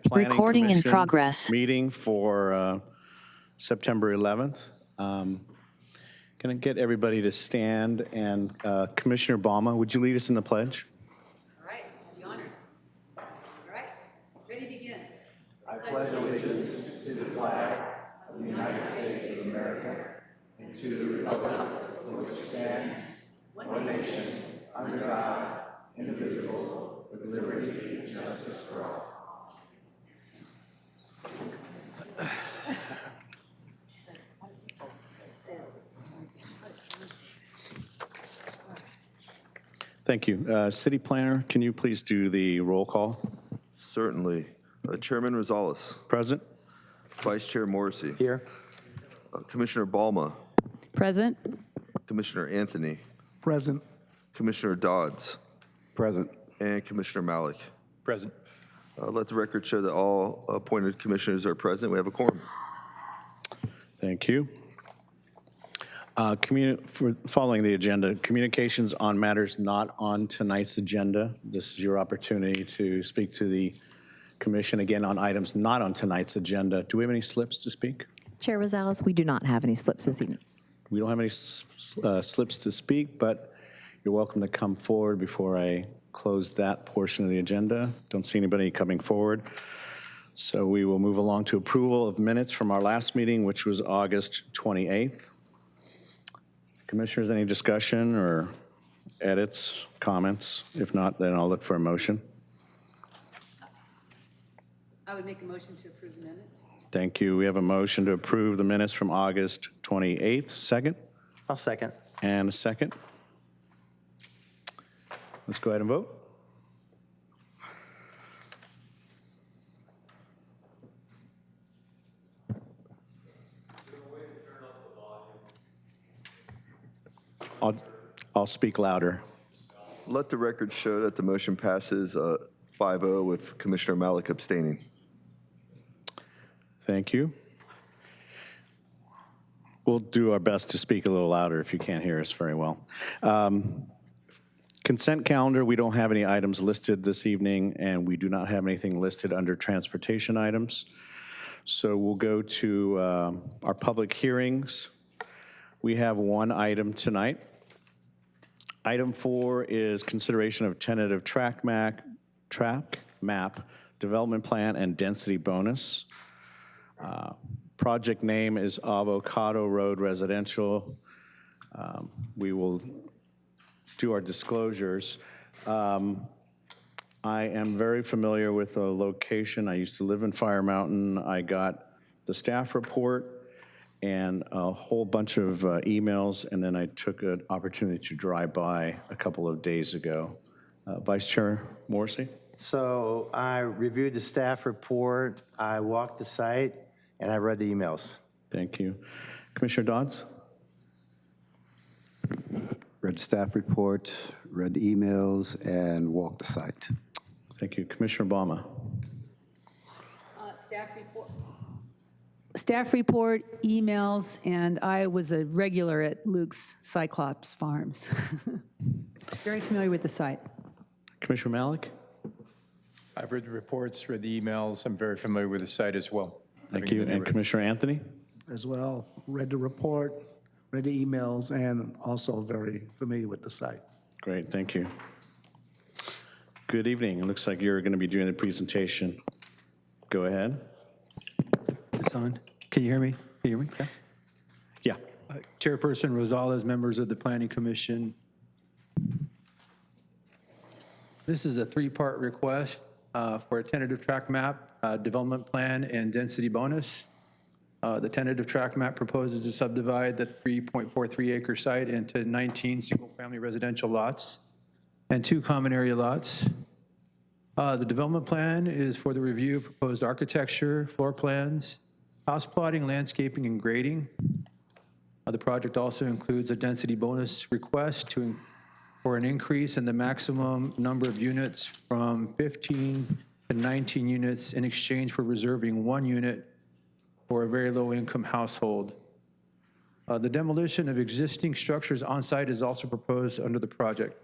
Planning Recording in Commission progress. meeting for September 11th. Can I get everybody to stand? And Commissioner Balma, would you lead us in the pledge? All right, the honor. All right, ready to begin. I pledge allegiance to the flag of the United States of America and to the republic for which stands one nation, under God, indivisible, with liberty and justice for all. Thank you. City Planner, can you please do the roll call? Certainly. Chairman Rosales. Present? Vice Chair Morrissey. Here. Commissioner Balma. Present. Commissioner Anthony. Present. Commissioner Dodds. Present. And Commissioner Malik. Present. Let the record show that all appointed commissioners are present. We have a quorum. Thank you. Following the agenda, communications on matters not on tonight's agenda. This is your opportunity to speak to the commission again on items not on tonight's agenda. Do we have any slips to speak? Chair Rosales, we do not have any slips this evening. We don't have any slips to speak, but you're welcome to come forward before I close that portion of the agenda. Don't see anybody coming forward. So we will move along to approval of minutes from our last meeting, which was August 28th. Commissioners, any discussion or edits, comments? If not, then I'll look for a motion. I would make a motion to approve the minutes. Thank you. We have a motion to approve the minutes from August 28th. Second? I'll second. And a second. Let's go ahead and vote. I'll speak louder. Let the record show that the motion passes 5-0 with Commissioner Malik abstaining. Thank you. We'll do our best to speak a little louder if you can't hear us very well. Consent calendar, we don't have any items listed this evening, and we do not have anything listed under transportation items. So we'll go to our public hearings. We have one item tonight. Item 4 is consideration of tentative track map, development plan, and density bonus. Project name is Avocado Road Residential. We will do our disclosures. I am very familiar with the location. I used to live in Fire Mountain. I got the staff report and a whole bunch of emails, and then I took an opportunity to drive by a couple of days ago. Vice Chair Morrissey? So I reviewed the staff report, I walked the site, and I read the emails. Thank you. Commissioner Dodds? Read staff report, read emails, and walked the site. Thank you. Commissioner Balma? Staff report, emails, and I was a regular at Luke's Cyclops Farms. Very familiar with the site. Commissioner Malik? I've read the reports, read the emails. I'm very familiar with the site as well. Thank you. And Commissioner Anthony? As well, read the report, read the emails, and also very familiar with the site. Great, thank you. Good evening. It looks like you're going to be doing the presentation. Go ahead. Is this on? Can you hear me? Can you hear me? Yeah. Yeah. Chairperson Rosales, members of the Planning Commission. This is a three-part request for a tentative track map, development plan, and density bonus. The tentative track map proposes to subdivide the 3.43 acre site into 19 single-family residential lots and 2 common area lots. The development plan is for the review of proposed architecture, floor plans, house plotting, landscaping, and grading. The project also includes a density bonus request for an increase in the maximum number of units from 15 to 19 units in exchange for reserving 1 unit for a very low-income household. The demolition of existing structures on site is also proposed under the project.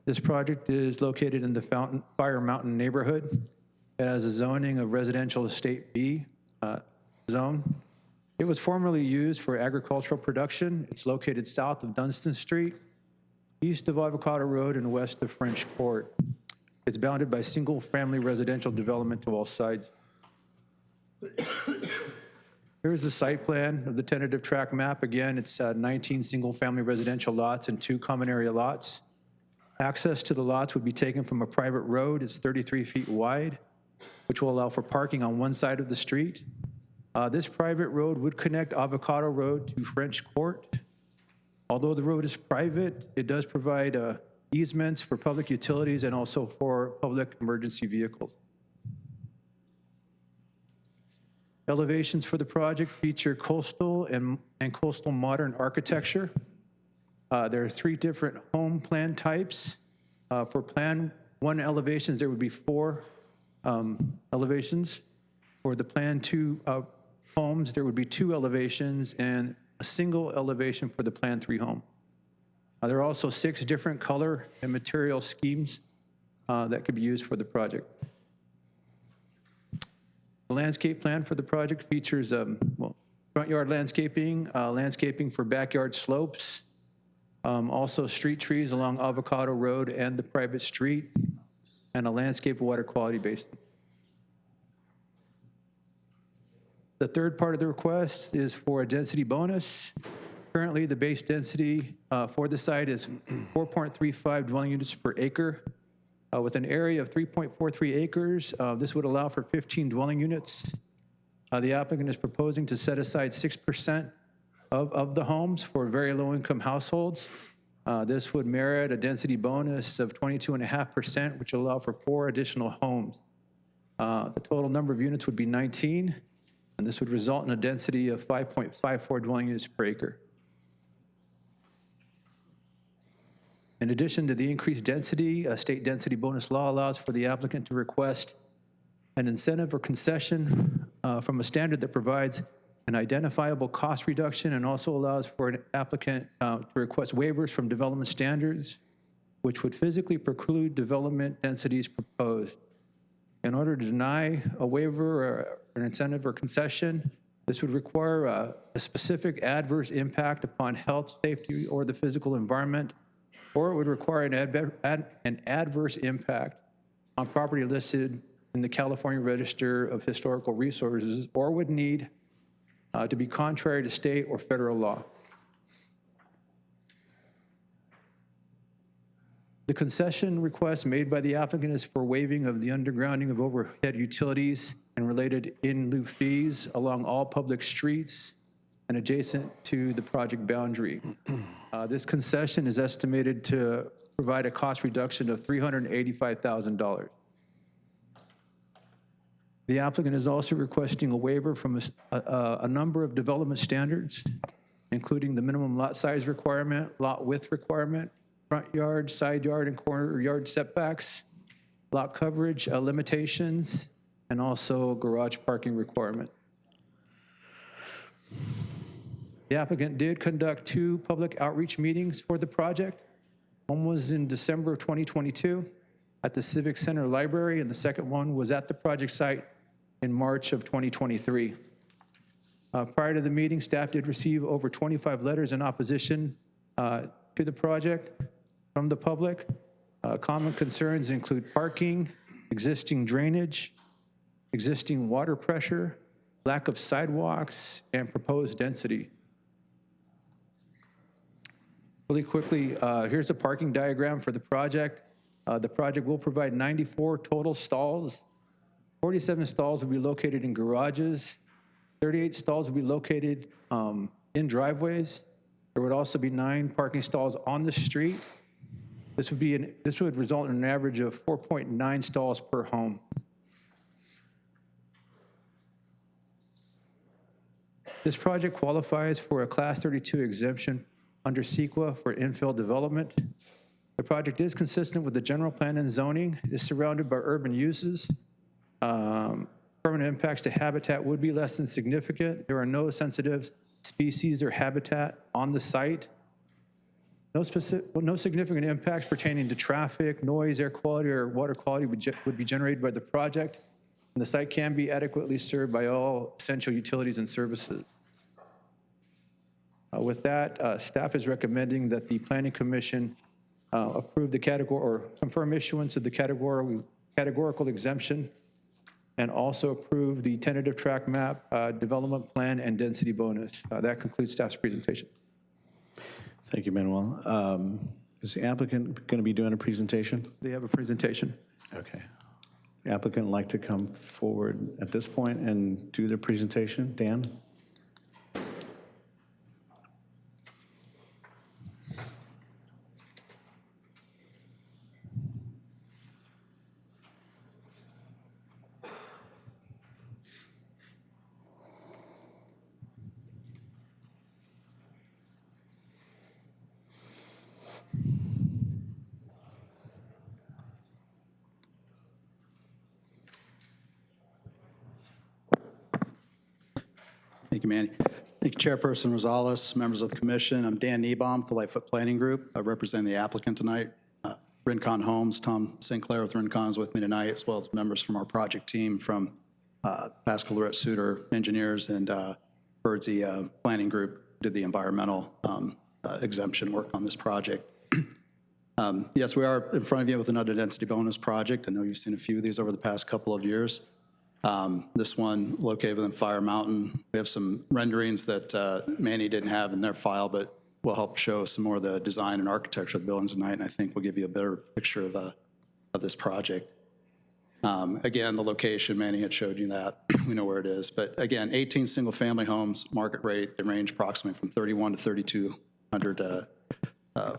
This project is located in the Fire Mountain neighborhood. It has a zoning of residential estate B zone. It was formerly used for agricultural production. It's located south of Dunstan Street, east of Avocado Road, and west of French Court. It's bounded by single-family residential development to all sides. Here's the site plan of the tentative tract map. Again, it's 19 single-family residential lots and 2 common area lots. Access to the lots would be taken from a private road. It's 33 feet wide, which will allow for parking on one side of the street. This private road would connect Avocado Road to French Court. Although the road is private, it does provide easements for public utilities and also for public emergency vehicles. Elevations for the project feature coastal and coastal modern architecture. There are 3 different home plan types. For Plan 1 elevations, there would be 4 elevations. For the Plan 2 homes, there would be 2 elevations and a single elevation for the Plan 3 home. There are also 6 different color and material schemes that could be used for the project. The landscape plan for the project features front yard landscaping, landscaping for backyard slopes, also street trees along Avocado Road and the private street, and a landscape water quality basin. The third part of the request is for a density bonus. Currently, the base density for the site is 4.35 dwelling units per acre. With an area of 3.43 acres, this would allow for 15 dwelling units. The applicant is proposing to set aside 6% of the homes for very low-income households. This would merit a density bonus of 22.5%, which will allow for 4 additional homes. The total number of units would be 19, and this would result in a density of 5.54 dwelling units per acre. In addition to the increased density, a state density bonus law allows for the applicant to request an incentive or concession from a standard that provides an identifiable cost reduction and also allows for an applicant to request waivers from development standards, which would physically preclude development densities proposed. In order to deny a waiver or an incentive or concession, this would require a specific adverse impact upon health, safety, or the physical environment, or it would require an adverse impact on property listed in the California Register of Historical Resources, or would need to be contrary to state or federal law. The concession request made by the applicant is for waiving of the undergrounding of overhead utilities and related in lieu fees along all public streets and adjacent to the project boundary. This concession is estimated to provide a cost reduction of $385,000. The applicant is also requesting a waiver from a number of development standards, including the minimum lot size requirement, lot width requirement, front yard, side yard, and corner yard setbacks, lot coverage limitations, and also garage parking requirement. The applicant did conduct 2 public outreach meetings for the project. One was in December of 2022 at the Civic Center Library, and the second one was at the project site in March of 2023. Prior to the meeting, staff did receive over 25 letters in opposition to the project from the public. Common concerns include parking, existing drainage, existing water pressure, lack of sidewalks, and proposed density. Really quickly, here's a parking diagram for the project. The project will provide 94 total stalls. 47 stalls will be located in garages. 38 stalls will be located in driveways. There would also be 9 parking stalls on the street. This would result in an average of 4.9 stalls per home. This project qualifies for a Class 32 exemption under CEQA for infill development. The project is consistent with the general plan and zoning. It is surrounded by urban uses. Permanent impacts to habitat would be less than significant. There are no sensitive species or habitat on the site. No significant impacts pertaining to traffic, noise, air quality, or water quality would be generated by the project, and the site can be adequately served by all essential utilities and services. With that, staff is recommending that the Planning Commission approve the category, or confirm issuance of the categorical exemption, and also approve the tentative track map, development plan, and density bonus. That concludes staff's presentation. Thank you, Manuel. Is the applicant going to be doing a presentation? They have a presentation. Okay. The applicant like to come forward at this point and do their presentation? Dan? Thank you, Manny. Thank you, Chairperson Rosales, members of the commission. I'm Dan Niebaum, the Lightfoot Planning Group. I represent the applicant tonight. Rincon Homes, Tom Sinclair with Rincon is with me tonight, as well as members from our project team from Pascal Lorette Suter Engineers and Birdsey Planning Group did the environmental exemption work on this project. Yes, we are in front of you with another density bonus project. I know you've seen a few of these over the past couple of years. This one located within Fire Mountain. We have some renderings that Manny didn't have in their file, but will help show some more of the design and architecture of the buildings tonight, and I think will give you a better picture of this project. Again, the location, Manny had showed you that. We know where it is. But again, 18 single-family homes, market rate. They range approximately from 31 to 3,200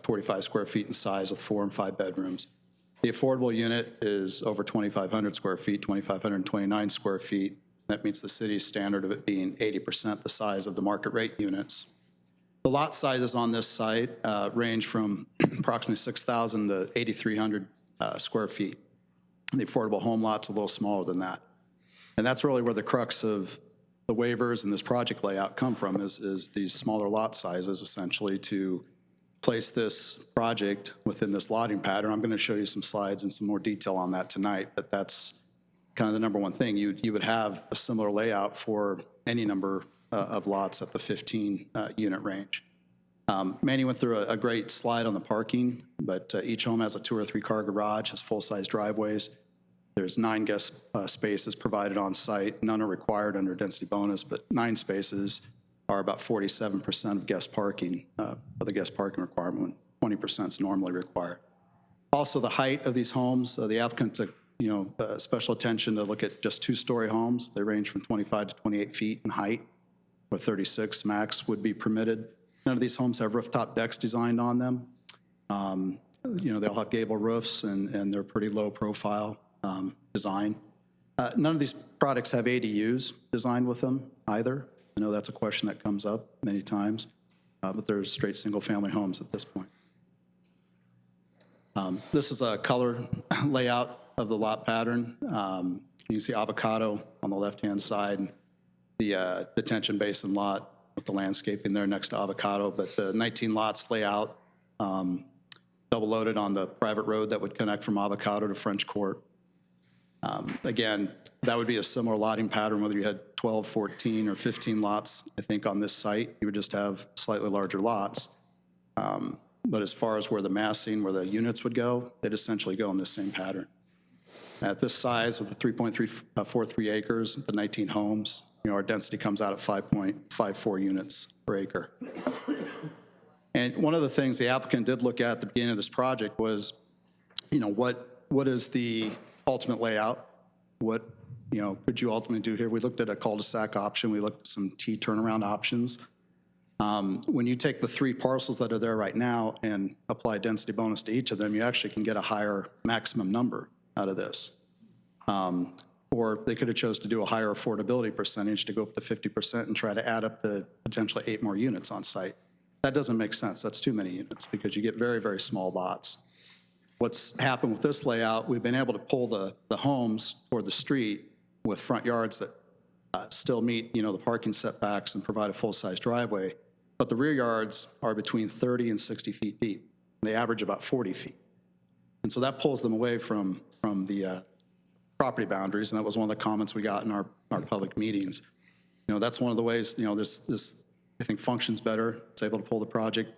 45 square feet in size with 4 and 5 bedrooms. The affordable unit is over 2,500 square feet, 2,529 square feet. That meets the city's standard of it being 80% the size of the market rate units. The lot sizes on this site range from approximately 6,000 to 8,300 square feet. The affordable home lot's a little smaller than that. And that's really where the crux of the waivers and this project layout come from is these smaller lot sizes essentially to place this project within this lotting pattern. I'm going to show you some slides and some more detail on that tonight, but that's kind of the number one thing. You would have a similar layout for any number of lots at the 15 unit range. Manny went through a great slide on the parking, but each home has a 2 or 3 car garage, has full-size driveways. There's 9 guest spaces provided on site. None are required under density bonus, but 9 spaces are about 47% of guest parking, of the guest parking requirement. 20% is normally required. Also, the height of these homes, the applicant took special attention to look at just 2-story homes. They range from 25 to 28 feet in height, where 36 max would be permitted. None of these homes have rooftop decks designed on them. They all have gable roofs, and they're pretty low profile design. None of these products have ADUs designed with them either. I know that's a question that comes up many times, but they're straight single-family homes at this point. This is a color layout of the lot pattern. You can see avocado on the left-hand side, the detention basin lot with the landscaping there next to avocado, but the 19 lots layout double-loaded on the private road that would connect from avocado to French Court. Again, that would be a similar lotting pattern whether you had 12, 14, or 15 lots, I think, on this site. You would just have slightly larger lots. But as far as where the massing, where the units would go, they'd essentially go in this same pattern. At this size, with the 3.43 acres, the 19 homes, our density comes out at 5.54 units per acre. And one of the things the applicant did look at the beginning of this project was, what is the ultimate layout? What could you ultimately do here? We looked at a cul-de-sac option. We looked at some T turnaround options. When you take the 3 parcels that are there right now and apply density bonus to each of them, you actually can get a higher maximum number out of this. Or they could have chose to do a higher affordability percentage to go up to 50% and try to add up to potentially 8 more units on site. That doesn't make sense. That's too many units because you get very, very small lots. What's happened with this layout, we've been able to pull the homes toward the street with front yards that still meet, the parking setbacks and provide a full-size driveway. but the rear yards are between 30 and 60 feet deep. They average about 40 feet. And so that pulls them away from the property boundaries, and that was one of the comments we got in our public meetings. That's one of the ways, this I think functions better. It's able to pull the project.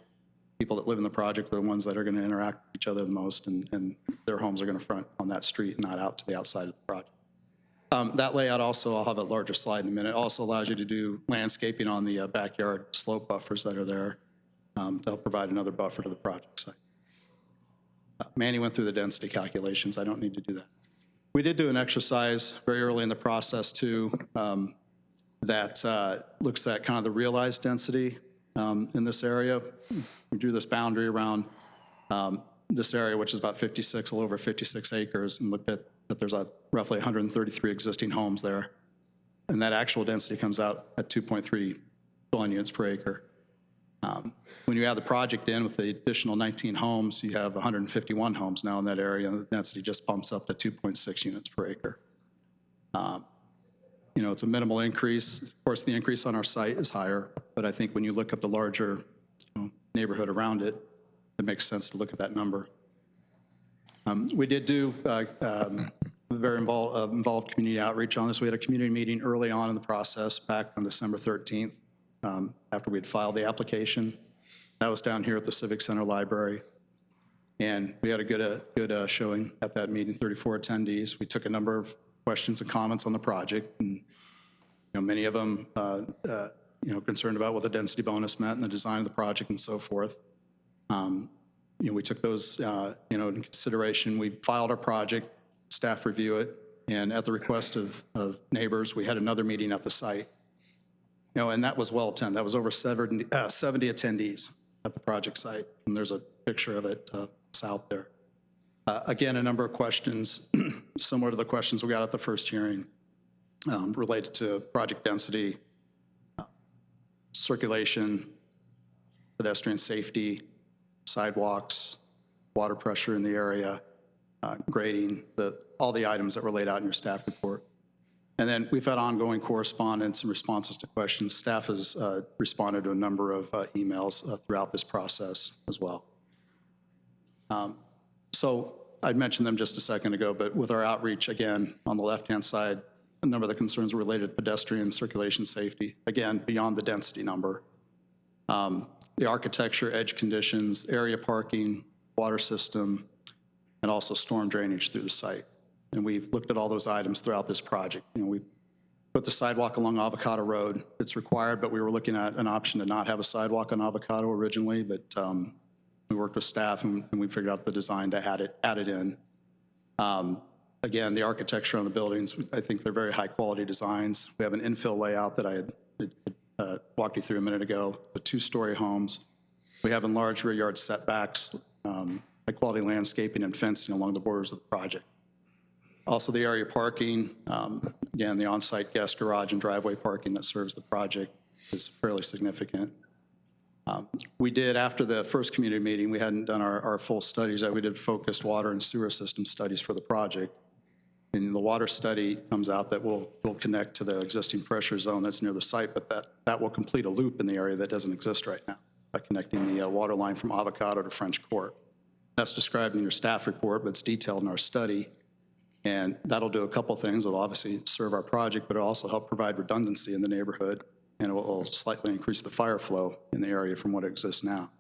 People that live in the project are the ones that are going to interact with each other the most, and their homes are going to front on that street, not out to the outside of the project. That layout also, I'll have a larger slide in a minute, also allows you to do landscaping on the backyard slope buffers that are there to help provide another buffer to the project site. Manny went through the density calculations. I don't need to do that. We did do an exercise very early in the process too that looks at kind of the realized density in this area. We drew this boundary around this area, which is about 56, a little over 56 acres, and looked at that there's roughly 133 existing homes there. And that actual density comes out at 2.3 dwelling units per acre. When you add the project in with the additional 19 homes, you have 151 homes now in that area, and the density just bumps up to 2.6 units per acre. It's a minimal increase. Of course, the increase on our site is higher, but I think when you look at the larger neighborhood around it, it makes sense to look at that number. We did do very involved community outreach on this. We had a community meeting early on in the process back on December 13th after we had filed the application. That was down here at the Civic Center Library. And we had a good showing at that meeting, 34 attendees. We took a number of questions and comments on the project. And many of them concerned about what the density bonus meant and the design of the project and so forth. We took those into consideration. We filed our project, staff review it, and at the request of neighbors, we had another meeting at the site. And that was well attended. That was over 70 attendees at the project site, and there's a picture of it south there. Again, a number of questions similar to the questions we got at the first hearing related to project density, circulation, pedestrian safety, sidewalks, water pressure in the area, grading, all the items that were laid out in your staff report. And then we've had ongoing correspondence and responses to questions. Staff has responded to a number of emails throughout this process as well. So I mentioned them just a second ago, but with our outreach, again, on the left-hand side, a number of the concerns were related to pedestrian circulation safety, again, beyond the density number. The architecture, edge conditions, area parking, water system, and also storm drainage through the site. And we've looked at all those items throughout this project. We put the sidewalk along Avocado Road. It's required, but we were looking at an option to not have a sidewalk on Avocado originally, but we worked with staff and we figured out the design to add it in. Again, the architecture on the buildings, I think they're very high quality designs. We have an infill layout that I had walked you through a minute ago, the 2-story homes. We have enlarged rear yard setbacks, high quality landscaping and fencing along the borders of the project. Also the area parking, again, the on-site guest garage and driveway parking that serves the project is fairly significant. We did, after the first community meeting, we hadn't done our full studies yet. We did focused water and sewer system studies for the project. And the water study comes out that will connect to the existing pressure zone that's near the site, but that will complete a loop in the area that doesn't exist right now by connecting the water line from Avocado to French Court. That's described in your staff report, but it's detailed in our study. And that'll do a couple things. It'll obviously serve our project, but it'll also help provide redundancy in the neighborhood, and it will slightly increase the fire flow in the area from what exists now.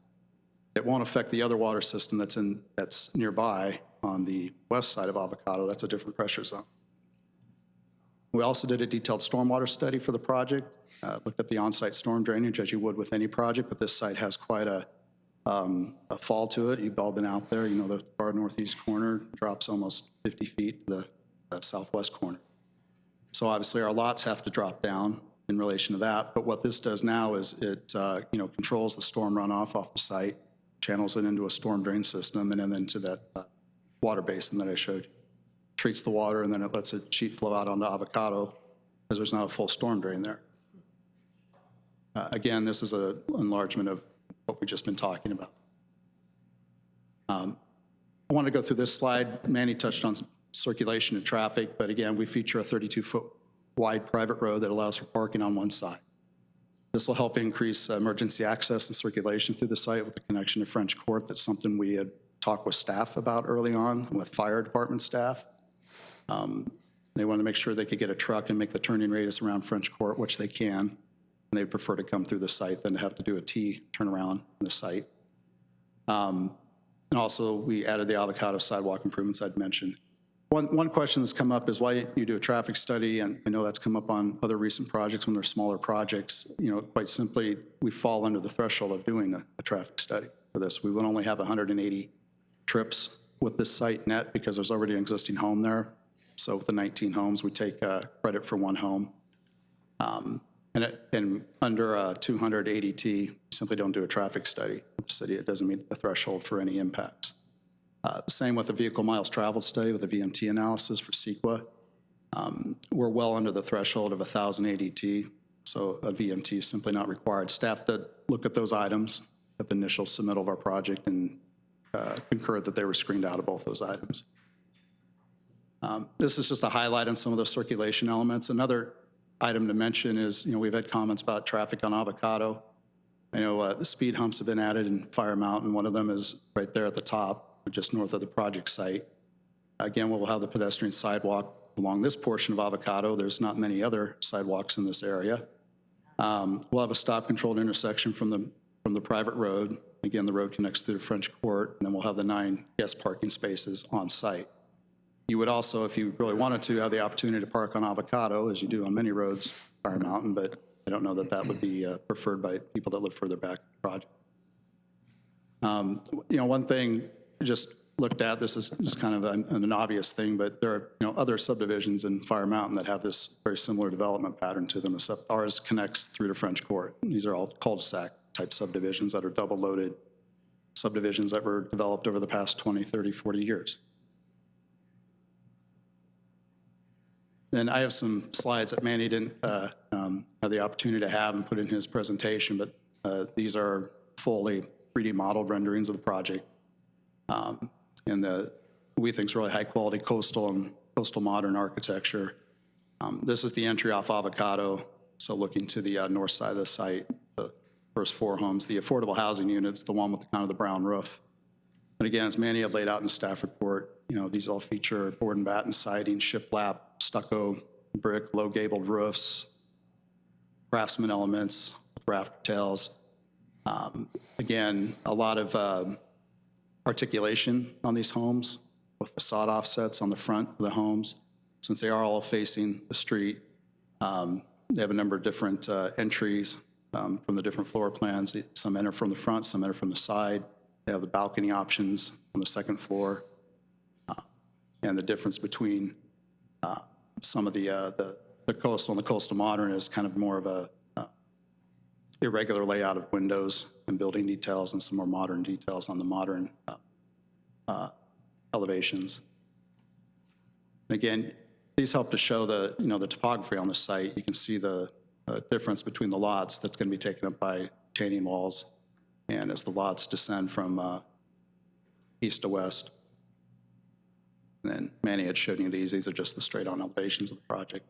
It won't affect the other water system that's nearby on the west side of Avocado. That's a different pressure zone. We also did a detailed stormwater study for the project, looked at the on-site storm drainage as you would with any project, but this site has quite a fall to it. You've all been out there. The far northeast corner drops almost 50 feet to the southwest corner. So obviously our lots have to drop down in relation to that. But what this does now is it controls the storm runoff off the site, channels it into a storm drain system, and then into that water basin that I showed you. Treats the water, and then it lets it sheet flow out onto Avocado because there's not a full storm drain there. Again, this is an enlargement of what we've just been talking about. I want to go through this slide. Manny touched on circulation and traffic, but again, we feature a 32-foot wide private road that allows for parking on one side. This will help increase emergency access and circulation through the site with the connection to French Court. That's something we had talked with staff about early on, with fire department staff. They wanted to make sure they could get a truck and make the turning radius around French Court, which they can. And they prefer to come through the site than to have to do a T turnaround in the site. And also, we added the avocado sidewalk improvements I'd mentioned. One question that's come up is why you do a traffic study, and I know that's come up on other recent projects when they're smaller projects. You know, quite simply, we fall under the threshold of doing a traffic study for this. We would only have 180 trips with this site net because there's already an existing home there. So with the 19 homes, we take credit for one home. And under 200 ADT, simply don't do a traffic study. The city, it doesn't meet the threshold for any impacts. Same with the vehicle miles traveled study with the VMT analysis for CEQA. We're well under the threshold of 1,000 ADT, so a VMT is simply not required. Staff did look at those items at the initial submittal of our project and concurred that they were screened out of both those items. This is just a highlight on some of the circulation elements. Another item to mention is, we've had comments about traffic on Avocado. I know the speed humps have been added in Fire Mountain. One of them is right there at the top, just north of the project site. Again, we'll have the pedestrian sidewalk along this portion of Avocado. There's not many other sidewalks in this area. We'll have a stop-controlled intersection from the private road. Again, the road connects through the French Court, and then we'll have the 9 guest parking spaces on site. You would also, if you really wanted to, have the opportunity to park on Avocado, as you do on many roads, Fire Mountain, but I don't know that that would be preferred by people that live further back in the project. One thing just looked at, this is just kind of an obvious thing, but there are other subdivisions in Fire Mountain that have this very similar development pattern to them, except ours connects through to French Court. These are all cul-de-sac type subdivisions that are double-loaded subdivisions that were developed over the past 20, 30, 40 years. Then I have some slides that Manny didn't have the opportunity to have and put in his presentation, but these are fully 3D modeled renderings of the project. And we think is really high quality coastal and coastal modern architecture. This is the entry off Avocado, so looking to the north side of the site, the first 4 homes. The affordable housing units, the one with kind of the brown roof. And again, as Manny had laid out in the staff report, these all feature board and batten siding, shiplap, stucco, brick, low gabled roofs, craftsman elements, rafter tails. Again, a lot of articulation on these homes with facade offsets on the front of the homes. Since they are all facing the street, they have a number of different entries from the different floor plans. Some enter from the front, some enter from the side. They have the balcony options on the second floor. And the difference between some of the coastal and the coastal modern is kind of more of a irregular layout of windows and building details and some more modern details on the modern elevations. And again, these help to show the topography on the site. You can see the difference between the lots that's going to be taken up by retaining walls, and as the lots descend from east to west. And then Manny had shown you these. These are just the straight-on elevations of the project.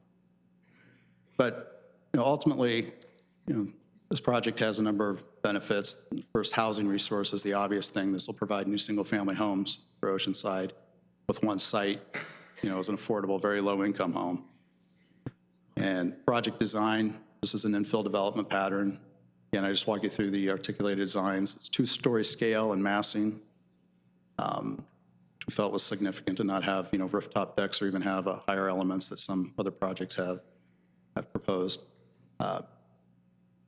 But ultimately, this project has a number of benefits. First, housing resource is the obvious thing. This will provide new single-family homes for Oceanside with one site, as an affordable, very low-income home. And project design, this is an infill development pattern. Again, I just walk you through the articulated designs. It's 2-story scale and massing. We felt was significant to not have, rooftop decks or even have higher elements that some other projects have proposed.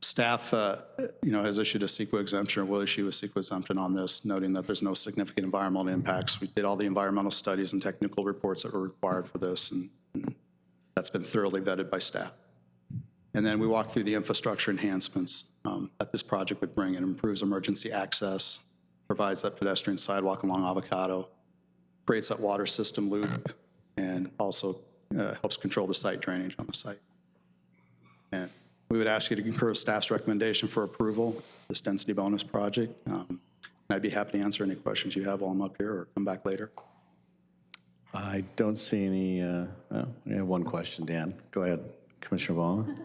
Staff, has issued a CEQA exemption or will issue a CEQA exemption on this, noting that there's no significant environmental impacts. We did all the environmental studies and technical reports that were required for this, and that's been thoroughly vetted by staff. And then we walked through the infrastructure enhancements that this project would bring. It improves emergency access, provides that pedestrian sidewalk along Avocado, creates that water system loop, and also helps control the site drainage on the site. And we would ask you to concur with staff's recommendation for approval of this density bonus project. And I'd be happy to answer any questions you have while I'm up here or come back later. I don't see any, we have one question, Dan. Go ahead, Commissioner Vaughn.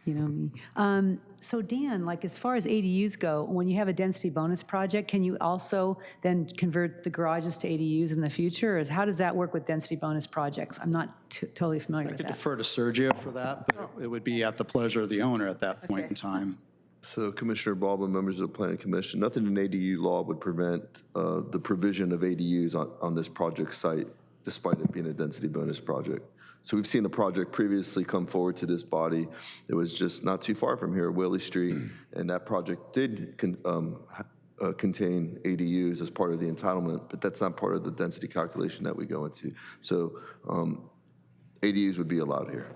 You know me. So Dan, like as far as ADUs go, when you have a density bonus project, can you also then convert the garages to ADUs in the future? Or how does that work with density bonus projects? I'm not totally familiar I with could that. defer to Sergio for that, but it would be at the pleasure of the owner at that point Okay. in time. So Commissioner Baldwin, members of the Planning Commission, nothing in ADU law would prevent the provision of ADUs on this project site, despite it being a density bonus project. So we've seen a project previously come forward to this body. It was just not too far from here, Willie Street, and that project did contain ADUs as part of the entitlement, but that's not part of the density calculation that we go into. So ADUs would be allowed here.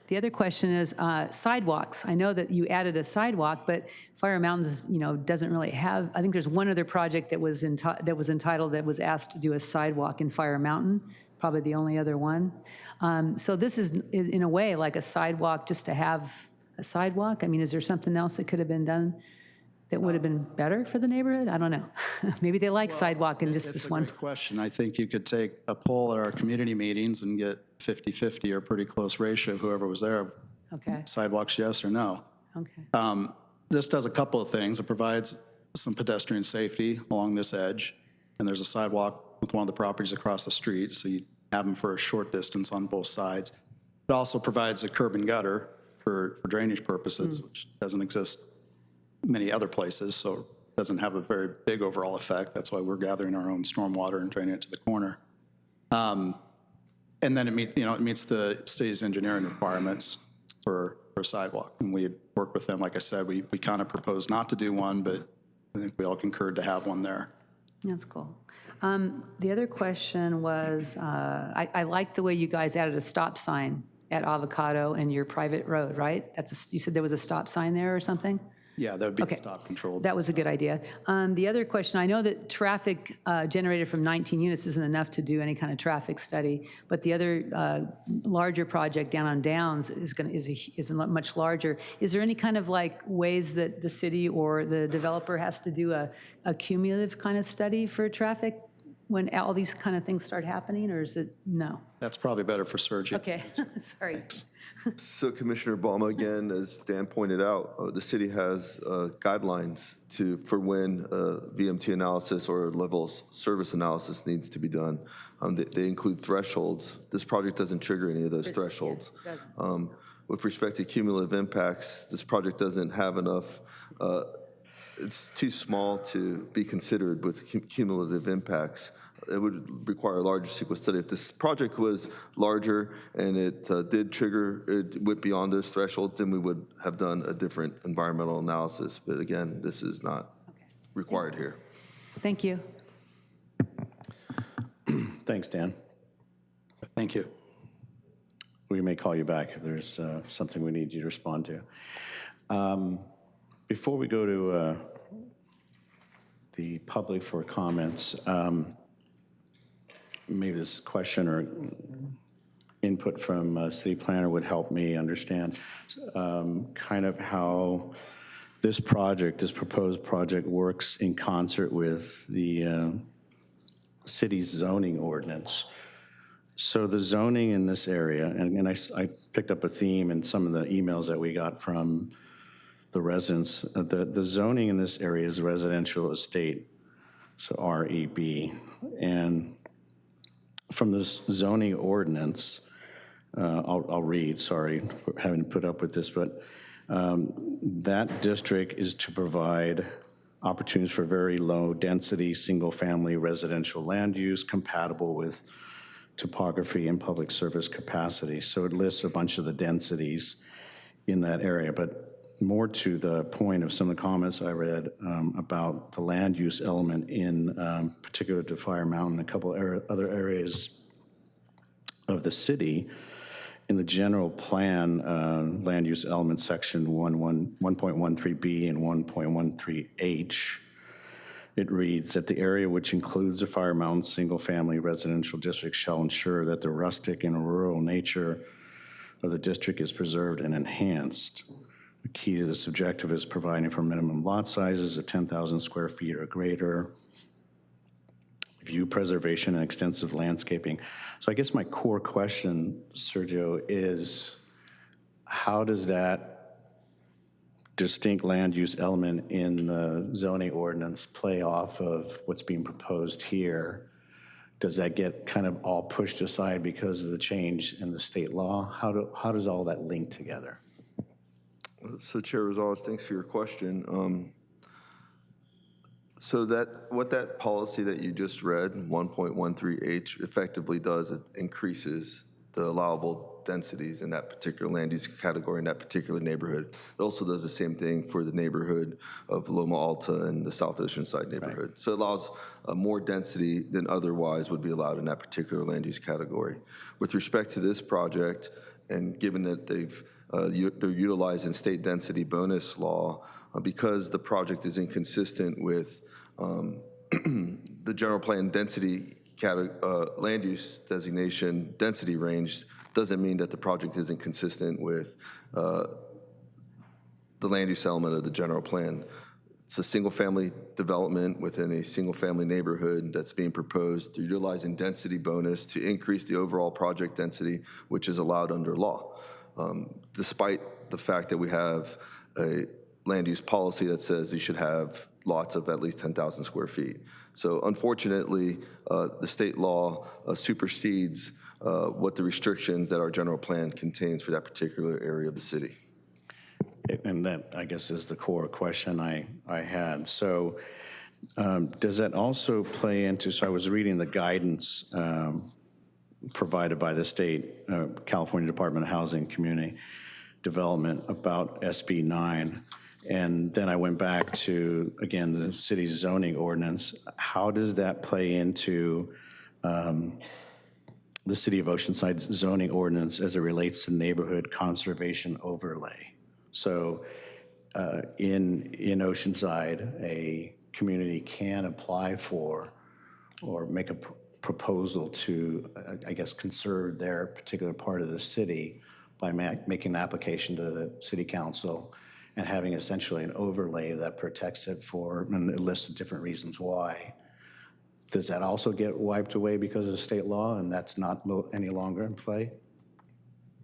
The other question is sidewalks. I know that you added a sidewalk, but Fire Mountains, doesn't really have, I think there's one other project that was entitled that was asked to do a sidewalk in Fire Mountain, probably the only other one. So this is in a way like a sidewalk just to have a sidewalk. I mean, is there something else that could have been done that would have been better for the neighborhood? I don't know. Maybe they like sidewalk and just It's this a one. great question. I think you could take a poll at our community meetings and get 50-50 or pretty close ratio of whoever was there. Okay, Sidewalks, yes or no? okay. This does a couple of things. It provides some pedestrian safety along this edge, and there's a sidewalk with one of the properties across the street, so you have them for a short distance on both sides. It also provides a curb and gutter for drainage purposes, which doesn't exist many other places, so it doesn't have a very big overall effect. That's why we're gathering our own stormwater and draining it to the corner. And then it meets the city's engineering requirements for a sidewalk. And we had worked with them, like I said, we kind of proposed not to do one, but I think we all concurred to have one there. That's cool. The other question was, I like the way you guys added a stop sign at Avocado and your private road, right? You said there was a stop sign there or something? Yeah, that would be Okay. stop controlled. That was a good idea. The other question, I know that traffic generated from 19 units isn't enough to do any kind of traffic study, but the other larger project down on Downs is much larger. Is there any kind of like ways that the city or the developer has to do a cumulative kind of study for traffic when all these kind of things start happening, or is it no? That's probably better for Sergio. Okay, sorry. So Commissioner Balma, again, as Dan pointed out, the city has guidelines for when VMT analysis or level of service analysis needs to be done. They include thresholds. This project doesn't trigger any of those thresholds. Yes, it doesn't. With respect to cumulative impacts, this project doesn't have enough, it's too small to be considered with cumulative impacts. It would require a larger sequence study. If this project was larger and it did trigger, it went beyond those thresholds, then we would have done a different environmental analysis. But again, this is not required here. Thank you. Thanks, Dan. Thank you. We may call you back if there's something we need you to respond to. Before we go to the public for comments, maybe this question or input from city planner would help me understand kind of how this proposed project works in concert with the city's zoning ordinance. So the zoning in this area, and I picked up a theme in some of the emails that we got from the residents, the zoning in this area is residential estate, so REB. And from this zoning ordinance, I'll read, sorry for having to put up with this, but that district is to provide opportunities for very low density, single-family residential land use compatible with topography and public service capacity. So it lists a bunch of the densities in that area, but more to the point of some of the comments I read about the land use element in particular to Fire Mountain, a couple other areas of the city. In the general plan, land use element section 1.13B and 1.13H, it reads that the area which includes the Fire Mountain single-family residential district shall ensure that the rustic and rural nature of the district is preserved and enhanced. The key to this objective is providing for minimum lot sizes of 10,000 square feet or greater, view preservation and extensive landscaping. So I guess my core question, Sergio, is how does that distinct land use element in the zoning ordinance play off of what's being proposed here? Does that get kind of all pushed aside because of the change in the state law? How does all that link together? So Chair Rosales, thanks for your question. So what that policy that you just read, 1.13H, effectively does, it increases the allowable densities in that particular land use category in that particular neighborhood. It also does the same thing for the neighborhood of Loma Alta and the South Oceanside neighborhood. So it allows more density than otherwise would be allowed in that particular land use category. With respect to this project, and given that they're utilizing state density bonus law, because the project is inconsistent with the general plan density land use designation density range, doesn't mean that the project isn't consistent with the land use element of the general plan. It's a single-family development within a single-family neighborhood that's being proposed. They're utilizing density bonus to increase the overall project density, which is allowed under law. Despite the fact that we have a land use policy that says you should have lots of at least 10,000 square feet. So unfortunately, the state law supersedes what the restrictions that our general plan contains for that particular area of the city. And that, I guess, is the core question I had. So does that also play into, so I was reading the guidance provided by the state, California Department of Housing and Community Development about SB 9. And then I went back to, again, the city's zoning ordinance. How does that play into the City of Oceanside zoning ordinance as it relates to neighborhood conservation overlay? So in Oceanside, a community can apply for or make a proposal to, I guess, conserve their particular part of the city by making an application to the city council and having essentially an overlay that protects it for, and it lists different reasons why. Does that also get wiped away because of the state law and that's not any longer in play?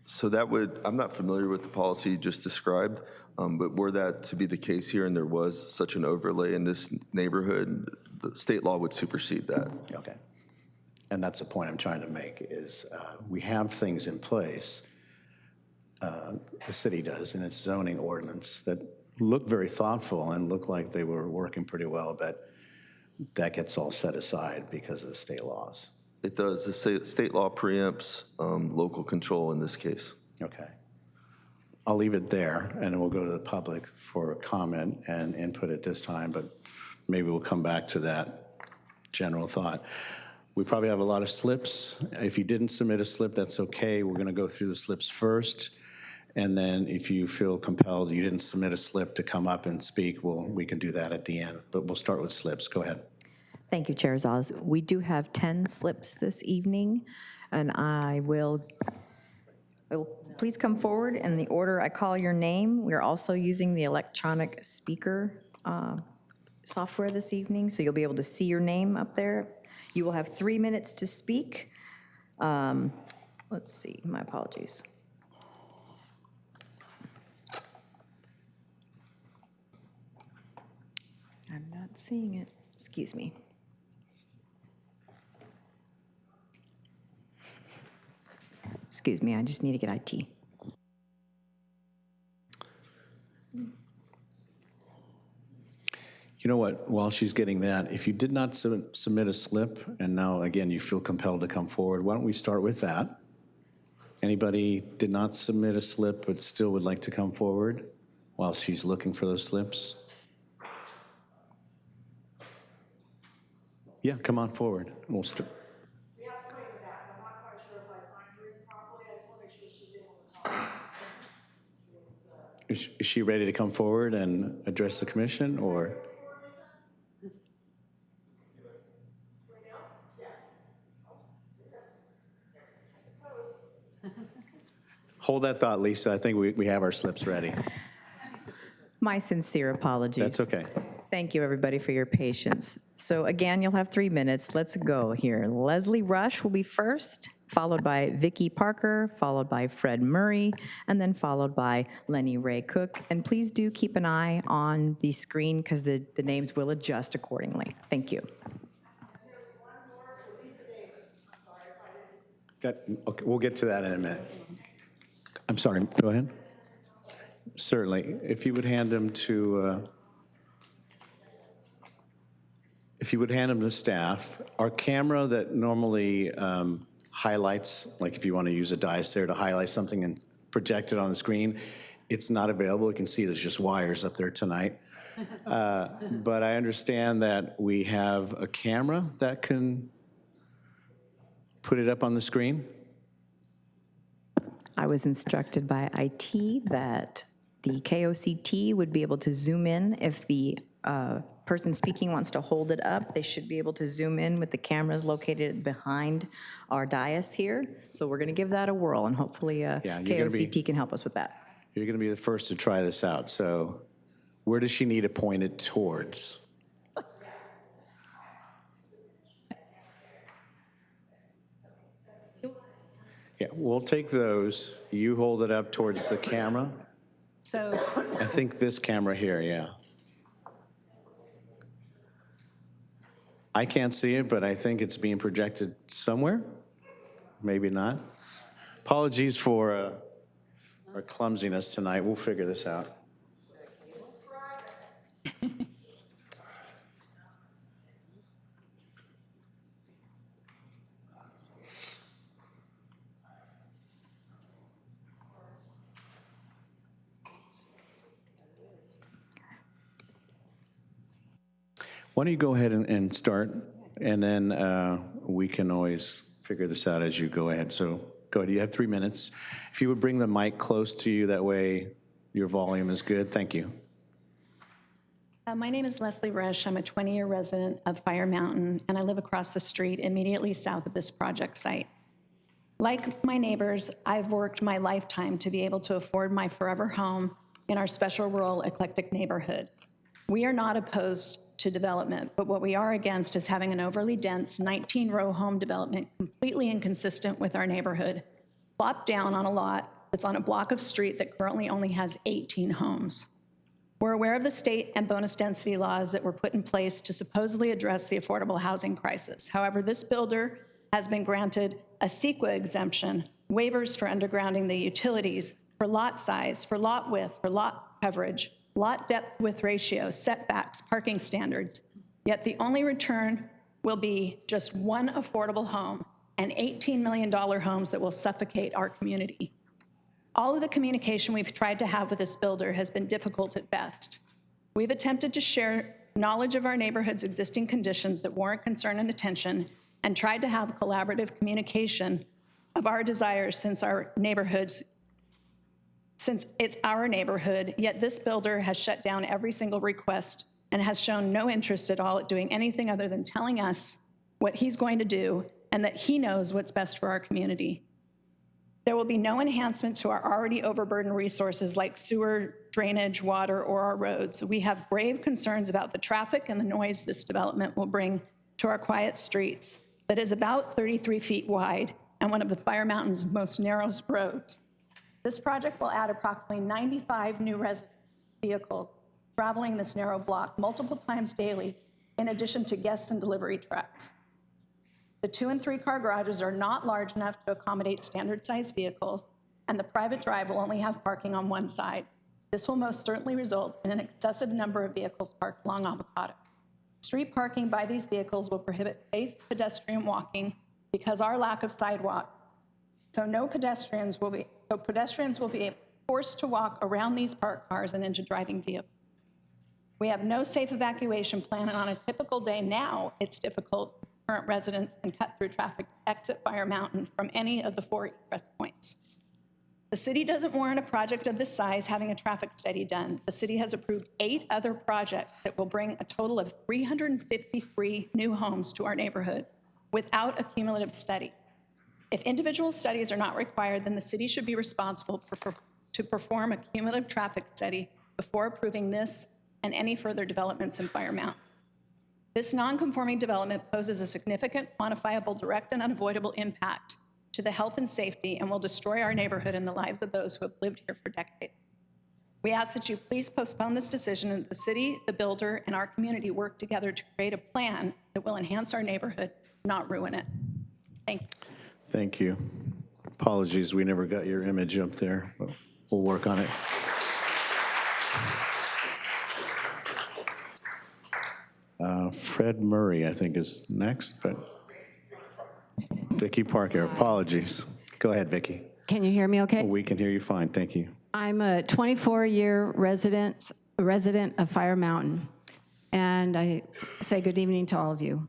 So that would, I'm not familiar with the policy you just described, but were that to be the case here and there was such an overlay in this neighborhood, the state law would supersede that. Okay. And that's the point I'm trying to make is we have things in place, the city does in its zoning ordinance that look very thoughtful and look like they were working pretty well, but that gets all set aside because of the state laws. It does. The state law preempts local control in this case. Okay. I'll leave it there, and then we'll go to the public for comment and input at this time, but maybe we'll come back to that general thought. We probably have a lot of slips. If you didn't submit a slip, that's okay. We're going to go through the slips first, and then if you feel compelled, you didn't submit a slip to come up and speak, well, we can do that at the end, but we'll start with slips. Go ahead. Thank you, Chair Zaz. We do have 10 slips this evening, and I will please come forward in the order I call your name. We're also using the electronic speaker software this evening, so you'll be able to see your name up there. You will have 3 minutes to speak. Let's see, my apologies. I'm not seeing it. Excuse me. Excuse me, I just need to get IT. You know what, while she's getting that, if you did not submit a slip, and now, again, you feel compelled to come forward, why don't we start with that? Anybody did not submit a slip but still would like to come forward while she's looking for those slips? Yeah, come on forward. We'll start. We have somebody in the back. I'm not quite sure if I signed her in properly. I just want to make sure she's able to talk. Is she ready to come forward and address the commission, or? Hold that thought, Lisa. I think we have our slips ready. My sincere apologies. That's okay. Thank you, everybody, for your patience. So again, you'll have 3 minutes. Let's go here. Leslie Rush will be first, followed by Vicky Parker, followed by Fred Murray, and then followed by Lenny Ray Cook. And please do keep an eye on the screen because the names will adjust accordingly. Thank you. Okay, we'll get to that in a minute. I'm sorry, go ahead. Certainly. If you would hand them to staff. Our camera that normally highlights, like if you want to use a dice there to highlight something and project it on the screen, it's not available. You can see there's just wires up there tonight. But I understand that we have a camera that can put it up on the screen. I was instructed by IT that the KOCT would be able to zoom in. If the person speaking wants to hold it up, they should be able to zoom in with the cameras located behind our dais here. So we're going to give that a whirl, and hopefully KOCT can help us with that. You're going to be the first to try this out. So where does she need it pointed towards? Yeah, we'll take those. You hold it up towards the camera. So I think this camera here, yeah. I can't see it, but I think it's being projected somewhere. Maybe not. Apologies for our clumsiness tonight. We'll figure this out. Why don't you go ahead and start, and then we can always figure this out as you go ahead. So go ahead, you have 3 minutes. If you would bring the mic close to you, that way your volume is good. Thank you. my name is Leslie Rush. I'm a 20-year resident of Fire Mountain, and I live across the street immediately south of this project site. Like my neighbors, I've worked my lifetime to be able to afford my forever home in our special rural eclectic neighborhood. We are not opposed to development, but what we are against is having an overly dense 19-row home development completely inconsistent with our neighborhood, plopped down on a lot that's on a block of street that currently only has 18 homes. We're aware of the state and bonus density laws that were put in place to supposedly address the affordable housing crisis. However, this builder has been granted a CEQA exemption, waivers for undergrounding the utilities, for lot size, for lot width, for lot coverage, lot depth width ratio, setbacks, parking standards. Yet the only return will be just one affordable home and $18 million homes that will suffocate our community. All of the communication we've tried to have with this builder has been difficult at best. We've attempted to share knowledge of our neighborhood's existing conditions that warrant concern and attention, and tried to have collaborative communication of our desires since it's our neighborhood, yet this builder has shut down every single request and has shown no interest at all at doing anything other than telling us what he's going to do and that he knows what's best for our community. There will be no enhancement to our already overburdened resources like sewer, drainage, water, or our roads. We have grave concerns about the traffic and the noise this development will bring to our quiet streets that is about 33 feet wide and one of the Fire Mountain's most narrow roads. This project will add approximately 95 new resident vehicles traveling this narrow block multiple times daily, in addition to guests and delivery trucks. The 2- and 3-car garages are not large enough to accommodate standard-sized vehicles, and the private drive will only have parking on one side. This will most certainly result in an excessive number of vehicles parked along Avocado. Street parking by these vehicles will prohibit safe pedestrian walking because our lack of sidewalks. So pedestrians will be forced to walk around these parked cars and into driving vehicles. We have no safe evacuation plan, and on a typical day now, it's difficult for current residents and cut-through traffic to exit Fire Mountain from any of the 4 egress points. The city doesn't warrant a project of this size having a traffic study done. The city has approved 8 other projects that will bring a total of 353 new homes to our neighborhood without a cumulative study. If individual studies are not required, then the city should be responsible to perform a cumulative traffic study before approving this and any further developments in Fire Mountain. This non-conforming development poses a significant, quantifiable, direct, and unavoidable impact to the health and safety and will destroy our neighborhood and the lives of those who have lived here for decades. We ask that you please postpone this decision and the city, the builder, and our community work together to create a plan that will enhance our neighborhood, not ruin it. Thank you. Thank you. Apologies, we never got your image up there, but we'll work on it. Fred Murray, I think, is next, but Vicky Parker, apologies. Go ahead, Vicky. Can you hear me okay? We can hear you fine, thank you. I'm a 24-year resident of Fire Mountain, and I say good evening to all of you.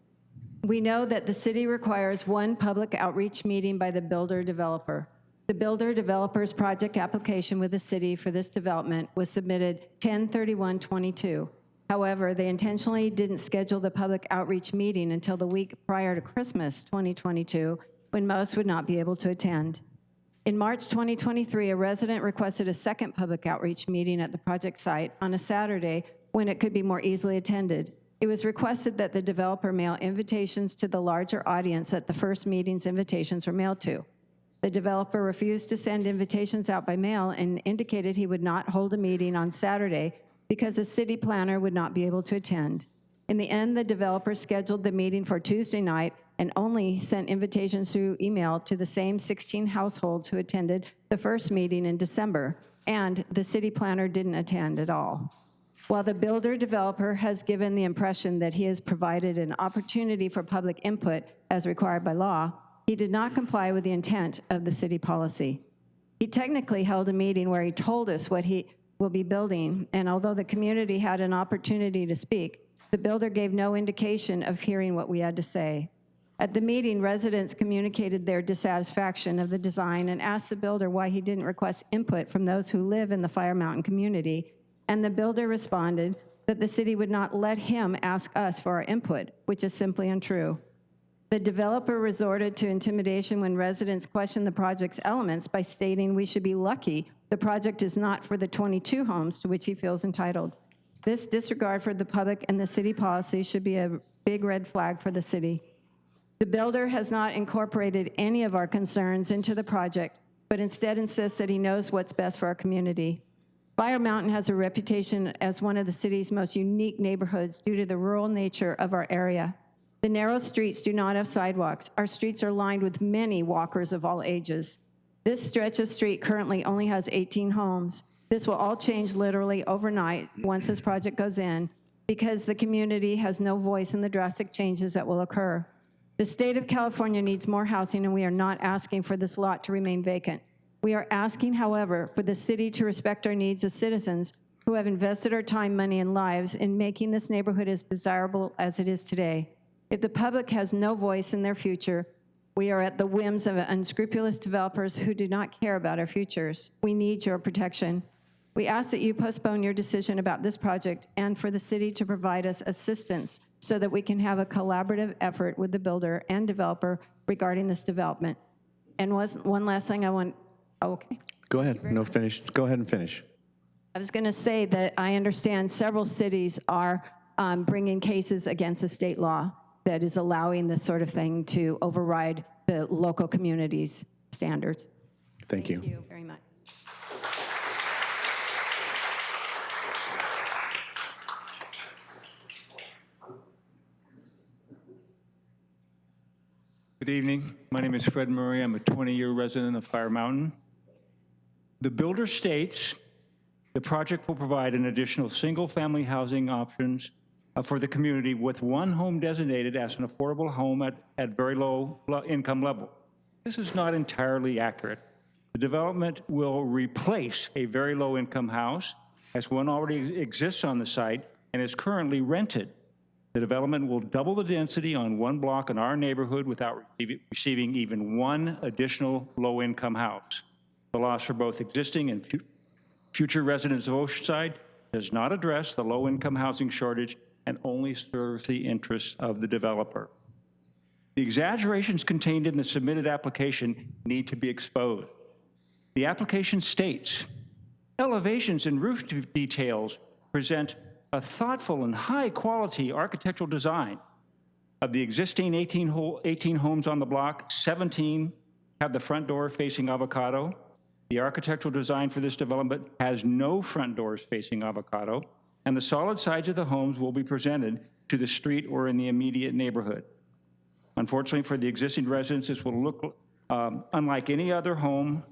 We know that the city requires one public outreach meeting by the builder-developer. The builder-developer's project application with the city for this development was submitted 10/31/22. However, they intentionally didn't schedule the public outreach meeting until the week prior to Christmas 2022, when most would not be able to attend. In March 2023, a resident requested a second public outreach meeting at the project site on a Saturday when it could be more easily attended. It was requested that the developer mail invitations to the larger audience that the first meeting's invitations were mailed to. The developer refused to send invitations out by mail and indicated he would not hold a meeting on Saturday because the city planner would not be able to attend. In the end, the developer scheduled the meeting for Tuesday night and only sent invitations through email to the same 16 households who attended the first meeting in December, and the city planner didn't attend at all. While the builder-developer has given the impression that he has provided an opportunity for public input as required by law, he did not comply with the intent of the city policy. He technically held a meeting where he told us what he will be building, and although the community had an opportunity to speak, the builder gave no indication of hearing what we had to say. At the meeting, residents communicated their dissatisfaction of the design and asked the builder why he didn't request input from those who live in the Fire Mountain community, and the builder responded that the city would not let him ask us for our input, which is simply untrue. The developer resorted to intimidation when residents questioned the project's elements by stating we should be lucky the project is not for the 22 homes to which he feels entitled. This disregard for the public and the city policy should be a big red flag for the city. The builder has not incorporated any of our concerns into the project, but instead insists that he knows what's best for our community. Fire Mountain has a reputation as one of the city's most unique neighborhoods due to the rural nature of our area. The narrow streets do not have sidewalks. Our streets are lined with many walkers of all ages. This stretch of street currently only has 18 homes. This will all change literally overnight once this project goes in, because the community has no voice in the drastic changes that will occur. The state of California needs more housing, and we are not asking for this lot to remain vacant. We are asking, however, for the city to respect our needs as citizens who have invested our time, money, and lives in making this neighborhood as desirable as it is today. If the public has no voice in their future, we are at the whims of unscrupulous developers who do not care about our futures. We need your protection. We ask that you postpone your decision about this project and for the city to provide us assistance so that we can have a collaborative effort with the builder and developer regarding this development. And one last thing I want, okay. Go ahead, no finish, go ahead and finish. I was going to say that I understand several cities are bringing cases against a state law that is allowing this sort of thing to override the local community's standards. Thank you. Thank you very much. Good evening. My name is Fred Murray. I'm a 20-year resident of Fire Mountain. The builder states the project will provide an additional single-family housing options for the community with one home designated as an affordable home at very low income level. This is not entirely accurate. The development will replace a very low income house, as one already exists on the site and is currently rented. The development will double the density on one block in our neighborhood without receiving even one additional low-income house. The loss for both existing and future residents of Oceanside does not address the low-income housing shortage and only serves the interests of the developer. The exaggerations contained in the submitted application need to be exposed. The application states, elevations and roof details present a thoughtful and high-quality architectural design. Of the existing 18 homes on the block, 17 have the front door facing Avocado. The architectural design for this development has no front doors facing Avocado, and the solid sides of the homes will be presented to the street or in the immediate neighborhood. Unfortunately for the existing residents, this will look unlike any other home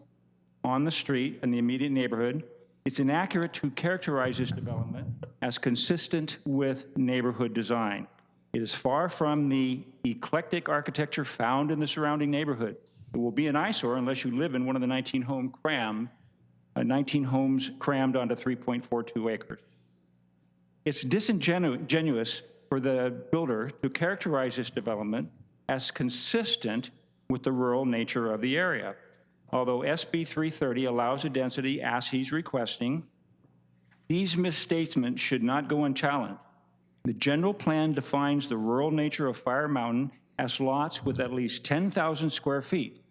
on the street in the immediate neighborhood. It's inaccurate to characterize this development as consistent with neighborhood design. It is far from the eclectic architecture found in the surrounding neighborhood. It will be an eyesore unless you live in one of the 19 homes crammed onto 3.42 acres. It's disingenuous for the builder to characterize this development as consistent with the rural nature of the area. Although SB 330 allows a density as he's requesting, these misstatements should not go unchallenged. The general plan defines the rural nature of Fire Mountain as lots with at least 10,000 square feet.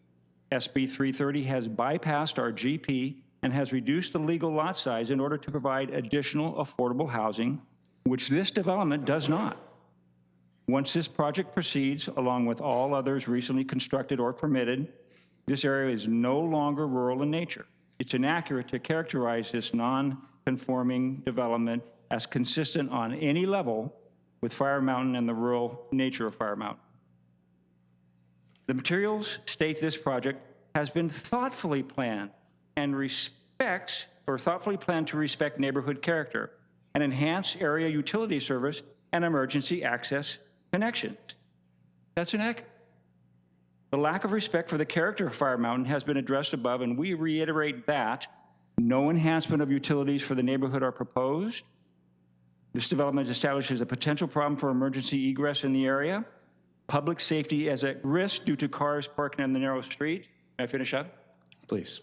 SB 330 has bypassed our GP and has reduced the legal lot size in order to provide additional affordable housing, which this development does not. Once this project proceeds, along with all others recently constructed or permitted, this area is no longer rural in nature. It's inaccurate to characterize this non-conforming development as consistent on any level with Fire Mountain and the rural nature of Fire Mountain. The materials state this project has been thoughtfully planned and thoughtfully planned to respect neighborhood character and enhance area utility service and emergency access connections. That's inaccurate. The lack of respect for the character of Fire Mountain has been addressed above, and we reiterate that no enhancement of utilities for the neighborhood are proposed. This development establishes a potential problem for emergency egress in the area. Public safety is at risk due to cars parking on the narrow street. May I finish up? Please.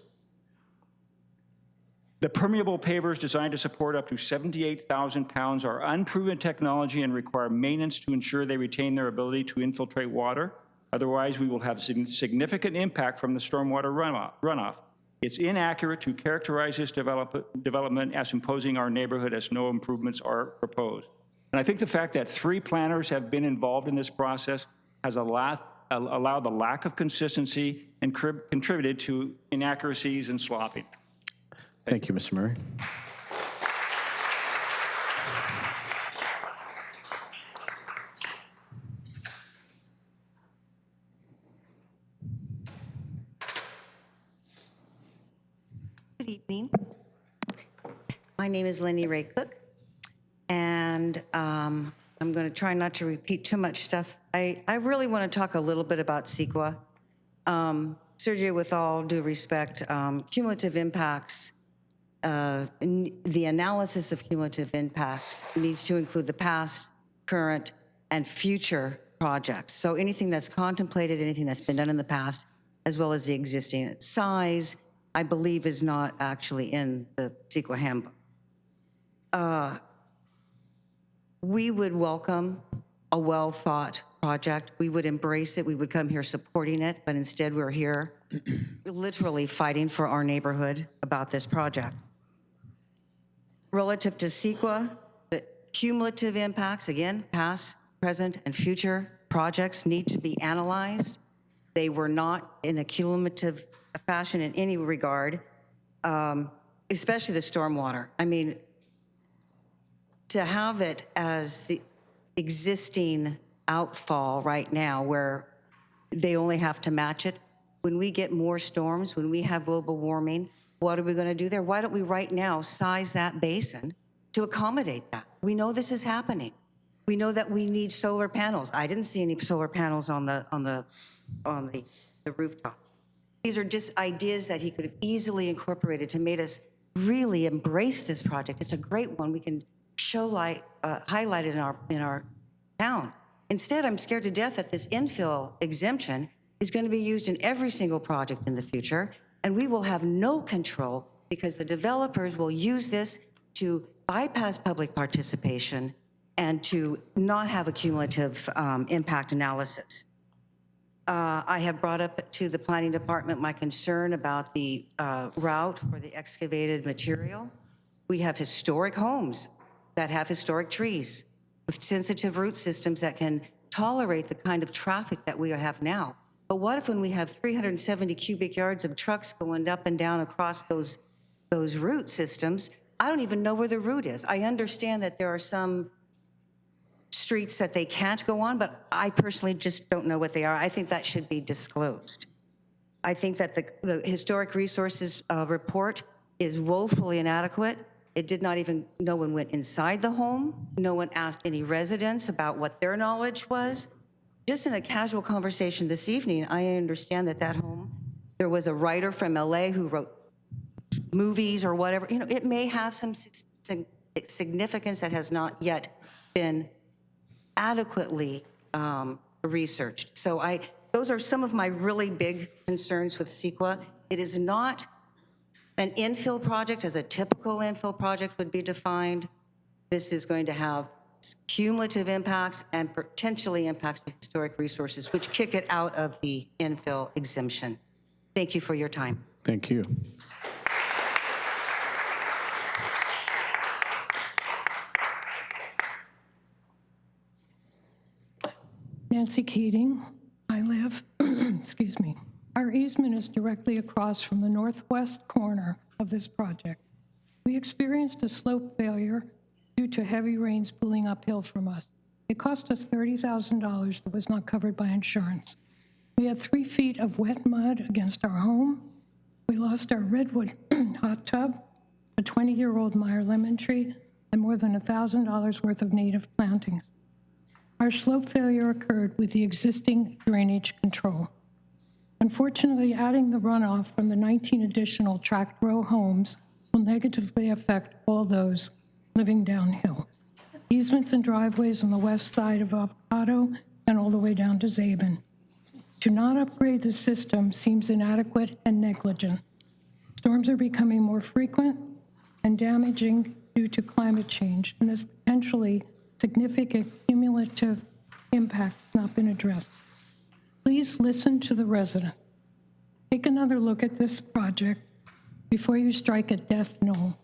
The permeable pavers designed to support up to 78,000 pounds are unproven technology and require maintenance to ensure they retain their ability to infiltrate water. Otherwise, we will have significant impact from the stormwater runoff. It's inaccurate to characterize this development as imposing our neighborhood as no improvements are proposed. And I think the fact that 3 planners have been involved in this process has allowed the lack of consistency and contributed to inaccuracies and slopping. Thank you, Mr. Murray. Good evening. My name is Lenny Ray Cook, and I'm going to try not to repeat too much stuff. I really want to talk a little bit about CEQA. Sergio, with all due respect, cumulative impacts, the analysis of cumulative impacts needs to include the past, current, and future projects. So anything that's contemplated, anything that's been done in the past, as well as the existing size, I believe is not actually in the CEQA handbook. We would welcome a well-thought project. We would embrace it. We would come here supporting it, but instead we're here literally fighting for our neighborhood about this project. Relative to CEQA, the cumulative impacts, again, past, present, and future projects need to be analyzed. They were not in a cumulative fashion in any regard, especially the stormwater. I mean, to have it as the existing outfall right now where they only have to match it, when we get more storms, when we have global warming, what are we going to do there? Why don't we right now size that basin to accommodate that? We know this is happening. We know that we need solar panels. I didn't see any solar panels on the rooftop. These are just ideas that he could have easily incorporated to make us really embrace this project. It's a great one. We can highlight it in our town. Instead, I'm scared to death that this infill exemption is going to be used in every single project in the future, and we will have no control because the developers will use this to bypass public participation and to not have a cumulative impact analysis. I have brought up to the planning department my concern about the route for the excavated material. We have historic homes that have historic trees with sensitive root systems that can tolerate the kind of traffic that we have now. But what if when we have 370 cubic yards of trucks going up and down across those root systems, I don't even know where the route is. I understand that there are some streets that they can't go on, but I personally just don't know what they are. I think that should be disclosed. I think that the Historic Resources report is woefully inadequate. It did not even, no one went inside the home. No one asked any residents about what their knowledge was. Just in a casual conversation this evening, I understand that home, there was a writer from LA who wrote movies or whatever. You know, it may have some significance that has not yet been adequately researched. So those are some of my really big concerns with CEQA. It is not an infill project as a typical infill project would be defined. This is going to have cumulative impacts and potentially impacts to historic resources, which kick it out of the infill exemption. Thank you for your time. Thank you. Nancy Keating. I live, excuse me, our easement is directly across from the northwest corner of this project. We experienced a slope failure due to heavy rains pulling uphill from us. It cost us $30,000 that was not covered by insurance. We had 3 feet of wet mud against our home. We lost our redwood hot tub, a 20-year-old Meyer lemon tree, and more than $1,000 worth of native plantings. Our slope failure occurred with the existing drainage control. Unfortunately, adding the runoff from the 19 additional tract row homes will negatively affect all those living downhill. Easements and driveways on the west side of Avocado and all the way down to Zabin. To not upgrade the system seems inadequate and negligent. Storms are becoming more frequent and damaging due to climate change, and this potentially significant cumulative impact has not been addressed. Please listen to the resident. Take another look at this project before you strike a death no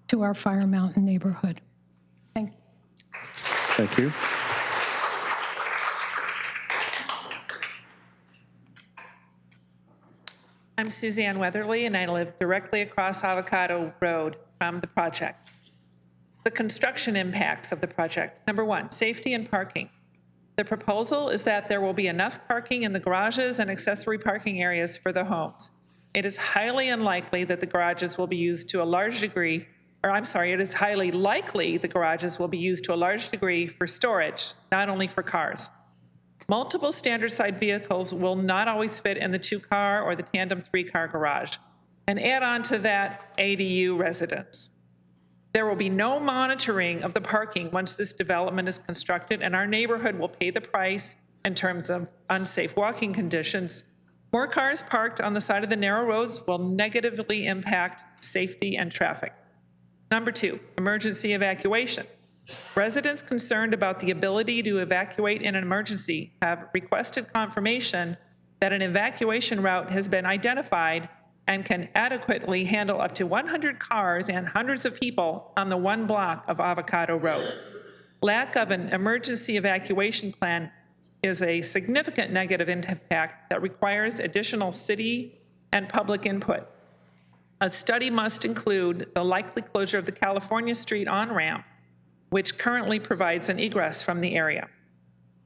to our Fire Mountain neighborhood. Thank you. Thank you. I'm Suzanne Weatherly, and I live directly across Avocado Road from the project. The construction impacts of the project. Number 1, safety and parking. The proposal is that there will be enough parking in the garages and accessory parking areas for the homes. It is highly unlikely that the garages will be used to a large degree, it is highly likely the garages will be used to a large degree for storage, not only for cars. Multiple standard side vehicles will not always fit in the 2-car or the tandem 3-car garage. And add on to that ADU residence. There will be no monitoring of the parking once this development is constructed, and our neighborhood will pay the price in terms of unsafe walking conditions. More cars parked on the side of the narrow roads will negatively impact safety and traffic. Number 2, emergency evacuation. Residents concerned about the ability to evacuate in an emergency have requested confirmation that an evacuation route has been identified and can adequately handle up to 100 cars and hundreds of people on the 1 block of Avocado Road. Lack of an emergency evacuation plan is a significant negative impact that requires additional city and public input. A study must include the likely closure of the California Street on-ramp, which currently provides an egress from the area.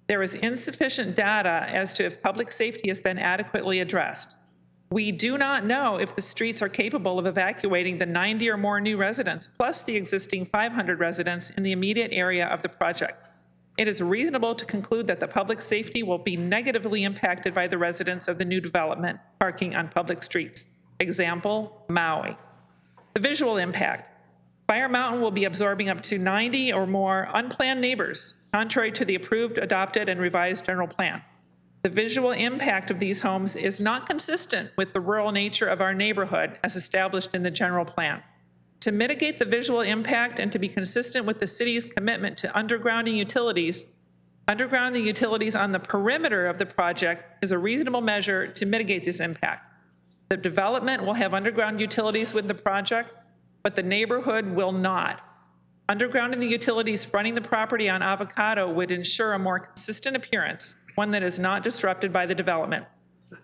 There is insufficient data as to if public safety has been adequately addressed. We do not know if the streets are capable of evacuating the 90 or more new residents, plus the existing 500 residents in the immediate area of the project. It is reasonable to conclude that the public safety will be negatively impacted by the residents of the new development parking on public streets. Example, Maui. The visual impact. Fire Mountain will be absorbing up to 90 or more unplanned neighbors, contrary to the approved, adopted, and revised general plan. The visual impact of these homes is not consistent with the rural nature of our neighborhood as established in the general plan. To mitigate the visual impact and to be consistent with the city's commitment to undergrounding the utilities on the perimeter of the project is a reasonable measure to mitigate this impact. The development will have underground utilities with the project, but the neighborhood will not. Undergrounding the utilities fronting the property on Avocado would ensure a more consistent appearance, one that is not disrupted by the development.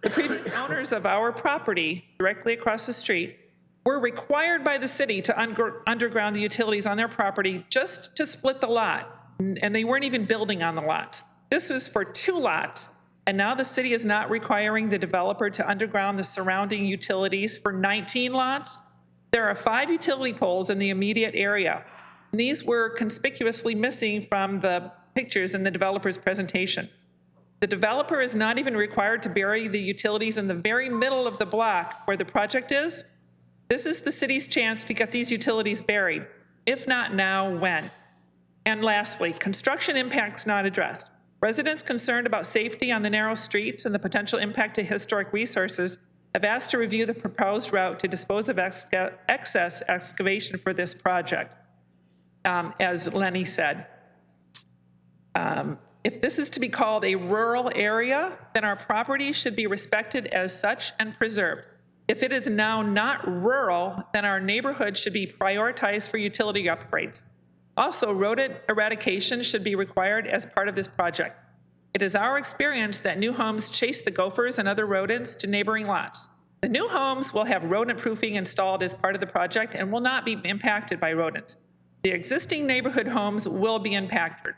The previous owners of our property directly across the street were required by the city to underground the utilities on their property just to split the lot, and they weren't even building on the lots. This was for 2 lots, and now the city is not requiring the developer to underground the surrounding utilities for 19 lots. There are 5 utility poles in the immediate area. These were conspicuously missing from the pictures in the developer's presentation. The developer is not even required to bury the utilities in the very middle of the block where the project is. This is the city's chance to get these utilities buried. If not now, when? And lastly, construction impacts not addressed. Residents concerned about safety on the narrow streets and the potential impact to historic resources have asked to review the proposed route to dispose of excess excavation for this project. As Lenny said, if this is to be called a rural area, then our property should be respected as such and preserved. If it is now not rural, then our neighborhood should be prioritized for utility upgrades. Also, rodent eradication should be required as part of this project. It is our experience that new homes chase the gophers and other rodents to neighboring lots. The new homes will have rodent proofing installed as part of the project and will not be impacted by rodents. The existing neighborhood homes will be impacted.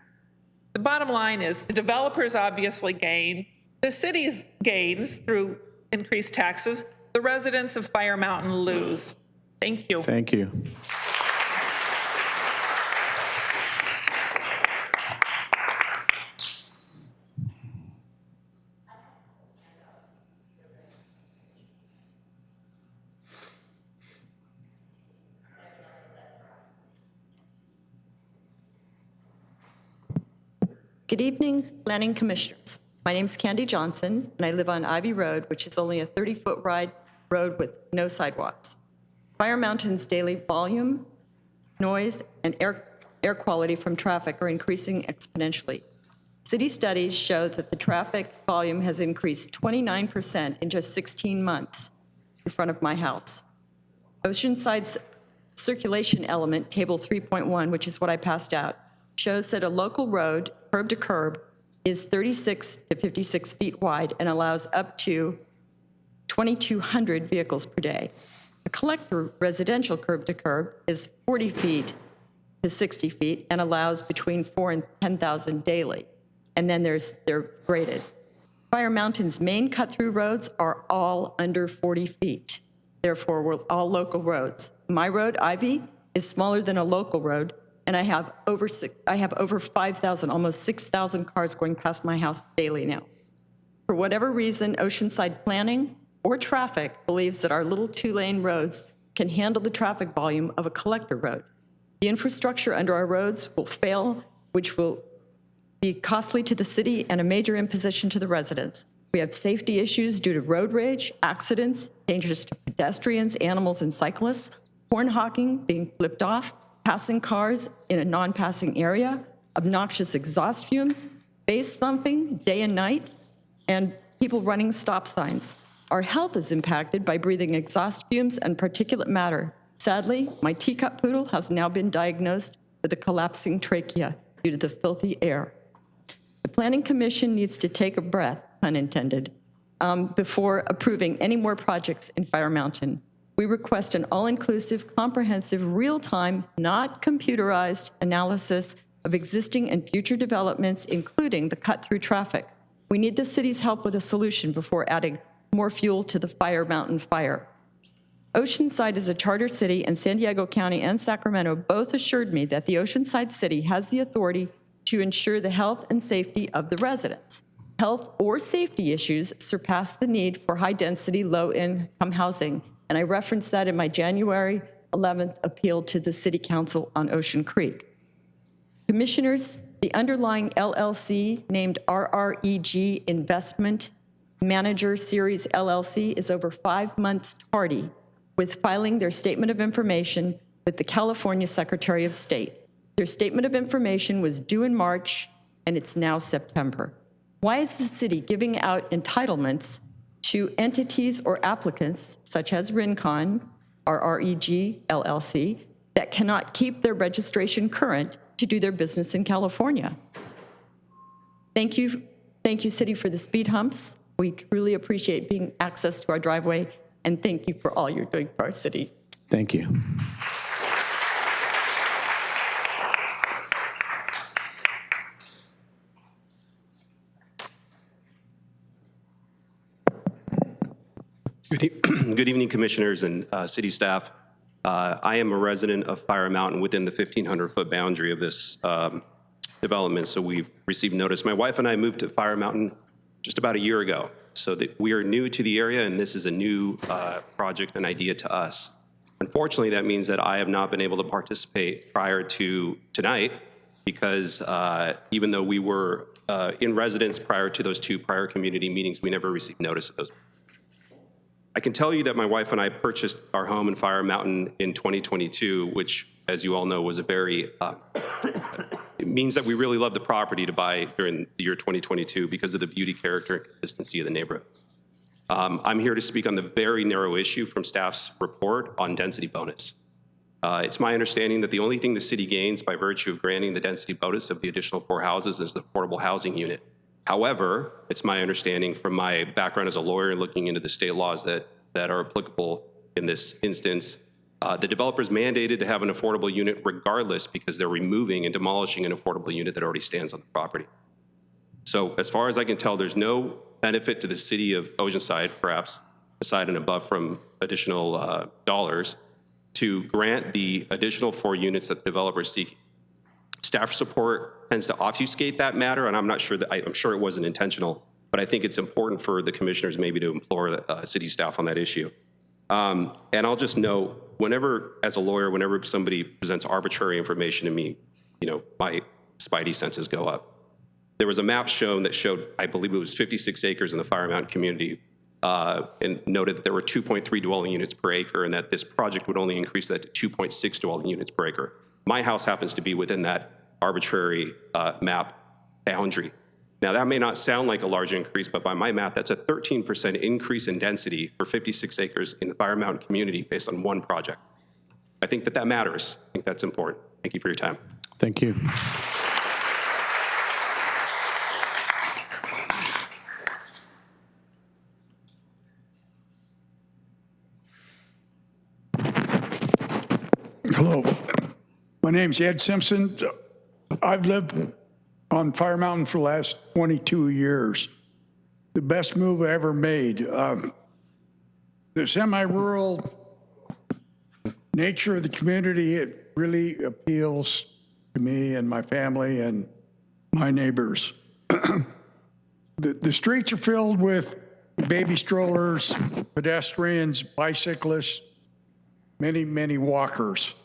The bottom line is the developers obviously gain, the city's gains through increased taxes, the residents of Fire Mountain lose. Thank you. Thank you. Good evening, planning commissioners. My name is Candy Johnson, and I live on Ivy Road, which is only a 30-foot wide road with no sidewalks. Fire Mountain's daily volume, noise, and air quality from traffic are increasing exponentially. City studies show that the traffic volume has increased 29% in just 16 months in front of my house. Oceanside's circulation element, table 3.1, which is what I passed out, shows that a local road, curb to curb, is 36 to 56 feet wide and allows up to 2,200 vehicles per day. A collector residential curb to curb is 40 feet to 60 feet and allows between 4,000 and 10,000 daily. And then they're graded. Fire Mountain's main cut-through roads are all under 40 feet. Therefore, we're all local roads. My road, Ivy, is smaller than a local road, and I have over 5,000, almost 6,000 cars going past my house daily now. For whatever reason, Oceanside Planning or traffic believes that our little 2-lane roads can handle the traffic volume of a collector road. The infrastructure under our roads will fail, which will be costly to the city and a major imposition to the residents. We have safety issues due to road rage, accidents, dangers to pedestrians, animals, and cyclists, horn honking, being flipped off, passing cars in a non-passing area, obnoxious exhaust fumes, bass thumping day and night, and people running stop signs. Our health is impacted by breathing exhaust fumes and particulate matter. Sadly, my teacup poodle has now been diagnosed with a collapsing trachea due to the filthy air. The Planning Commission needs to take a breath, pun intended, before approving any more projects in Fire Mountain. We request an all-inclusive, comprehensive, real-time, not computerized analysis of existing and future developments, including the cut-through traffic. We need the city's help with a solution before adding more fuel to the Fire Mountain fire. Oceanside is a charter city, and San Diego County and Sacramento both assured me that the Oceanside City has the authority to ensure the health and safety of the residents. Health or safety issues surpass the need for high-density, low-income housing, and I referenced that in my January 11th appeal to the City Council on Ocean Creek. Commissioners, the underlying LLC named RREG Investment Manager Series LLC is over 5 months tardy with filing their statement of information with the California Secretary of State. Their statement of information was due in March, and it's now September. Why is the city giving out entitlements to entities or applicants such as Rincon, RREG LLC, that cannot keep their registration current to do their business in California. Thank you, City, for the speed humps. We truly appreciate being access to our driveway, and thank you for all you're doing for our city. Thank you. Good evening, Commissioners and city staff. I am a resident of Fire Mountain within the 1,500-foot boundary of this development, so we've received notice. My wife and I moved to Fire Mountain just about a year ago, so that we are new to the area, and this is a new project and idea to us. Unfortunately, that means that I have not been able to participate prior to tonight because even though we were in residence prior to those two prior community meetings, we never received notice of those. I can tell you that my wife and I purchased our home in Fire Mountain in 2022, which, as you all know, was a very, it means that we really loved the property to buy during the year 2022 because of the beauty, character, and consistency of the neighborhood. I'm here to speak on the very narrow issue from staff's report on density bonus. It's my understanding that the only thing the city gains by virtue of granting the density bonus of the additional 4 houses is the affordable housing unit. However, it's my understanding from my background as a lawyer and looking into the state laws that are applicable in this instance, the developer's mandated to have an affordable unit regardless because they're removing and demolishing an affordable unit that already stands on the property. So as far as I can tell, there's no benefit to the city of Oceanside, perhaps aside and above from additional dollars, to grant the additional 4 units that the developer is seeking. Staff support tends to obfuscate that matter, and I'm not sure that, I'm sure it wasn't intentional, but I think it's important for the commissioners maybe to implore the city staff on that issue. And I'll just note, whenever, as a lawyer, whenever somebody presents arbitrary information to me, you know, my spidey senses go up. There was a map shown that showed, I believe it was 56 acres in the Fire Mountain community, and noted that there were 2.3 dwelling units per acre and that this project would only increase that to 2.6 dwelling units per acre. My house happens to be within that arbitrary map boundary. Now, that may not sound like a large increase, but by my math, that's a 13% increase in density for 56 acres in the Fire Mountain community based on one project. I think that matters. I think that's important. Thank you for your time. Thank you. Hello. My name's Ed Simpson. I've lived on Fire Mountain for the last 22 years. The best move I ever made. The semi-rural nature of the community, it really appeals to me and my family and my neighbors. The streets are filled with baby strollers, pedestrians, bicyclists, many walkers.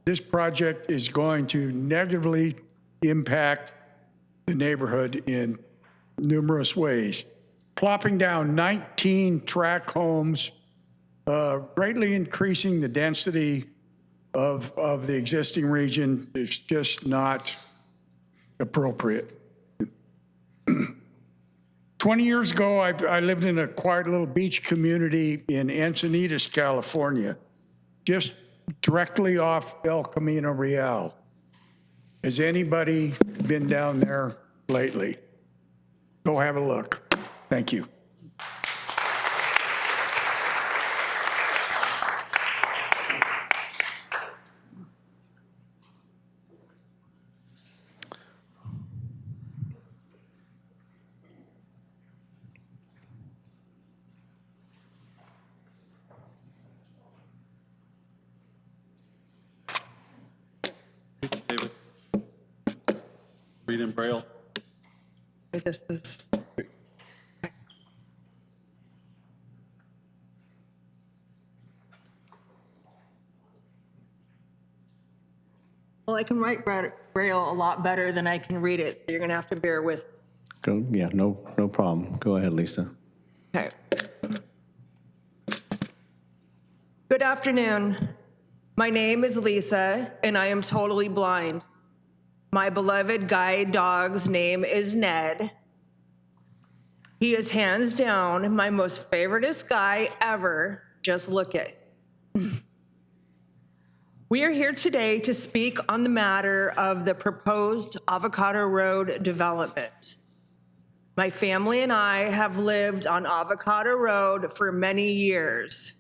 This project is going to negatively impact the neighborhood in numerous ways. Plopping down 19 tract homes, greatly increasing the density of the existing region is just not appropriate. 20 years ago, I lived in a quiet little beach community in Encinitas, California, just directly off El Camino Real. Has anybody been down there lately? Go have a look. Thank you. David. Read in Braille. This is. Well, I can write Braille a lot better than I can read it, so you're going to have to bear with. Go, yeah, no problem. Go ahead, Lisa. Okay. Good afternoon. My name is Lisa, and I am totally blind. My beloved guide dog's name is Ned. He is hands down my most favoriteest guy ever. Just look at. We are here today to speak on the matter of the proposed Avocado Road development. My family and I have lived on Avocado Road for many years.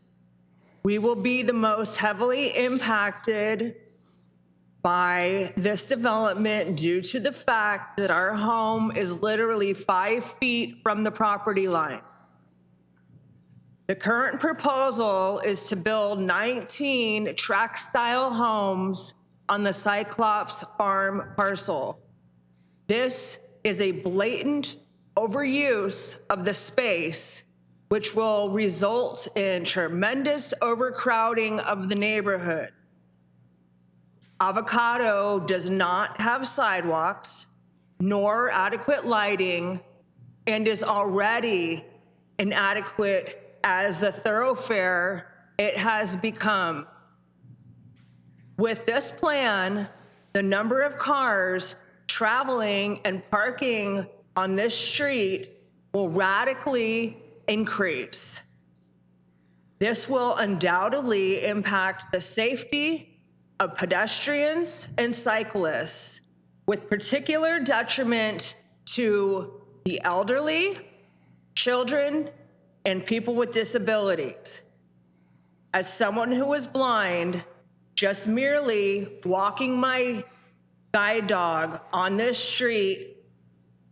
We will be the most heavily impacted by this development due to the fact that our home is literally 5 feet from the property line. The current proposal is to build 19 tract-style homes on the Cyclops Farm parcel. This is a blatant overuse of the space, which will result in tremendous overcrowding of the neighborhood. Avocado does not have sidewalks nor adequate lighting and is already inadequate as the thoroughfare it has become. With this plan, the number of cars traveling and parking on this street will radically increase. This will undoubtedly impact the safety of pedestrians and cyclists, with particular detriment to the elderly, children, and people with disabilities. As someone who is blind, just merely walking my guide dog on this street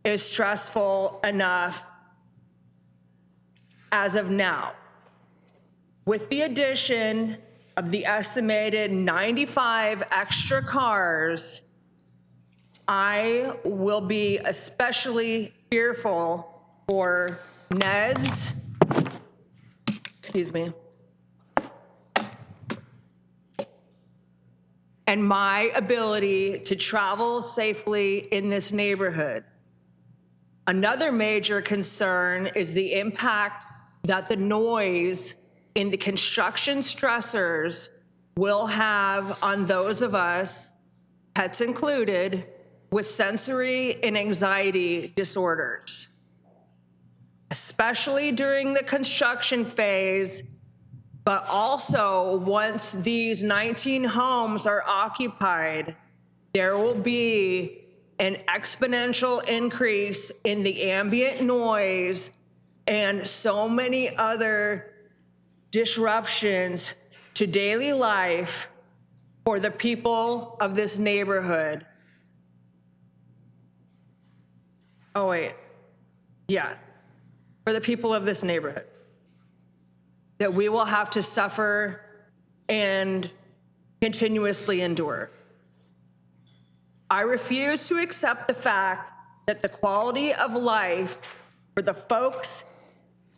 is stressful enough as of now. With the addition of the estimated 95 extra cars, I will be especially fearful for Ned's, and my ability to travel safely in this neighborhood. Another major concern is the impact that the noise in the construction stressors will have on those of us, pets included, with sensory and anxiety disorders. Especially during the construction phase, but also once these 19 homes are occupied, there will be an exponential increase in the ambient noise and so many other disruptions to daily life for the people of this neighborhood. For the people of this neighborhood, that we will have to suffer and continuously endure. I refuse to accept the fact that the quality of life for the folks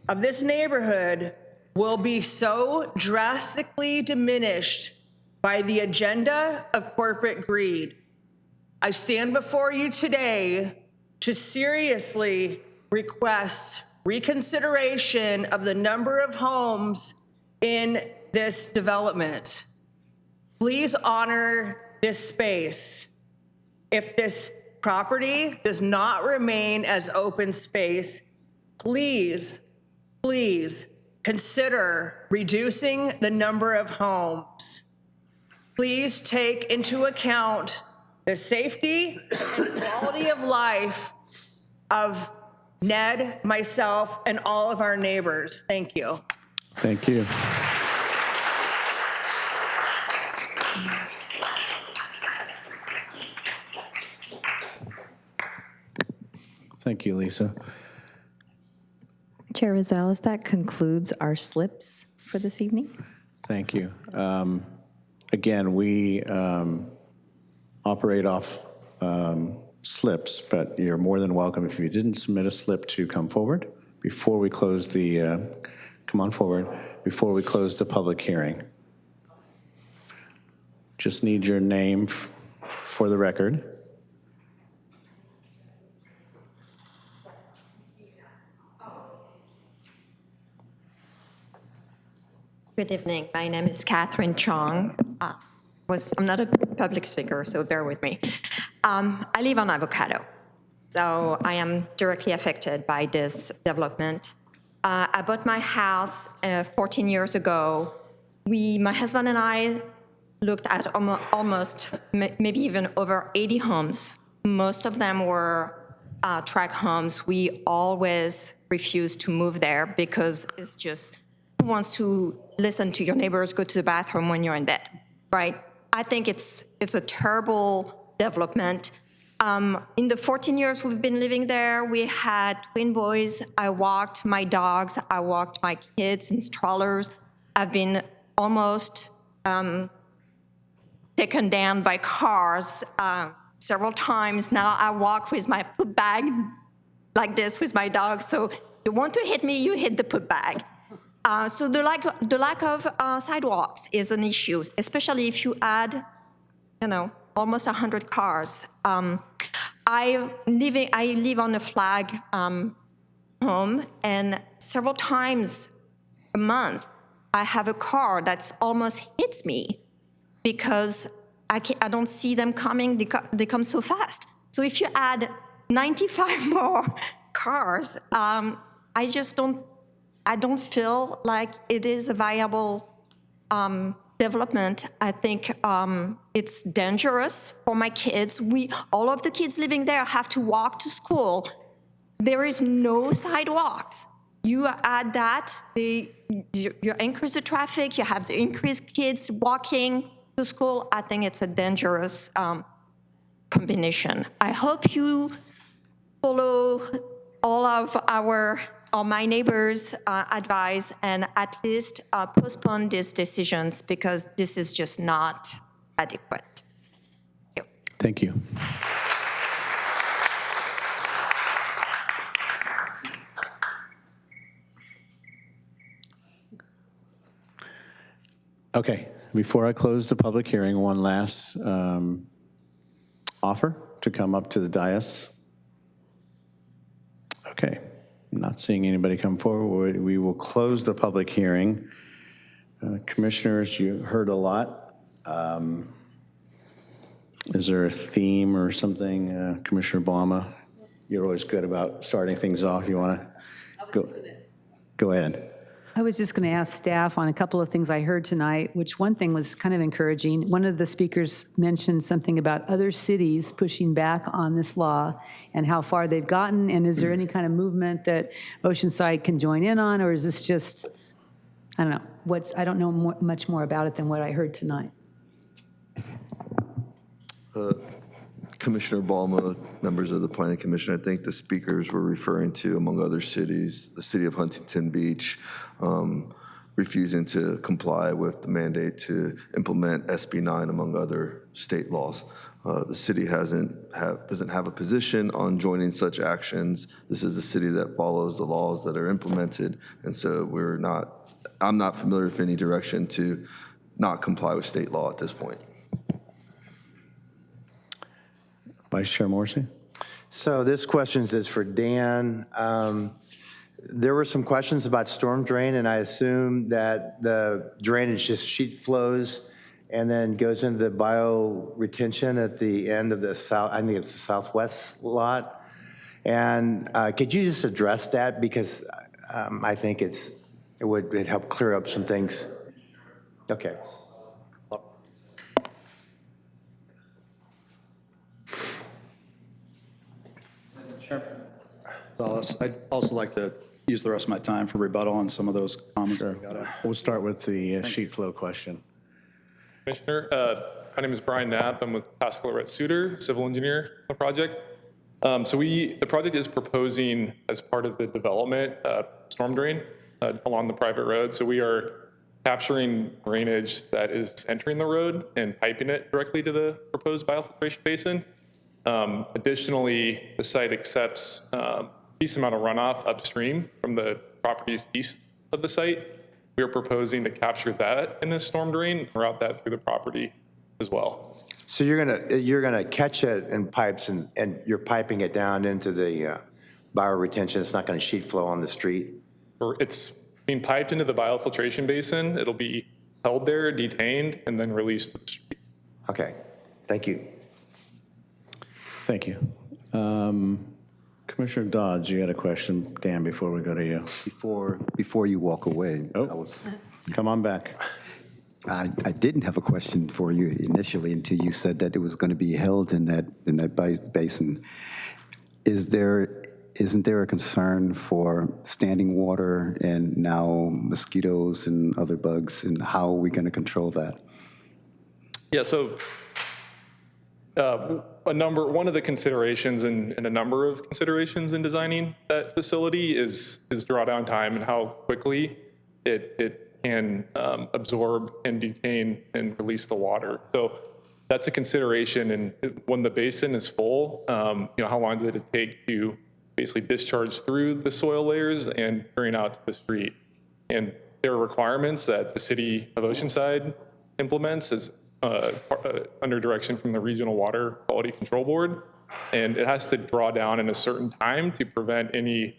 of this neighborhood will be so drastically diminished by the agenda of corporate greed. I stand before you today to seriously request reconsideration of the number of homes in this development. Please honor this space. If this property does not remain as open space, please consider reducing the number of homes. Please take into account the safety and quality of life of Ned, myself, and all of our neighbors. Thank you. Thank you. Thank you, Lisa. Chair Rosales, that concludes our slips for this evening. Thank you. Again, we operate off slips, but you're more than welcome, if you didn't submit a slip, to come forward before we close the, before we close the public hearing. Just need your name for the record. Good evening. My name is Catherine Chong. I'm not a public speaker, so bear with me. I live on Avocado, so I am directly affected by this development. I bought my house 14 years ago. My husband and I looked at almost maybe even over 80 homes. Most of them were tract homes. We always refuse to move there because it's just, who wants to listen to your neighbors go to the bathroom when you're in bed, right? I think it's a terrible development. In the 14 years we've been living there, we had twin boys. I walked my dogs. I walked my kids in strollers. I've been almost taken down by cars several times. Now I walk with my poop bag like this with my dog. So you want to hit me, you hit the poop bag. So the lack of sidewalks is an issue, especially if you add, almost 100 cars. I live on a flag home, and several times a month, I have a car that almost hits me because I don't see them coming. They come so fast. So if you add 95 more cars, I don't feel like it is a viable development. I think it's dangerous for my kids. All of the kids living there have to walk to school. There is no sidewalks. You add that, you increase the traffic, you have the increased kids walking to school. I think it's a dangerous combination. I hope you follow all of my neighbors' advice and at least postpone these decisions because this is just not adequate. Thank you. Okay, before I close the public hearing, one last offer to come up to the dais. Okay, not seeing anybody come forward. We will close the public hearing. Commissioners, you heard a lot. Is there a theme or something? Commissioner Blama, you're always good about starting things off. You want to go ahead. I was just going to ask staff on a couple of things I heard tonight, which one thing was kind of encouraging. One of the speakers mentioned something about other cities pushing back on this law and how far they've gotten. And is there any kind of movement that Oceanside can join in on, or is this just, I don't know, I don't know much more about it than what I heard tonight. Commissioner Balma, members of the Planning Commission, I think the speakers were referring to, among other cities, the city of Huntington Beach refusing to comply with the mandate to implement SB 9, among other state laws. The city doesn't have a position on joining such actions. This is a city that follows the laws that are implemented, and so I'm not familiar with any direction to not comply with state law at this point. Vice Chair Morrissey? So this question is for Dan. There were some questions about storm drain, and I assume that the drainage just sheet flows and then goes into the bioretention at the end of the south, I think it's the southwest lot. And could you just address that? Because I think it would help clear up some things. Okay. I'd also like to use the rest of my time for rebuttal on some of those comments. Sure. We'll start with the sheet flow question. Commissioner, my name is Brian Knapp. I'm with Pascal Lorette Suter, civil engineer on the project. The project is proposing as part of the development storm drain along the private road. So we are capturing drainage that is entering the road and piping it directly to the proposed biofiltration basin. Additionally, the site accepts a decent amount of runoff upstream from the properties east of the site. We are proposing to capture that in a storm drain and route that through the property as well. So you're gonna catch it in pipes and you're piping it down into the bioretention. It's not gonna sheet flow on the street? It's being piped into the biofiltration basin. It'll be held there, detained, and then released to the street. Okay, thank you. Thank you. Commissioner Dodds, you had a question, Dan, before we go to you. Before you walk away, come on back. I didn't have a question for you initially until you said that it was going to be held in that basin. Isn't there a concern for standing water and now mosquitoes and other bugs, and how are we going to control that? Yeah, so one of the considerations and a number of considerations in designing that facility is drawdown time and how quickly it can absorb and detain and release the water. So that's a consideration. And when the basin is full, how long does it take to basically discharge through the soil layers and drain out to the street? And there are requirements that the city of Oceanside implements as under direction from the Regional Water Quality Control Board. And it has to draw down in a certain time to prevent any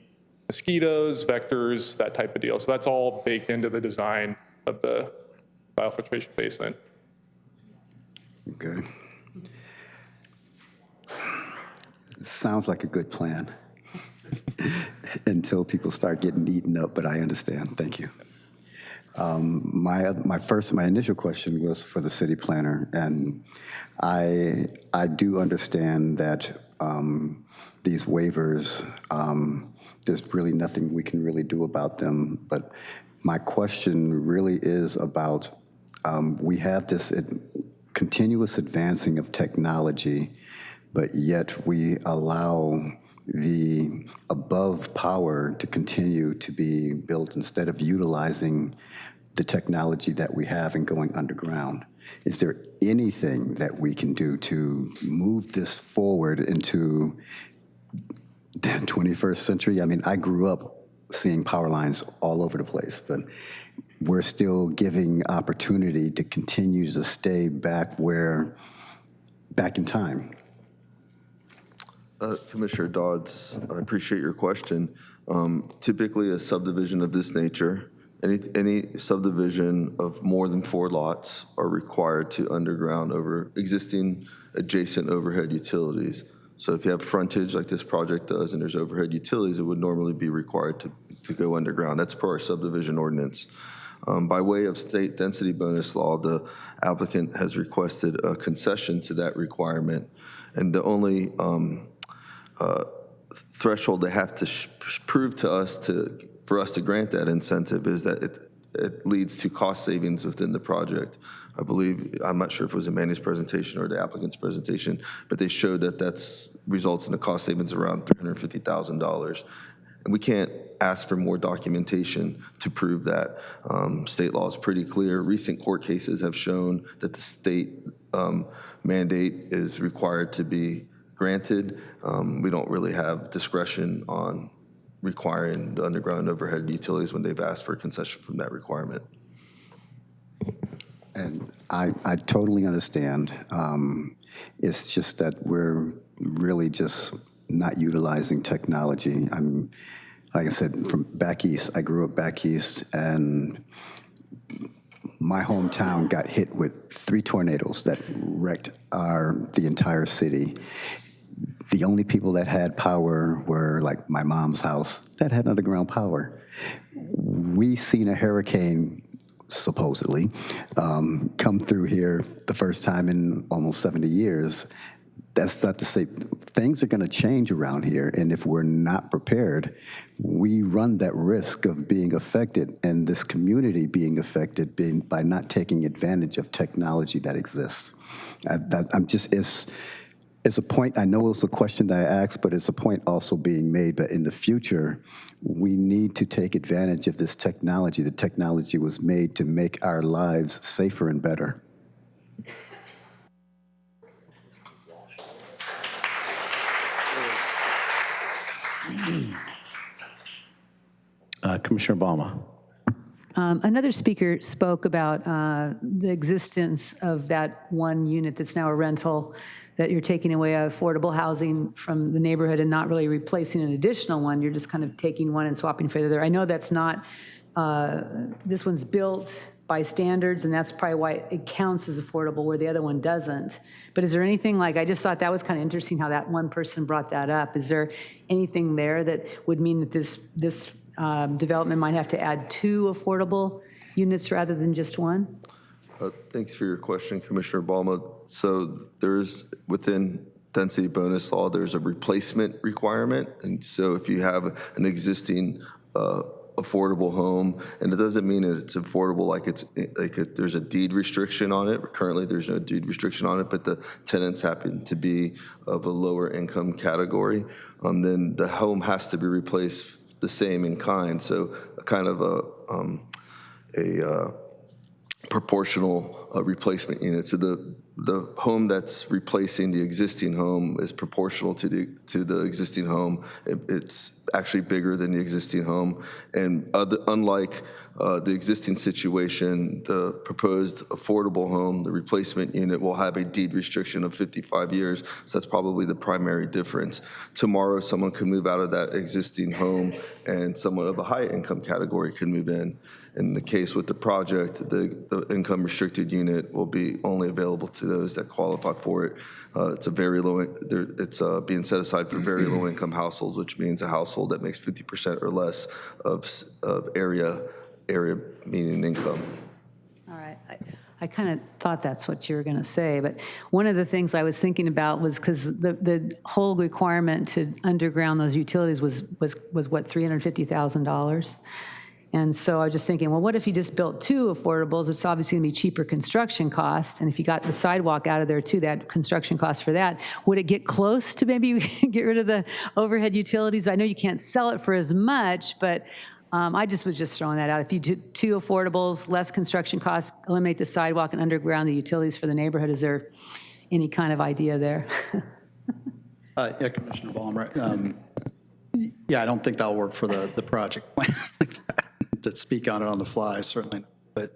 mosquitoes, vectors, that type of deal. So that's all baked into the design of the biofiltration basin. Okay. Sounds like a good plan until people start getting eaten up, but I understand. Thank you. My initial question was for the city planner, and I do understand that these waivers, there's really nothing we can really do about them. But my question really is about, we have this continuous advancing of technology, but yet we allow the above power to continue to be built instead of utilizing the technology that we have and going underground. Is there anything that we can do to move this forward into the 21st century? I mean, I grew up seeing power lines all over the place, but we're still giving opportunity to continue to stay back in time. Commissioner Dodds, I appreciate your question. Typically, a subdivision of this nature, any subdivision of more than 4 lots are required to underground over existing adjacent overhead utilities. So if you have frontage like this project does and there's overhead utilities, it would normally be required to go underground. That's per our subdivision ordinance. By way of state density bonus law, the applicant has requested a concession to that requirement. And the only threshold they have to prove to us for us to grant that incentive is that it leads to cost savings within the project. I believe, I'm not sure if it was Manny's presentation or the applicant's presentation, but they showed that results in a cost savings around $350,000. And we can't ask for more documentation to prove that. State law is pretty clear. Recent court cases have shown that the state mandate is required to be granted. We don't really have discretion on requiring the underground overhead utilities when they've asked for a concession from that requirement. And I totally understand. It's just that we're really just not utilizing technology. I'm, like I said, from back east. I grew up back east, and my hometown got hit with 3 tornadoes that wrecked the entire city. The only people that had power were like my mom's house that had underground power. We seen a hurricane, supposedly, come through here the first time in almost 70 years. That's not to say things are going to change around here, and if we're not prepared, we run that risk of being affected, and this community being affected by not taking advantage of technology that exists. It's a point, I know it was a question that I asked, but it's a point also being made that in the future, we need to take advantage of this technology. The technology was made to make our lives safer and better. Commissioner Balma. Another speaker spoke about the existence of that one unit that's now a rental, that you're taking away affordable housing from the neighborhood and not really replacing an additional one. You're just kind of taking one and swapping for the other. I know that's not, this one's built by standards, and that's probably why it counts as affordable where the other one doesn't. But is there anything like, I just thought that was kind of interesting how that one person brought that up. Is there anything there that would mean that this development might have to add 2 affordable units rather than just 1? Thanks for your question, Commissioner Balma. So there's, within density bonus law, there's a replacement requirement. And so if you have an existing affordable home, and it doesn't mean that it's affordable there's a deed restriction on it. Currently, there's no deed restriction on it, but the tenants happen to be of a lower income category, then the home has to be replaced the same in kind. So kind of a proportional replacement unit. So the home that's replacing the existing home is proportional to the existing home. It's actually bigger than the existing home. And unlike the existing situation, the proposed affordable home, the replacement unit, will have a deed restriction of 55 years. So that's probably the primary difference. Tomorrow, someone could move out of that existing home and someone of a high income category could move in. In the case with the project, the income restricted unit will be only available to those that qualify for it. It's a very low. It's being set aside for very low income households, which means a household that makes 50% or less of area median income. All right. I kind of thought that's what you were going to say, but one of the things I was thinking about was because the whole requirement to underground those utilities was what, $350,000? And so I was just thinking, well, what if you just built 2 affordables? It's obviously going to be cheaper construction cost. And if you got the sidewalk out of there too, that construction cost for that, would it get close to maybe get rid of the overhead utilities? I know you can't sell it for as much, but I was just throwing that out. If you do 2 affordables, less construction costs, eliminate the sidewalk and underground the utilities for the neighborhood, is there any kind of idea there? Yeah, Commissioner Ballmer. Yeah, I don't think that'll work for the project plan like that. To speak on it on the fly, certainly, but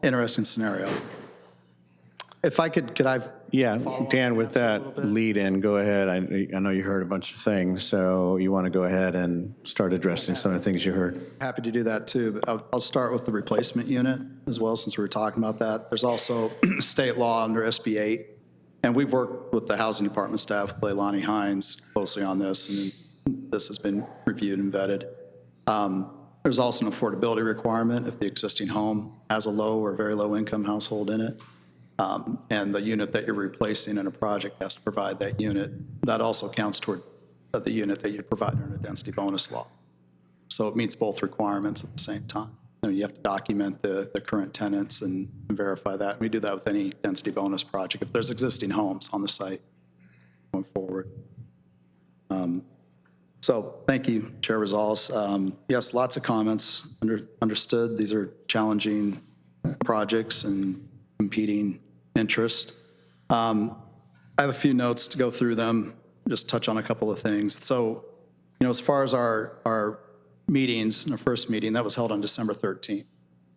interesting scenario. If I could I? Yeah, Dan, with that lead in, go ahead. I know you heard a bunch of things, so you want to go ahead and start addressing some of the things you heard. Happy to do that too, but I'll start with the replacement unit as well, since we were talking about that. There's also state law under SB 8, and we've worked with the housing department staff, with Leilani Hines, closely on this, and this has been reviewed and vetted. There's also an affordability requirement if the existing home has a low or very low income household in it. And the unit that you're replacing in a project has to provide that unit. That also counts toward the unit that you provide under the density bonus law. So it meets both requirements at the same time. You have to document the current tenants and verify that. We do that with any density bonus project if there's existing homes on the site going forward. So thank you, Chair Rosales. Yes, lots of comments. Understood. These are challenging projects and competing interests. I have a few notes to go through them, just touch on a couple of things. So, as far as our meetings, our first meeting, that was held on December 13th.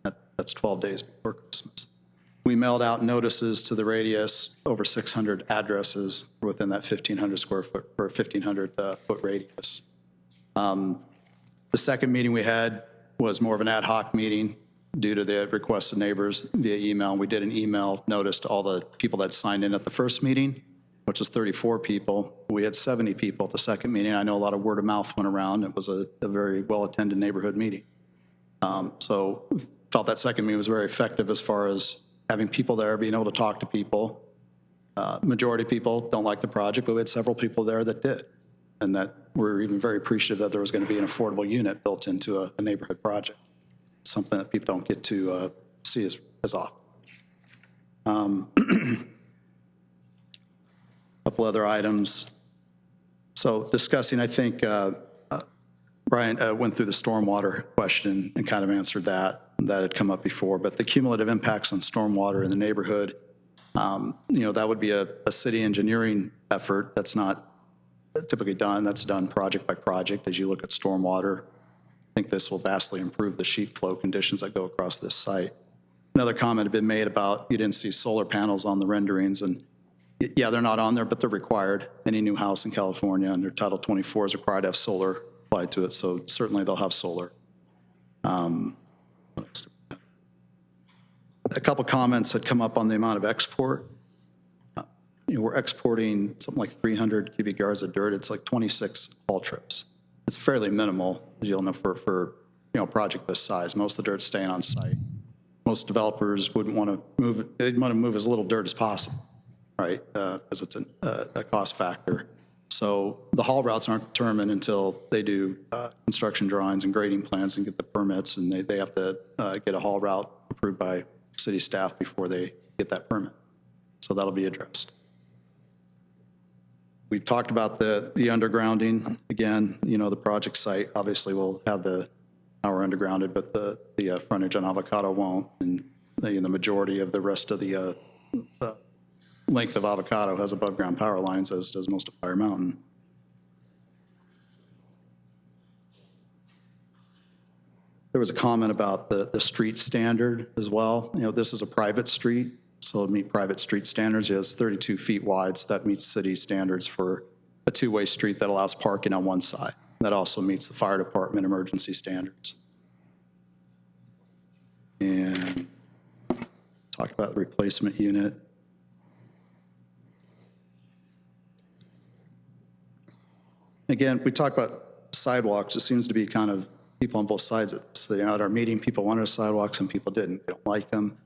That's 12 days before Christmas. We mailed out notices to the radius, over 600 addresses within that 1,500 square foot or 1,500 foot radius. The second meeting we had was more of an ad hoc meeting due to the request of neighbors via email. We did an email notice to all the people that signed in at the first meeting, which was 34 people. We had 70 people at the second meeting. I know a lot of word of mouth went around. It was a very well-attended neighborhood meeting. So felt that second meeting was very effective as far as having people there, being able to talk to people. Majority of people don't like the project, but we had several people there that did, and that were even very appreciative that there was going to be an affordable unit built into a neighborhood project. It's something that people don't get to see as often. A couple other items. So discussing, I think Brian went through the stormwater question and kind of answered that had come up before, but the cumulative impacts on stormwater in the neighborhood, that would be a city engineering effort that's not typically done. That's done project by project as you look at stormwater. I think this will vastly improve the sheet flow conditions that go across this site. Another comment had been made about you didn't see solar panels on the renderings, and yeah, they're not on there, but they're required. Any new house in California under Title 24 is required to have solar applied to it, so certainly they'll have solar. A couple comments had come up on the amount of export. We're exporting something like 300 cubic yards of dirt. It's like 26 haul trips. It's fairly minimal, as you'll know, for a project this size. Most of the dirt's staying on site. most developers wouldn't want to move, they'd want to move as little dirt as possible, right? Because it's a cost factor. So the haul routes aren't determined until they do construction drawings and grading plans and get the permits, and they have to get a haul route approved by city staff before they get that permit. So that'll be addressed. We've talked about the undergrounding. Again, you know, the project site obviously will have the power undergrounded, but the frontage on Avocado won't. And the majority of the rest of the length of Avocado has above ground power lines, as does most of Fire Mountain. There was a comment about the street standard as well. You know, this is a private street, so it'll meet private street standards. It's 32 feet wide, so that meets city standards for a two-way street that allows parking on one side. That also meets the fire department emergency standards. And talk about the replacement unit. Again, we talk about sidewalks. It seems to be kind of people on both sides of this. So, you know, at our meeting, people wanted a sidewalk, some people didn't. They don't like them.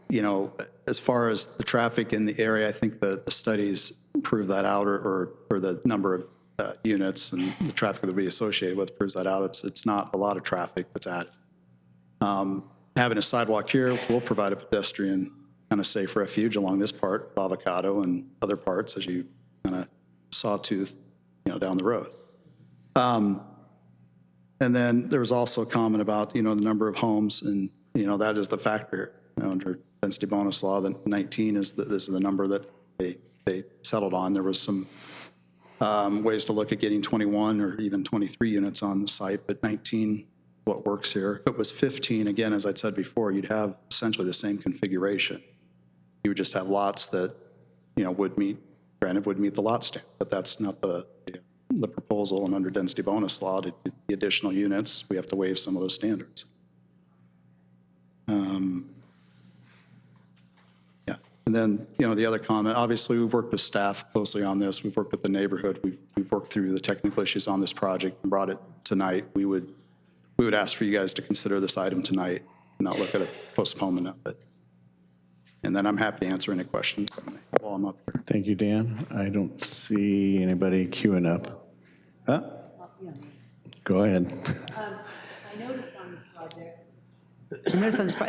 You know, as far as the traffic in the area, I think the studies prove that out, or the number of units and the traffic that we associated with proves that out. It's not a lot of traffic that's added. Having a sidewalk here will provide a pedestrian kind of safe refuge along this part of Avocado and other parts as you kind of sawtooth, you know, down the road. And then there was also a comment about, you know, the number of homes, and, you know, that is the factor. You know, under density bonus law, the 19 is the number that they settled on. There was some ways to look at getting 21 or even 23 units on the site, but 19 what works here. If it was 15, again, as I said before, you'd have essentially the same configuration. You would just have lots that, you know, would meet the lot standard, but that's not the proposal. And under density bonus law, to do the additional units, we have to waive some of those standards. Yeah, and then, you know, the other comment, obviously we've worked with staff closely on this. We've worked with the neighborhood. We've worked through the technical issues on this project and brought it tonight. We would ask for you guys to consider this item tonight, and not look at a postponement of it. And then I'm happy to answer any questions while I'm up here. Thank you, Dan. I don't see anybody queuing up. Huh? Go ahead. I noticed on this project,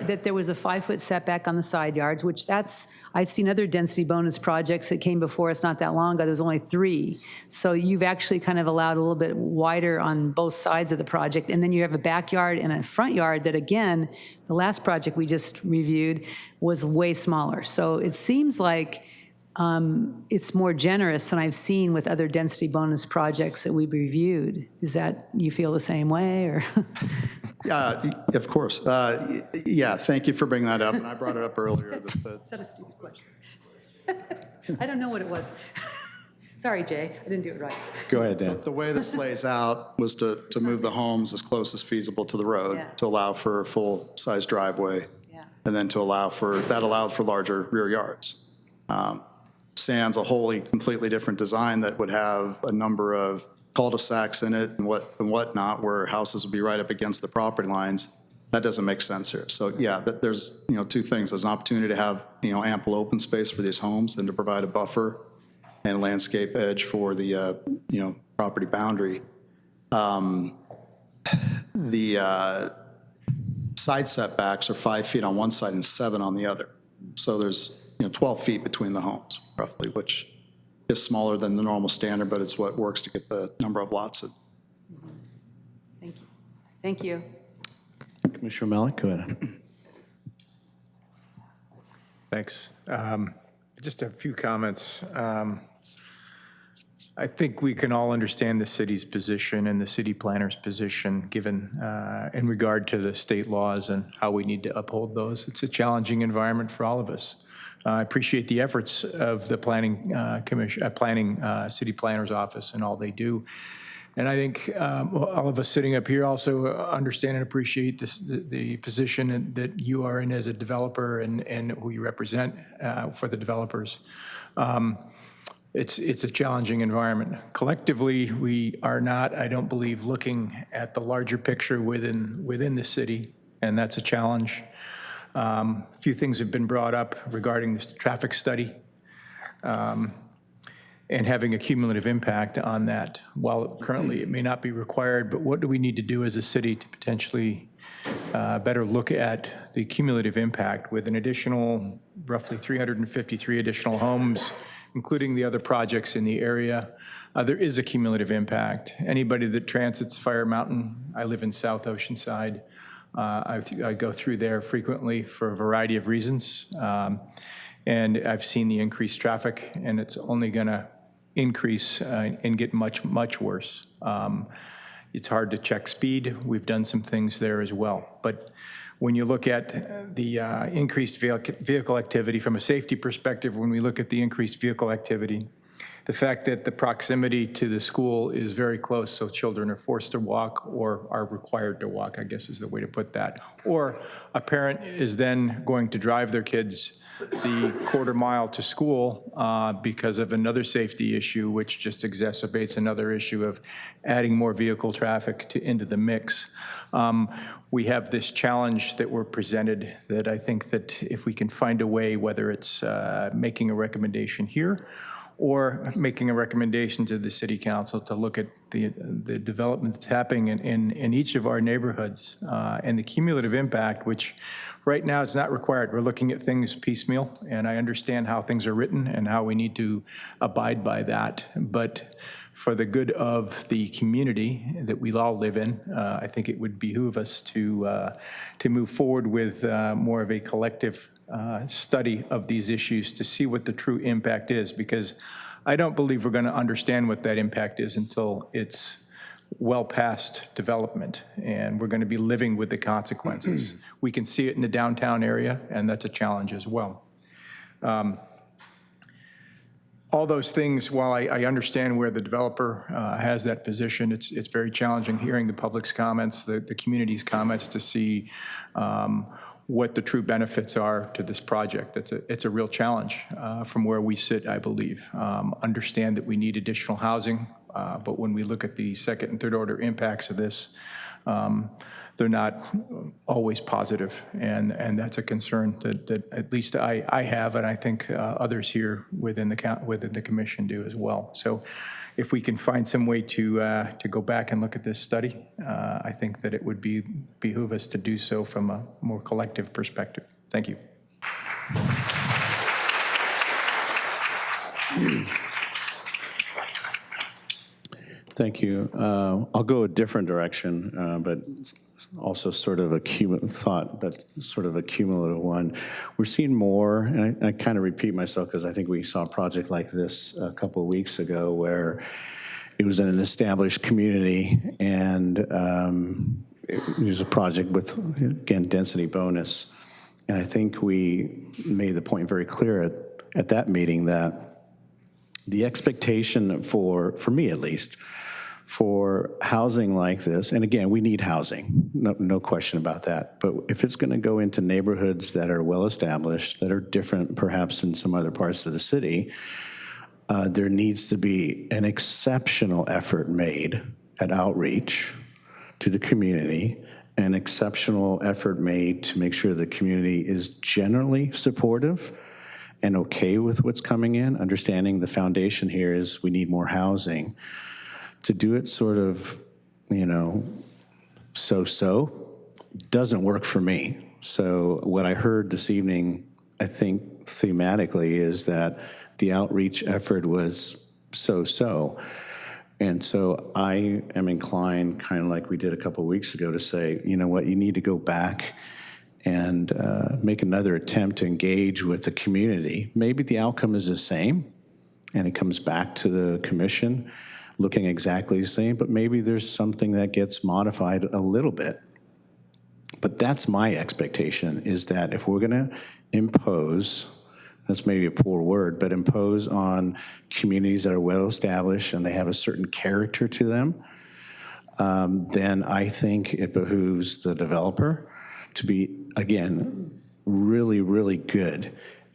that there was a 5-foot setback on the side yards, which I've seen other density bonus projects that came before us not that long ago. There was only 3. So you've actually kind of allowed a little bit wider on both sides of the project. And then you have a backyard and a front yard that, again, the last project we just reviewed was way smaller. So it seems like it's more generous than I've seen with other density bonus projects that we've reviewed. Is that, you feel the same way, or? Of course. Yeah, thank you for bringing that up, and I brought it up earlier. Is that a stupid question? I don't know what it was. Sorry, Jay, I didn't do it right. Go ahead, Dan. The way this lays out was to move the homes as close as feasible to the road, Yeah. to allow for a full-size driveway, and then to allow for, that allowed for larger rear yards. Sans a wholly, completely different design that would have a number of cul-de-sacs in it and whatnot, where houses would be right up against the property lines. That doesn't make sense here. So yeah, there's, you know, 2 things. There's an opportunity to have, you know, ample open space for these homes and to provide a buffer and landscape edge for the, you know, property boundary. The side setbacks are 5 feet on one side and 7 on the other. So there's, you know, 12 feet between the homes, roughly, which is smaller than the normal standard, but it's what works to get the number of lots. Thank you. Thank you. Commissioner Malik, go ahead. Thanks. Just a few comments. I think we can all understand the city's position and the city planner's position, given in regard to the state laws and how we need to uphold those. It's a challenging environment for all of us. I appreciate the efforts of the planning city planner's office and all they do. And I think all of us sitting up here also understand and appreciate the position that you are in as a developer and who you represent for the developers. It's a challenging environment. Collectively, we are not, I don't believe, looking at the larger picture within the city and that's a challenge. A few things have been brought up regarding this traffic study and having a cumulative impact on that. While currently it may not be required, but what do we need to do as a city to potentially better look at the cumulative impact with an additional, roughly 353 additional homes, including the other projects in the area? There is a cumulative impact. Anybody that transits Fire Mountain, I live in South Oceanside, I go through there frequently for a variety of reasons. And I've seen the increased traffic, and it's only going to increase and get much, much worse. It's hard to check speed. We've done some things there as well. But when you look at the increased vehicle activity from a safety perspective, when we look at the increased vehicle activity, the fact that the proximity to the school is very close, so children are forced to walk or are required to walk, I guess is the way to put that. Or a parent is then going to drive their kids the quarter mile to school because of another safety issue, which just exacerbates another issue of adding more vehicle traffic into the mix. We have this challenge that we're presented that I think that if we can find a way, whether it's making a recommendation here or making a recommendation to the city council to look at the development that's happening in each of our neighborhoods and the cumulative impact, which right now is not required. We're looking at things piecemeal, and I understand how things are written and how we need to abide by that. But for the good of the community that we all live in, I think it would behoove us to move forward with more of a collective study of these issues to see what the true impact is, because I don't believe we're going to understand what that impact is until it's well past development, and we're going to be living with the consequences. We can see it in the downtown area, and that's a challenge as well. All those things, while I understand where the developer has that position, it's very challenging hearing the public's comments, the community's comments to see what the true benefits are to this project. It's a real challenge from where we sit, I believe. Understand that we need additional housing, but when we look at the second and third order impacts of this, they're not always positive, and that's a concern that at least I have, and I think others here within the commission do as well. So if we can find some way to go back and look at this study, I think that it would behoove us to do so from a more collective perspective. Thank you. Thank you. I'll go a different direction, but also sort of a thought that's sort of a cumulative one. We're seeing more, and I kind of repeat myself because I think we saw a project like this a couple of weeks ago where it was in an established community, and it was a project with, again, density bonus. And I think we made the point very clear at that meeting that the expectation for me at least, for housing like this, and again, we need housing, no question about that, but if it's going to go into neighborhoods that are well-established, that are different perhaps in some other parts of the city, there needs to be an exceptional effort made at outreach to the community, an exceptional effort made to make sure the community is generally supportive and okay with what's coming in, understanding the foundation here is we need more housing. To do it sort of, so-so doesn't work for me. So what I heard this evening, I think thematically, is that the outreach effort was so-so. And so I am inclined, kind of like we did a couple of weeks ago, to say, you know what, you need to go back and make another attempt to engage with the community. Maybe the outcome is the same, and it comes back to the commission looking exactly the same, but maybe there's something that gets modified a little bit. But that's my expectation, is that if we're gonna impose, that's maybe a poor word, but impose on communities that are well-established and they have a certain character to them, then I think it behooves the developer to be, again, really, really good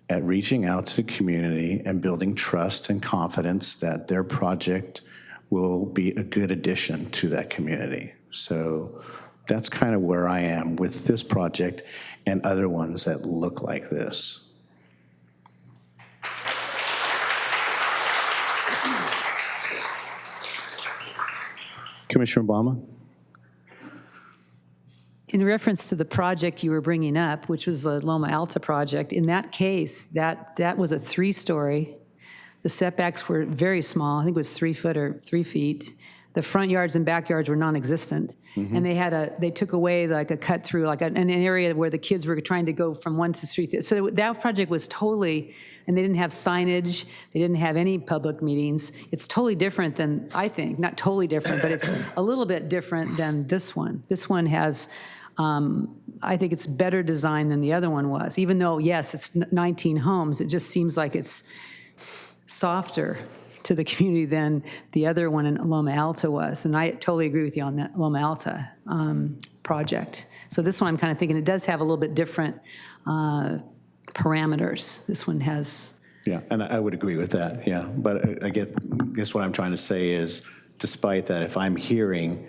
at reaching out to the community and building trust and confidence that their project will be a good addition to that community. So That's kind of where I am with this project and other ones that look like this. Commissioner Obama? In reference to the project you were bringing up, which was the Loma Alta project, in that case, that was a 3-story. The setbacks were very small. I think it was 3 foot or 3 feet. The front yards and backyards were non-existent. And they took away like a cut through, like an area where the kids were trying to go from 1 to 3. So that project was totally, and they didn't have signage. They didn't have any public meetings. It's totally different than, I think, not totally different, but it's a little bit different than this one. This one has, I think it's better designed than the other one was. Even though, yes, it's 19 homes, it just seems like it's softer to the community than the other one in Loma Alta was. And I totally agree with you on that Loma Alta project. So this one, I'm kind of thinking it does have a little bit different parameters. This one has. Yeah, and I would agree with that, yeah. But I guess what I'm trying to say is, despite that, if I'm hearing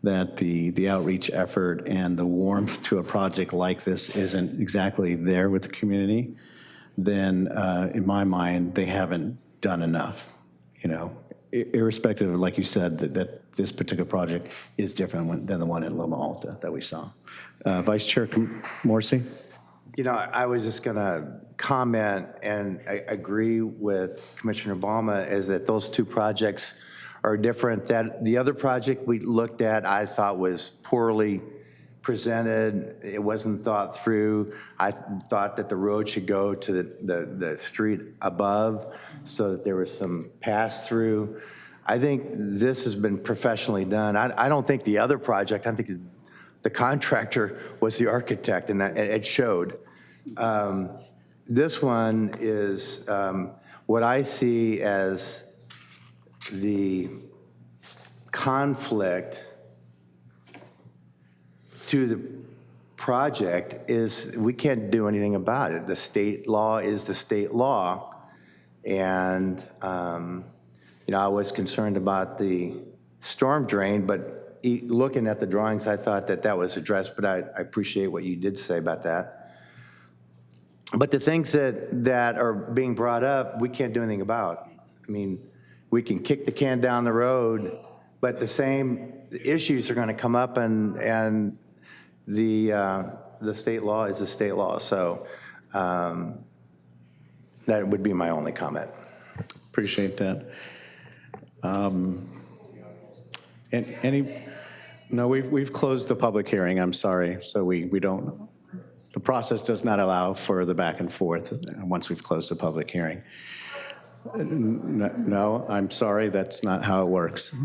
that the outreach effort and the warmth to a project like this isn't exactly there with the community, then in my mind, they haven't done enough, irrespective of, like you said, that this particular project is different than the one in Loma Alta that we saw. Vice Chair Morrissey? I was just going to comment, and I agree with Commissioner Obama, is that those two projects are different. That the other project we looked at, I thought was poorly presented. It wasn't thought through. I thought that the road should go to the street above so that there was some pass-through. I think this has been professionally done. I don't think the other project, I think the contractor was the architect, and it showed. This one is what I see as the conflict to the project is we can't do anything about it. The state law is the state law. And, I was concerned about the storm drain, but looking at the drawings, I thought that was addressed, but I appreciate what you did say about that. But the things that are being brought up, we can't do anything about. I mean, we can kick the can down the road, but the same issues are going to come up, and the state law is the state law. So that would be my only comment. Appreciate that. No, we've closed the public hearing, I'm sorry. So we don't, the process does not allow for the back and forth once we've closed the public hearing. No, I'm sorry, that's not how it works.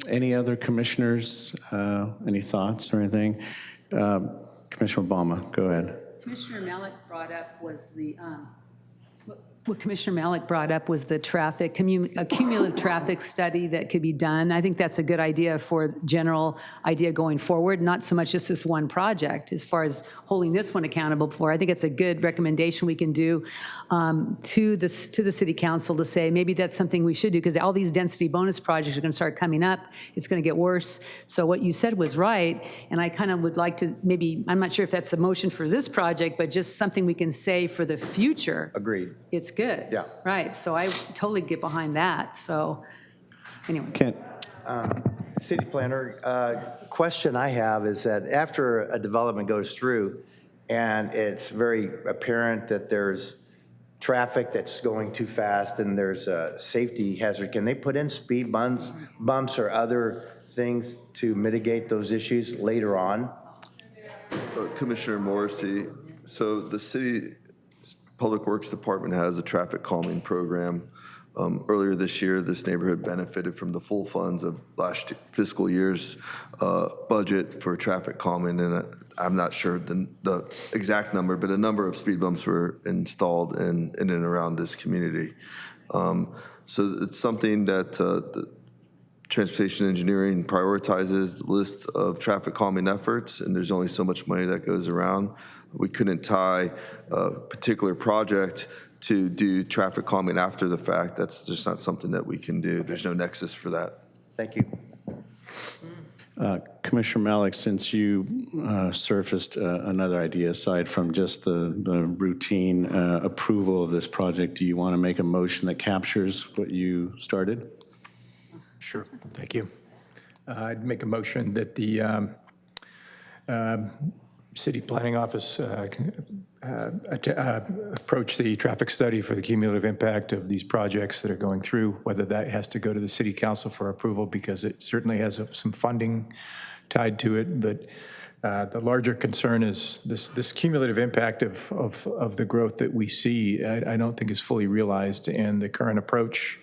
Any other commissioners, any thoughts or anything? Commissioner Obama, go ahead. Commissioner Malik brought up was the, what Commissioner Malik brought up was the traffic, a cumulative traffic study that could be done. I think that's a good idea for general idea going forward, not so much just this one project as far as holding this one accountable for. I think it's a good recommendation we can do to the city council to say maybe that's something we should do, because all these density bonus projects are going to start coming up. It's going to get worse. So what you said was right, and I kind of would like to maybe, I'm not sure if that's a motion for this project, but just something we can say for the future. Agreed. It's good. Yeah. Right. So I totally get behind that. So anyway. Kent. City planner, question I have is that after a development goes through and it's very apparent that there's traffic that's going too fast and there's a safety hazard, can they put in speed bumps or other things to mitigate those issues later on? Commissioner Morrissey, so the city Public Works Department has a traffic calming program. Earlier this year, this neighborhood benefited from the full funds of last fiscal year's budget for traffic calming, and I'm not sure the exact number, but a number of speed bumps were installed in and around this community. So it's something that the Transportation Engineering prioritizes the list of traffic calming efforts, and there's only so much money that goes around. We couldn't tie a particular project to do traffic calming after the fact. That's just not something that we can do. There's no nexus for that. Thank you. Commissioner Malik, since you surfaced another idea aside from just the routine approval of this project, do you want to make a motion that captures what you started? Sure, thank you. I'd make a motion that the City Planning Office approach the traffic study for the cumulative impact of these projects that are going through, whether that has to go to the City Council for approval, because it certainly has some funding tied to it. But the larger concern is this cumulative impact of the growth that we see, I don't think is fully realized, and the current approach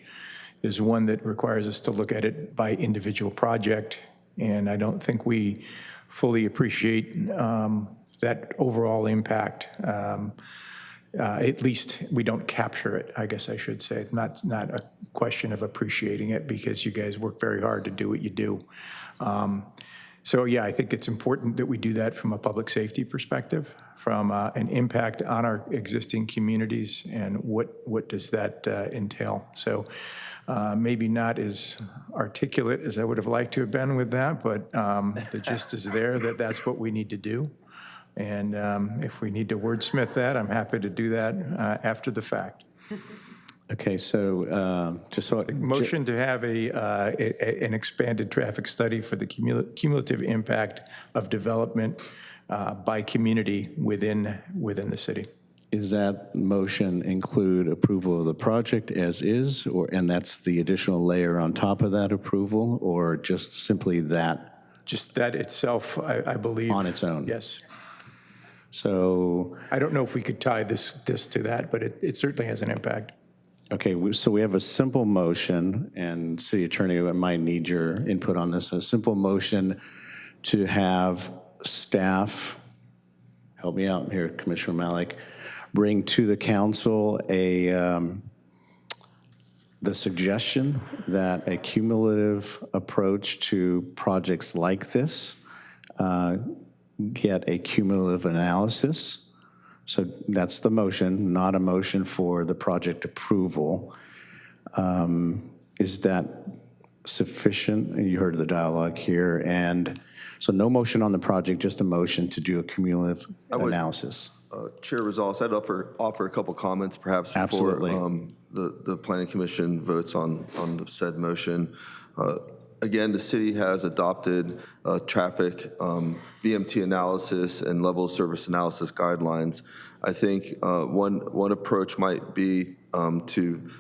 is one that requires us to look at it by individual project, and I don't think we fully appreciate that overall impact. At least we don't capture it, I guess I should say. Not a question of appreciating it, because you guys work very hard to do what you do. So yeah, I think it's important that we do that from a public safety perspective, from an impact on our existing communities, and what does that entail. So maybe not as articulate as I would have liked to have been with that, but the gist is there that that's what we need to do. And if we need to wordsmith that, I'm happy to do that after the fact. Okay, so just so... Motion to have an expanded traffic study for the cumulative impact of development by community within the city. Is that motion include approval of the project as is, and that's the additional layer on top of that approval, or just simply that? Just that itself, I believe. On its own? Yes. So... I don't know if we could tie this to that, but it certainly has an impact. Okay, so we have a simple motion, and City Attorney, I might need your input on this, a simple motion to have staff, help me out here, Commissioner Malik, bring to the council the suggestion that a cumulative approach to projects like this get a cumulative analysis. So that's the motion, not a motion for the project approval. Is that sufficient? You heard the dialogue here. And so no motion on the project, just a motion to do a cumulative analysis. Chair Rosales, I'd offer a couple comments perhaps before Absolutely. The Planning Commission votes on the said motion. Again, the city has adopted traffic VMT analysis and level of service analysis guidelines. I think one approach might be to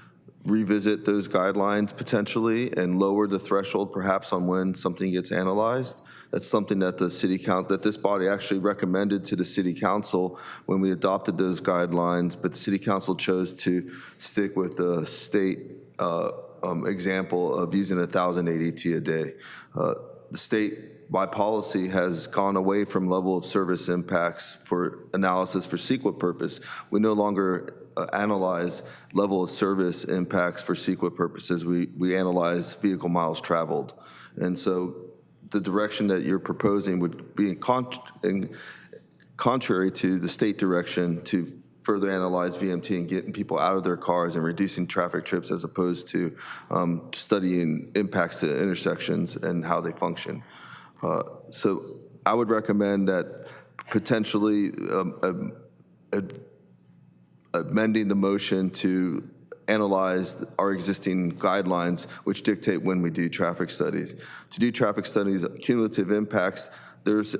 revisit those guidelines potentially and lower the threshold perhaps on when something gets analyzed. That's something that that this body actually recommended to the City Council when we adopted those guidelines, but the City Council chose to stick with the state example of using 1,080 ADT a day. The state, by policy, has gone away from level of service impacts for analysis for CEQA purpose. We no longer analyze level of service impacts for CEQA purposes. We analyze vehicle miles traveled. And so the direction that you're proposing would be contrary to the state direction to further analyze VMT and getting people out of their cars and reducing traffic trips as opposed to studying impacts to intersections and how they function. So I would recommend that potentially amending the motion to analyze our existing guidelines, which dictate when we do traffic studies. To do traffic studies, cumulative impacts, there's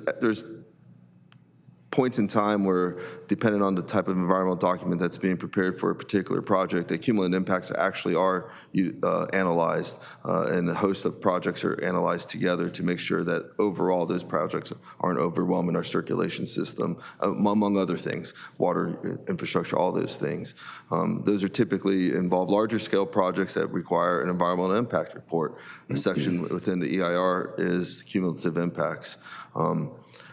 points in time where, depending on the type of environmental document that's being prepared for a particular project, the cumulative impacts actually are analyzed, and a host of projects are analyzed together to make sure that overall those projects aren't overwhelming our circulation system, among other things, water infrastructure, all those things. Those are typically involve larger scale projects that require an environmental impact report. A section within the EIR is cumulative impacts.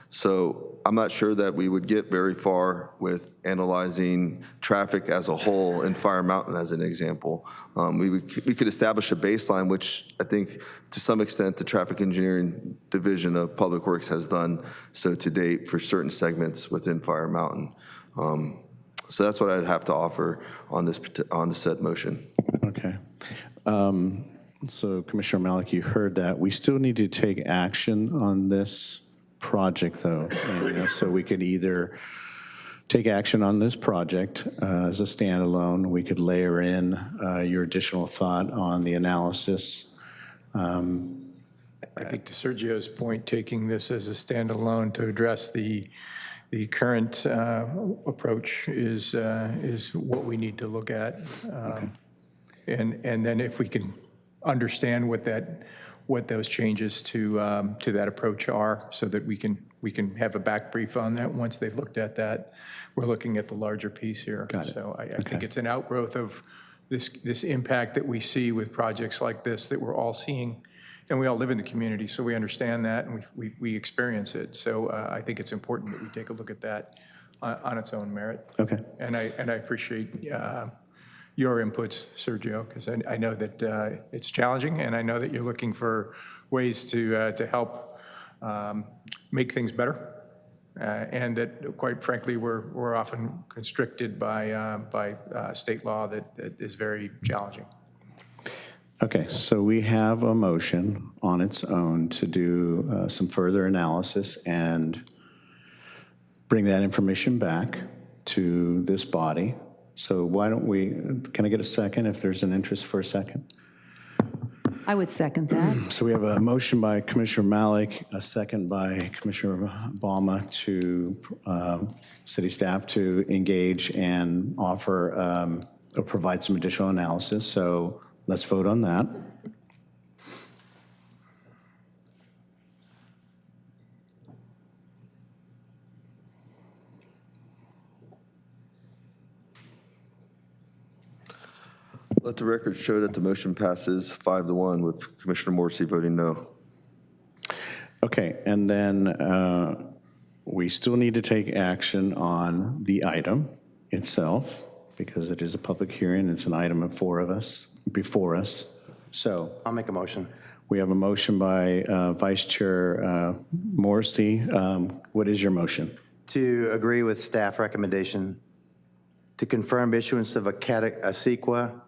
So I'm not sure that we would get very far with analyzing traffic as a whole in Fire Mountain as an example. We could establish a baseline, which I think to some extent the Traffic Engineering Division of Public Works has done so to date for certain segments within Fire Mountain. So that's what I'd have to offer on this said motion. Okay. So Commissioner Malik, you heard that. We still need to take action on this project, though. And, so we could either take action on this project as a standalone. We could layer in your additional thought on the analysis. I think to Sergio's point, taking this as a standalone to address the current approach is what we need to look at. And then if we can understand what those changes to that approach are, so that we can have a back brief on that once they've looked at that. We're looking at the larger piece here. Got it. So I think it's an outgrowth of this impact that we see with projects like this that we're all seeing. And we all live in the community, so we understand that, and we experience it. So I think it's important that we take a look at that on its own merit. Okay. And I appreciate your inputs, Sergio, because I know that it's challenging, and I know that you're looking for ways to help make things better, and that, quite frankly, we're often constricted by state law that is very challenging. Okay, so we have a motion on its own to do some further analysis and bring that information back to this body. So why don't can I get a second if there's an interest for a second? I would second that. So we have a motion by Commissioner Malik, a second by Commissioner Balma to city staff to engage and offer or provide some additional analysis. So let's vote on that. Let the record show that the motion passes 5-1 with Commissioner Morrissey voting no. Okay, and then we still need to take action on the item itself because it is a public hearing. It's an item before us. So I'll make a motion. we have a motion by Vice Chair Morrissey. What is your motion? To agree with staff recommendation to confirm issuance of a CEQA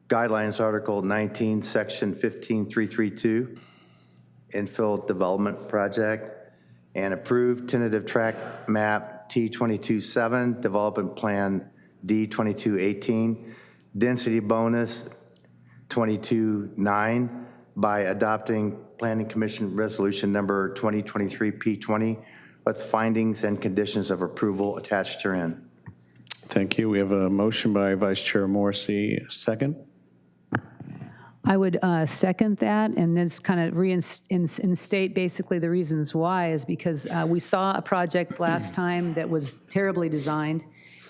Guidelines Article 19, Section 15332, infill development project, and approve tentative track map T227, development plan D2218, density bonus 22-9 by adopting Planning Commission Resolution Number 2023-P20 with findings and conditions of approval attached herein. Thank you. We have a motion by Vice Chair Morrissey. Second? I would second that, and just kind of reinstate basically the reasons why is because we saw a project last time that was terribly designed,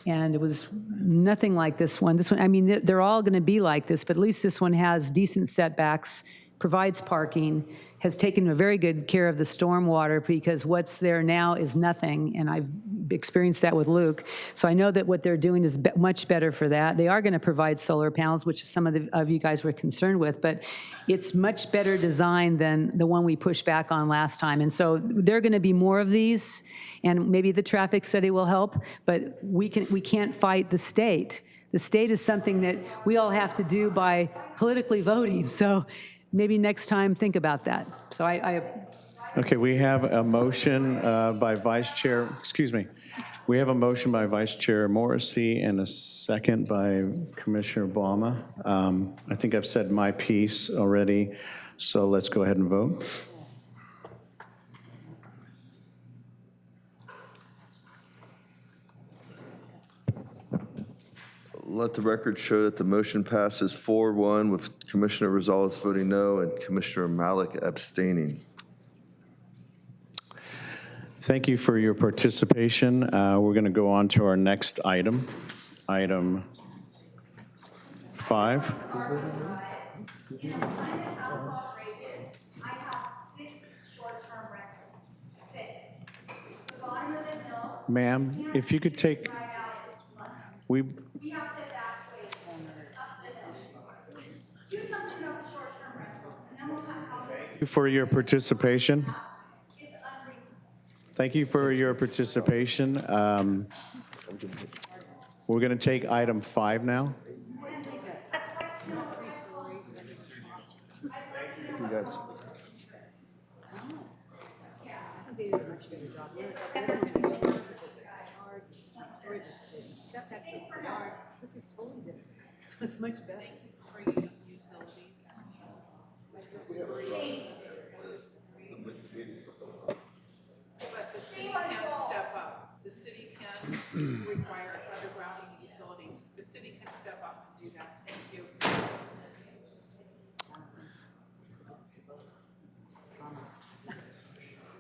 and it was nothing like this one. This one, I mean, they're all going to be like this, but at least this one has decent setbacks, provides parking, has taken a very good care of the stormwater because what's there now is nothing, and I've experienced that with Luke. So I know that what they're doing is much better for that. They are going to provide solar panels, which some of you guys were concerned with, but it's much better designed than the one we pushed back on last time. And so there are going to be more of these, and maybe the traffic study will help, but we can't fight the state. The state is something that we all have to do by politically voting. So maybe next time think about that. So Okay, we have a motion by Vice Chair, we have a motion by Vice Chair Morrissey and a second by Commissioner Balma. I think I've said my piece already, so let's go ahead and vote. Let the record show that the motion passes 4-1 with Commissioner Rosales voting no and Commissioner Malik abstaining. Thank you for your participation. We're going to go on to our next item, item 5. Ma'am, if you could take, we for your participation. Thank you for your participation. We're going to take item 5 now. It's much better. But the city can step up. The city can require undergrounding utilities. The city can step up and do that. Thank you.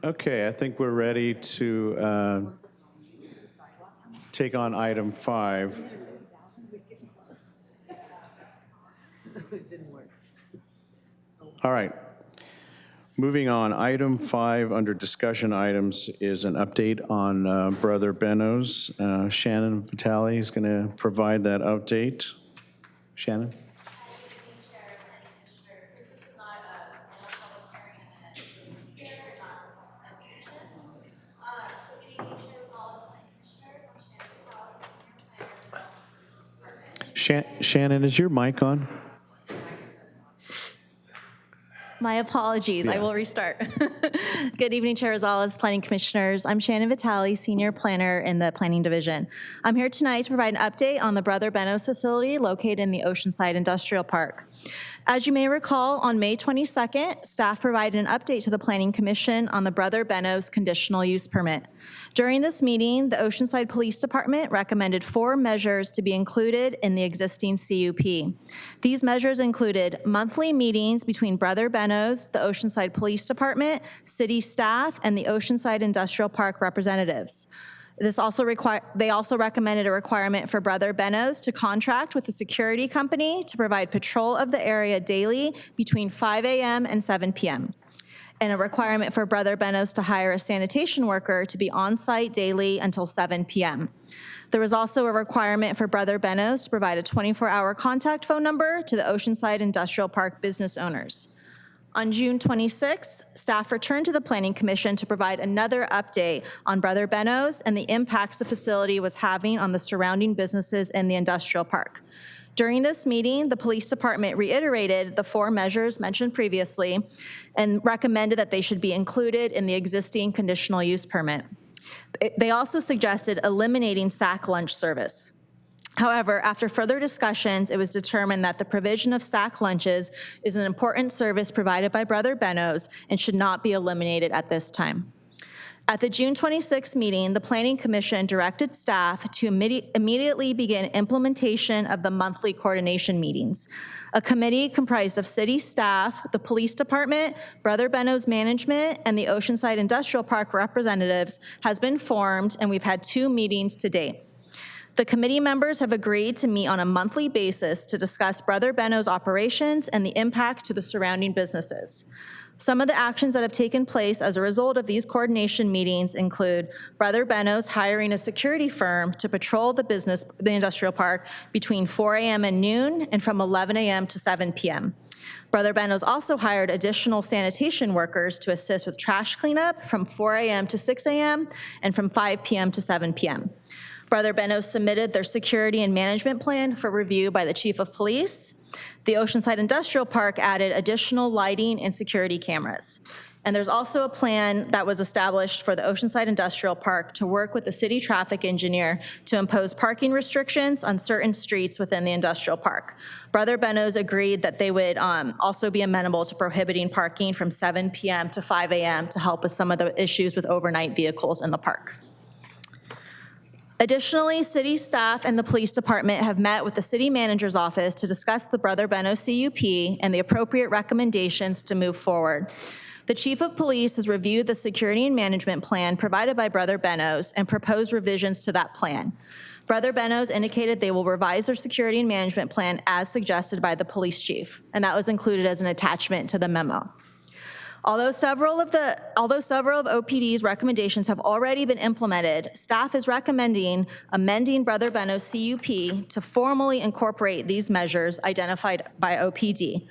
Okay, I think we're ready to take on item 5. All right. Moving on, item 5 under discussion items is an update on Brother Benno's. Shannon Vitale is going to provide that update. Shannon? Shannon, is your mic on? My apologies. I will restart. Good evening, Chair Rosales, Planning Commissioners. I'm Shannon Vitale, Senior Planner in the Planning Division. I'm here tonight to provide an update on the Brother Benno's facility located in the Oceanside Industrial Park. As you may recall, on May 22nd, staff provided an update to the Planning Commission on the Brother Benno's conditional use permit. During this meeting, the Oceanside Police Department recommended 4 measures to be included in the existing CUP. These measures included monthly meetings between Brother Benno's, the Oceanside Police Department, city staff, and the Oceanside Industrial Park representatives. They also recommended a requirement for Brother Benno's to contract with a security company to provide patrol of the area daily between 5 a.m. and 7 p.m., and a requirement for Brother Benno's to hire a sanitation worker to be on site daily until 7 p.m. There was also a requirement for Brother Benno's to provide a 24-hour contact phone number to the Oceanside Industrial Park business owners. On June 26th, staff returned to the Planning Commission to provide another update on Brother Benno's and the impacts the facility was having on the surrounding businesses in the industrial park. During this meeting, the police department reiterated the 4 measures mentioned previously and recommended that they should be included in the existing conditional use permit. They also suggested eliminating sack lunch service. However, after further discussions, it was determined that the provision of sack lunches is an important service provided by Brother Benno's and should not be eliminated at this time. At the June 26th meeting, the Planning Commission directed staff to immediately begin implementation of the monthly coordination meetings. A committee comprised of city staff, the police department, Brother Benno's management, and the Oceanside Industrial Park representatives has been formed, and we've had 2 meetings to date. The committee members have agreed to meet on a monthly basis to discuss Brother Benno's operations and the impacts to the surrounding businesses. Some of the actions that have taken place as a result of these coordination meetings include Brother Benno's hiring a security firm to patrol the industrial park between 4 a.m. and noon and from 11 a.m. to 7 p.m. Brother Benno's also hired additional sanitation workers to assist with trash cleanup from 4 a.m. to 6 a.m. and from 5 p.m. to 7 p.m. Brother Benno's submitted their security and management plan for review by the Chief of Police. The Oceanside Industrial Park added additional lighting and security cameras. And there's also a plan that was established for the Oceanside Industrial Park to work with the city traffic engineer to impose parking restrictions on certain streets within the industrial park. Brother Benno's agreed that they would also be amenable to prohibiting parking from 7 p.m. to 5 a.m. to help with some of the issues with overnight vehicles in the park. Additionally, city staff and the police department have met with the city manager's office to discuss the Brother Benno CUP and the appropriate recommendations to move forward. The chief of police has reviewed the security and management plan provided by Brother Benno's and proposed revisions to that plan. Brother Benno's indicated they will revise their security and management plan as suggested by the police chief, and that was included as an attachment to the memo. Although several of OPD's recommendations have already been implemented, staff is recommending amending Brother Benno's CUP to formally incorporate these measures identified by OPD.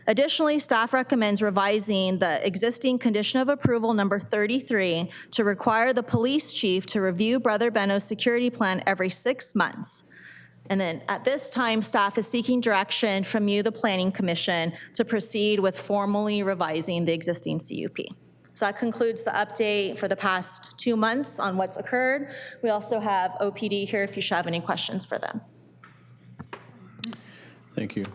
Additionally, staff recommends revising the existing condition of approval number 33 to require the police chief to review Brother Benno's security plan every 6 months. And then at this time, staff is seeking direction from you, the Planning Commission, to proceed with formally revising the existing CUP. So that concludes the update for the past 2 months on what's occurred. We also have OPD here if you should have any questions for them. Thank you.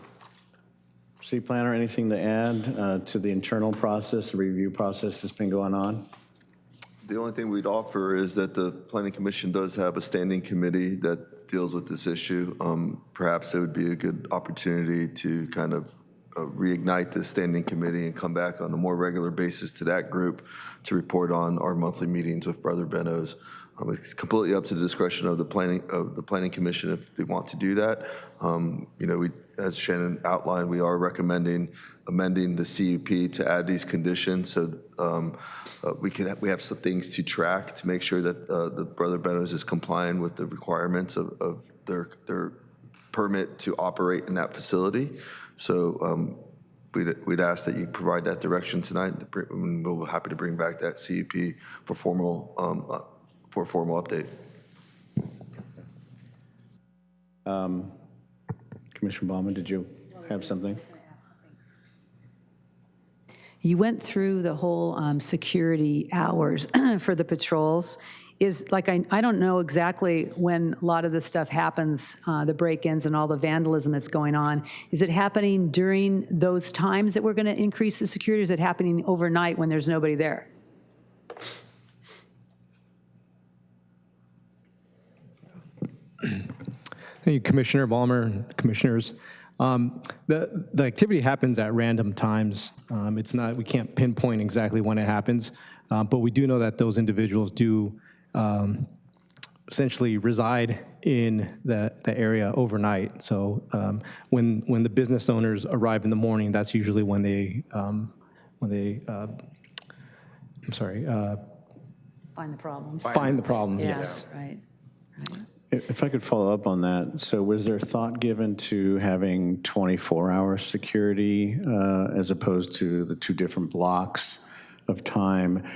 City Planner, anything to add to the internal process, the review process that's been going on? The only thing we'd offer is that the Planning Commission does have a standing committee that deals with this issue. Perhaps it would be a good opportunity to kind of reignite this standing committee and come back on a more regular basis to that group to report on our monthly meetings with Brother Benno's. It's completely up to the discretion of the Planning Commission if they want to do that. As Shannon outlined, we are recommending amending the CUP to add these conditions so we have some things to track to make sure that the Brother Benno's is complying with the requirements of their permit to operate in that facility. So we'd ask that you provide that direction tonight, and we'll be happy to bring back that CUP for a formal update. Commissioner Baumann, did you have something? You went through the whole security hours for the patrols. I don't know exactly when a lot of this stuff happens, the break-ins and all the vandalism that's going on. Is it happening during those times that we're going to increase the security, or is it happening overnight when there's nobody there? Thank you, Commissioner Ballmer, commissioners. The activity happens at random times. We can't pinpoint exactly when it happens, but we do know that those individuals do essentially reside in the area overnight. So when the business owners arrive in the morning, that's usually when they Find the problems. Find the problem, Yeah, yes. right. If I could follow up on that, so was there thought given to having 24-hour security as opposed to the two different blocks of time?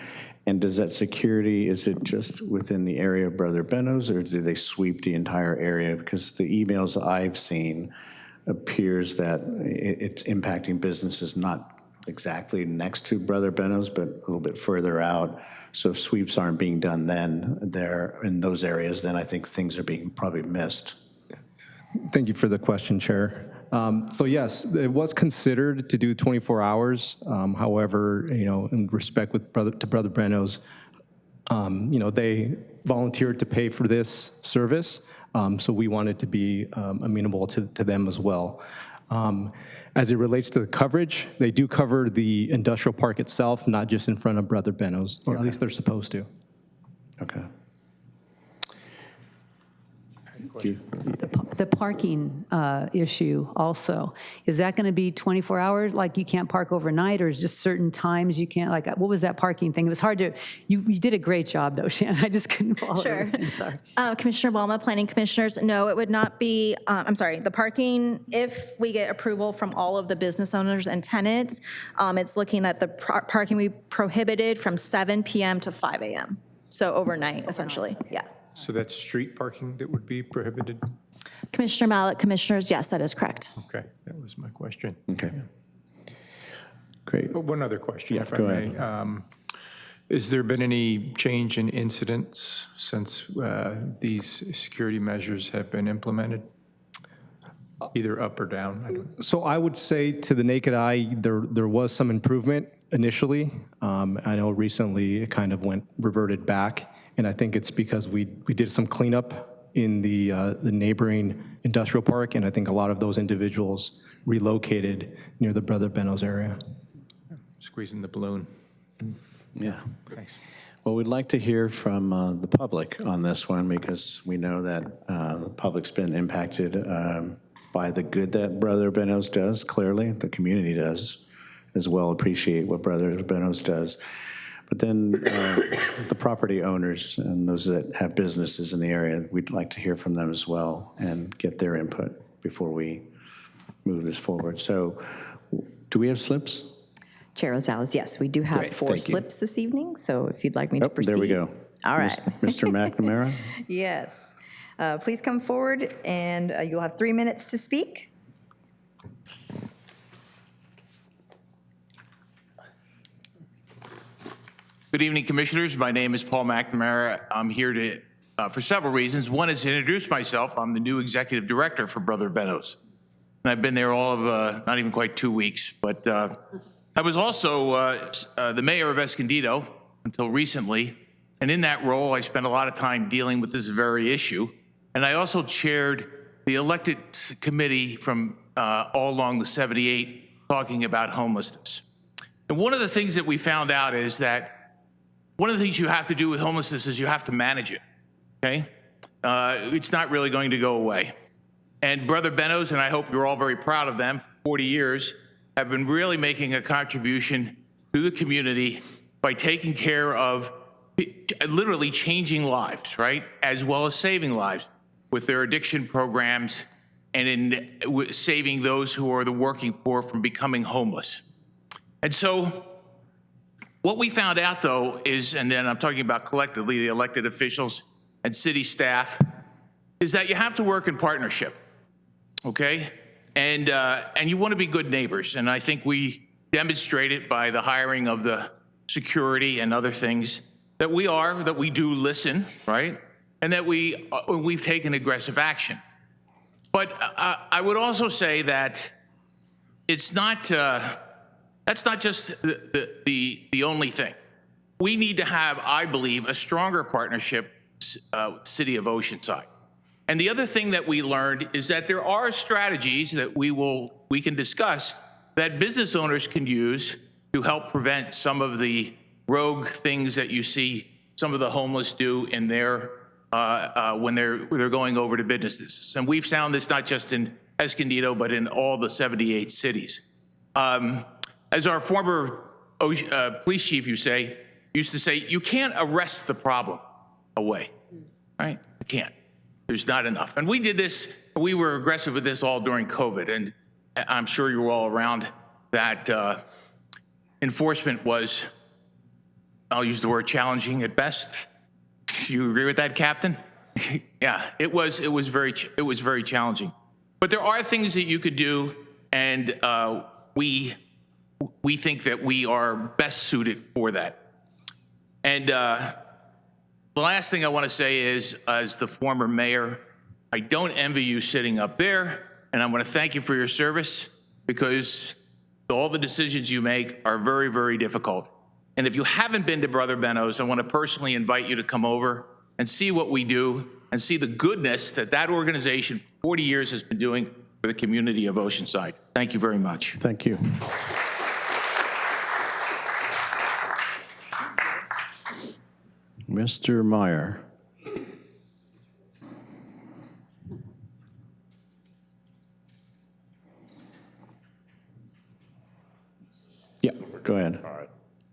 And does that security, is it just within the area of Brother Benno's, or do they sweep the entire area? Because the emails I've seen appears that it's impacting businesses not exactly next to Brother Benno's, but a little bit further out. So if sweeps aren't being done then there in those areas, then I think things are being probably missed. Thank you for the question, Chair. So yes, it was considered to do 24 hours. However, in respect with Brother Benno's, they volunteered to pay for this service. So we wanted to be amenable to them as well. As it relates to the coverage, they do cover the industrial park itself, not just in front of Brother Benno's, or at least they're supposed to. Okay. The parking issue also, is that going to be 24 hours? Like you can't park overnight, or is just certain times you can't? Like, what was that parking thing? It was hard to, you did a great job though, Shannon. I just couldn't follow everything. Sorry. Commissioner Balma, Planning Commissioners, no, it would not be, the parking, if we get approval from all of the business owners and tenants, it's looking at the parking we prohibited from 7 p.m. to 5 a.m. So overnight, essentially, yeah. So that's street parking that would be prohibited? Commissioner Mallett, Commissioners, yes, that is correct. Okay, that was my question. Okay. Great. But one other question, if I go may. ahead. Has there been any change in incidents since these security measures have been implemented? Either up or down? So I would say to the naked eye, there was some improvement initially. I know recently it kind of reverted back, and I think it's because we did some cleanup in the neighboring industrial park, and I think a lot of those individuals relocated near the Brother Benno's area. Squeezing the balloon. Yeah. Thanks. Well, we'd like to hear from the public on this one, because we know that the public's been impacted by the good that Brother Benno's does. Clearly, the community does as well appreciate what Brother Benno's does. But then the property owners and those that have businesses in the area, we'd like to hear from them as well and get their input before we move this forward. So do we have slips? Chair Rosales, yes, we do have Great, 4 thank you. slips this evening, so if you'd like me to proceed. There we go. All right. Mr. McNamara? Yes. Please come forward, and you'll have 3 minutes to speak. Good evening, Commissioners. My name is Paul McNamara. I'm here to, for several reasons. One is to introduce myself. I'm the new Executive Director for Brother Benno's. And I've been there all of not even quite 2 weeks. But I was also the mayor of Escondido until recently. And in that role, I spent a lot of time dealing with this very issue. And I also chaired the elected committee from all along the 78 talking about homelessness. And one of the things that we found out is that one of the things you have to do with homelessness is you have to manage it, okay? It's not really going to go away. And Brother Benno's, and I hope you're all very proud of them, for 40 years, have been really making a contribution to the community by taking care of literally changing lives, right? As well as saving lives with their addiction programs and in saving those who are the working poor from becoming homeless. And so what we found out, though, is, and then I'm talking about collectively the elected officials and city staff, is that you have to work in partnership, okay? And you want to be good neighbors. And I think we demonstrated by the hiring of the security and other things that we do listen, right? And that we've taken aggressive action. But I would also say that it's not, that's not just the only thing. We need to have, I believe, a stronger partnership with the City of Oceanside. And the other thing that we learned is that there are strategies that we can discuss that business owners can use to help prevent some of the rogue things that you see some of the homeless do in their when they're going over to businesses. And we've found this not just in Escondido, but in all the 78 cities. As our former police chief used to say, you can't arrest the problem away, right? You can't. There's not enough. And we did this, we were aggressive with this all during COVID, and I'm sure you were all around that enforcement was, I'll use the word challenging at best. You agree with that, Captain? Yeah, it was very challenging. But there are things that you could do, and we think that we are best suited for that. And the last thing I want to say is, as the former mayor, I don't envy you sitting up there, and I want to thank you for your service, because all the decisions you make are very, very difficult. And if you haven't been to Brother Benno's, I want to personally invite you to come over and see what we do and see the goodness that that organization, 40 years, has been doing for the community of Oceanside. Thank you very much. Thank you. Mr. Meyer. Yeah. Go ahead.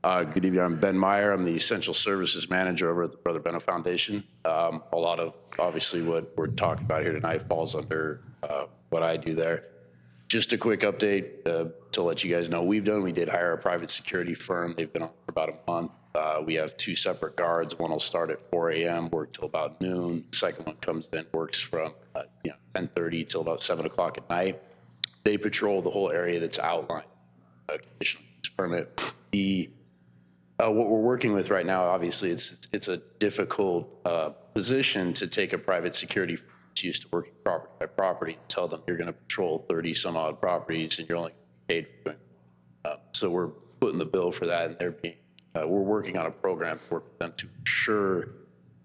All right. Good evening. I'm Ben Meyer. I'm the Essential Services Manager over at the Brother Benno Foundation. A lot of, obviously, what we're talking about here tonight falls under what I do there. Just a quick update to let you guys know we did hire a private security firm. They've been on for about a month. We have 2 separate guards. One will start at 4 a.m., work till about noon. The second one comes in, works from 10:30 till about 7 o'clock at night. They patrol the whole area that's outlined. Conditional use permit. What we're working with right now, obviously, it's a difficult position to take a private security firm that's used to working property by property and tell them you're going to patrol 30 some odd properties and you're only paid for doing it. So we're putting the bill for that, and we're working on a program to work with them to ensure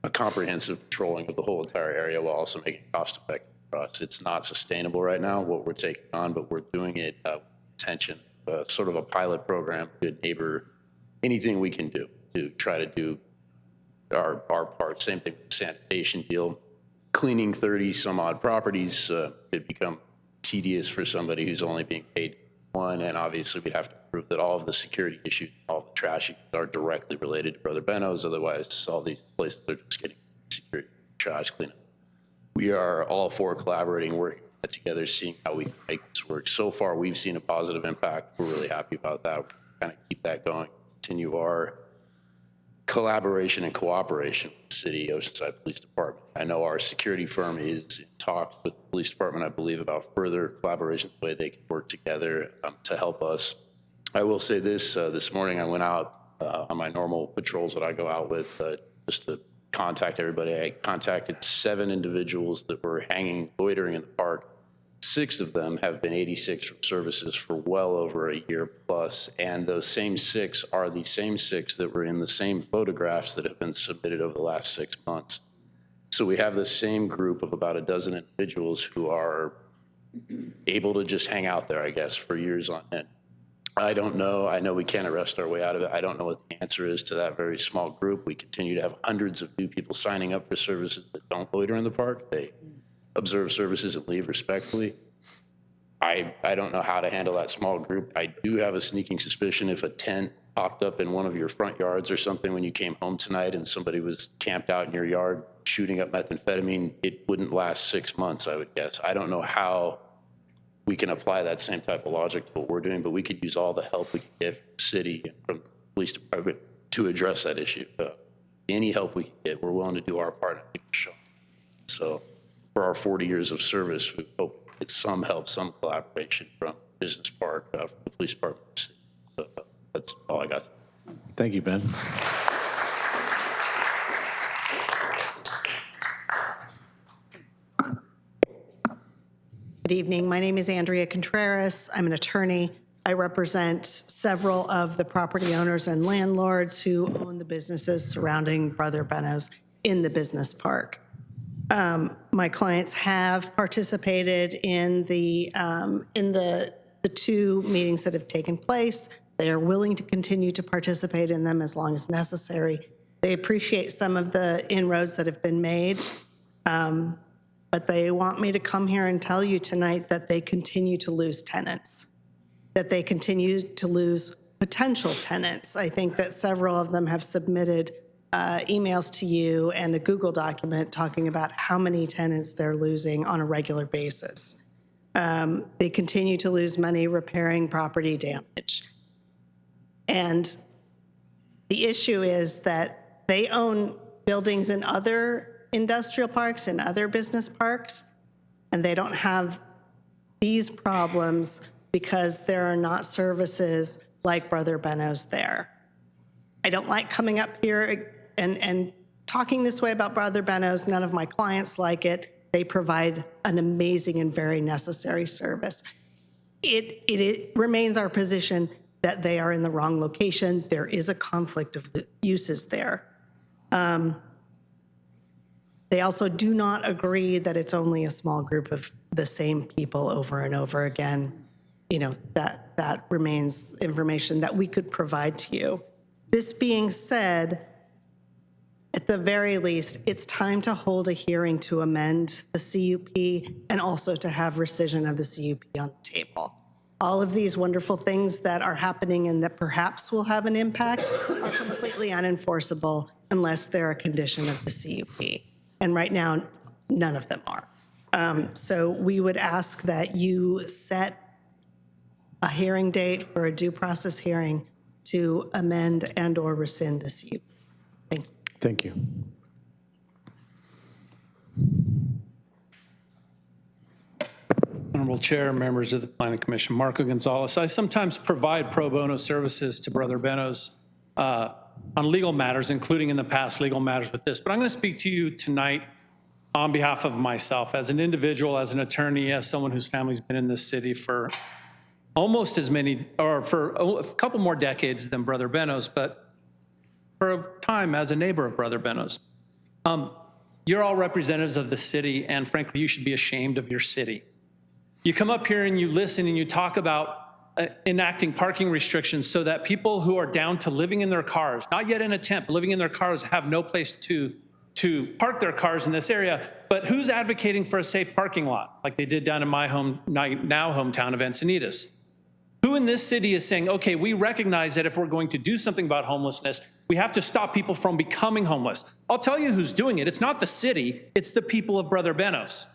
a comprehensive patrolling of the whole entire area while also making it cost effective for us. It's not sustainable right now, what we're taking on, but we're doing it with intention, sort of a pilot program, good neighbor, anything we can do to try to do our part. Same thing with the sanitation deal. Cleaning 30 some odd properties could become tedious for somebody who's only being paid one, and obviously we'd have to prove that all of the security issues, all the trash are directly related to Brother Benno's. Otherwise, all these places are just getting security trash cleanup. We are all for collaborating, working together, seeing how we can make this work. So far, we've seen a positive impact. We're really happy about that. We're kind of keep that going, continue our collaboration and cooperation with the City Oceanside Police Department. I know our security firm is in talks with the police department, I believe, about further collaboration, the way they can work together to help us. I will say this morning I went out on my normal patrols that I go out with, just to contact everybody. I contacted 7 individuals that were loitering in the park. 6 of them have been 86 from services for well over a year plus, and those same 6 are the same 6 that were in the same photographs that have been submitted over the last 6 months. So we have the same group of about a dozen individuals who are able to just hang out there, I guess, for years on end. I don't know. I know we can't arrest our way out of it. I don't know what the answer is to that very small group. We continue to have hundreds of new people signing up for services that don't loiter in the park. They observe services and leave respectfully. I don't know how to handle that small group. I do have a sneaking suspicion if a tent popped up in one of your front yards or something when you came home tonight and somebody was camped out in your yard shooting up methamphetamine, it wouldn't last 6 months, I would guess. I don't know how we can apply that same type of logic to what we're doing, but we could use all the help we can get from the city and from the police department to address that issue. Any help we can get, we're willing to do our part and keep it showing. So for our 40 years of service, we hope it's some help, some collaboration from Business Park, from the police department. So that's all I got. Thank you, Ben. Good evening. My name is Andrea Contreras. I'm an attorney. I represent several of the property owners and landlords who own the businesses surrounding Brother Benno's in the business park. My clients have participated in the 2 meetings that have taken place. They are willing to continue to participate in them as long as necessary. They appreciate some of the inroads that have been made. But they want me to come here and tell you tonight that they continue to lose tenants, that they continue to lose potential tenants. I think that several of them have submitted emails to you and a Google document talking about how many tenants they're losing on a regular basis. They continue to lose money repairing property damage. And the issue is that they own buildings in other industrial parks and other business parks, and they don't have these problems because there are not services like Brother Benno's there. I don't like coming up here and talking this way about Brother Benno's. None of my clients like it. They provide an amazing and very necessary service. It remains our position that they are in the wrong location. There is a conflict of uses there. They also do not agree that it's only a small group of the same people over and over again. You know, that remains information that we could provide to you. This being said, at the very least, it's time to hold a hearing to amend the CUP and also to have rescission of the CUP on the table. All of these wonderful things that are happening and that perhaps will have an impact are completely unenforceable unless they're a condition of the CUP. And right now, none of them are. So we would ask that you set a hearing date for a due process hearing to amend and or rescind the CUP. Thank you. Thank you. Honorable Chair, members of the Planning Commission, Marco Gonzalez. I sometimes provide pro bono services to Brother Benno's on legal matters, including in the past legal matters with this. But I'm going to speak to you tonight on behalf of myself as an individual, as an attorney, as someone whose family's been in this city for almost as many, or for a couple more decades than Brother Benno's, but for a time as a neighbor of Brother Benno's. You're all representatives of the city, and frankly, you should be ashamed of your city. You come up here and you listen and you talk about enacting parking restrictions so that people who are down to living in their cars, not yet in a tent, but living in their cars, have no place to park their cars in this area. But who's advocating for a safe parking lot, like they did down in my hometown of Encinitas? Who in this city is saying, okay, we recognize that if we're going to do something about homelessness, we have to stop people from becoming homeless? I'll tell you who's doing it. It's not the city, it's the people of Brother Benno's.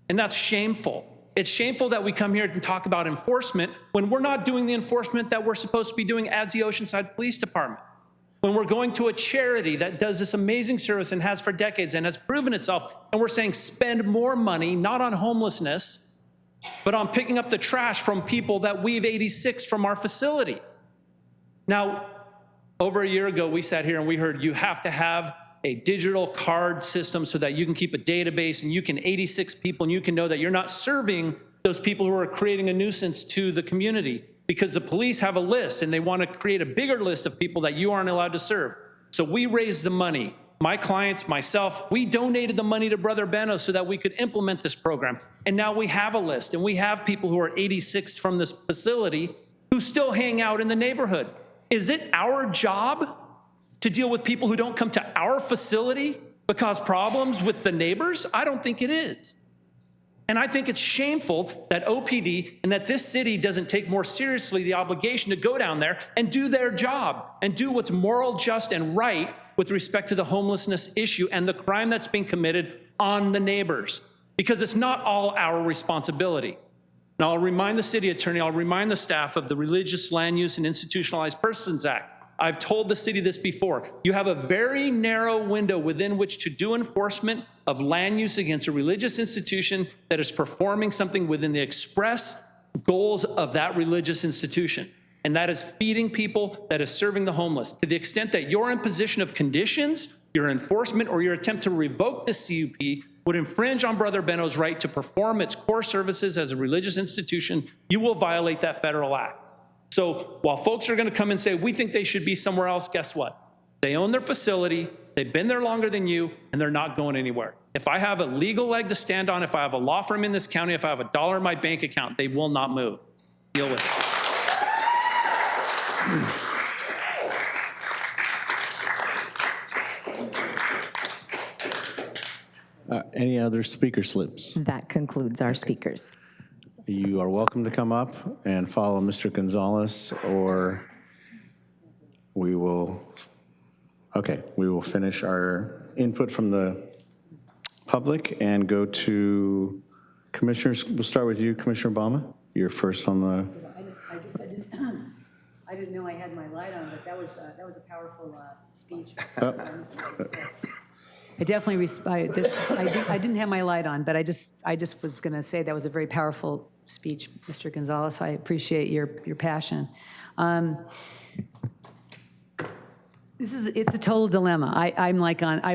And that's shameful. It's shameful that we come here and talk about enforcement when we're not doing the enforcement that we're supposed to be doing as the Oceanside Police Department. When we're going to a charity that does this amazing service and has for decades and has proven itself, and we're saying spend more money, not on homelessness, but on picking up the trash from people that we've 86 from our facility. Now, Over a year ago, we sat here and we heard you have to have a digital card system so that you can keep a database and you can 86 people and you can know that you're not serving those people who are creating a nuisance to the community, because the police have a list and they want to create a bigger list of people that you aren't allowed to serve. So we raised the money. My clients, myself, we donated the money to Brother Benno so that we could implement this program. And now we have a list and we have people who are 86 from this facility who still hang out in the neighborhood. Is it our job to deal with people who don't come to our facility but cause problems with the neighbors? I don't think it is. And I think it's shameful that OPD and that this city doesn't take more seriously the obligation to go down there and do their job and do what's moral, just, and right with respect to the homelessness issue and the crime that's being committed on the neighbors, because it's not all our responsibility. Now, I'll remind the city attorney, I'll remind the staff of the Religious Land Use and Institutionalized Persons Act. I've told the city this before. You have a very narrow window within which to do enforcement of land use against a religious institution that is performing something within the express goals of that religious institution. And that is feeding people, that is serving the homeless. To the extent that your imposition of conditions, your enforcement, or your attempt to revoke the CUP would infringe on Brother Benno's right to perform its core services as a religious institution, you will violate that federal act. So while folks are going to come and say, we think they should be somewhere else, guess what? They own their facility, they've been there longer than you, and they're not going anywhere. If I have a legal leg to stand on, if I have a law firm in this county, if I have $1 in my bank account, they will not move. Deal with it. Any other speaker slips? That concludes our speakers. You are welcome to come up and follow Mr. Gonzalez, or we will finish our input from the public and go to commissioners. We'll start with you, Commissioner Obama. You're first on the. I didn't know I had my light on, but that was a powerful speech. I definitely, I didn't have my light on, but I just was going to say that was a very powerful speech, Mr. Gonzalez. I appreciate your passion. It's a total dilemma. I'm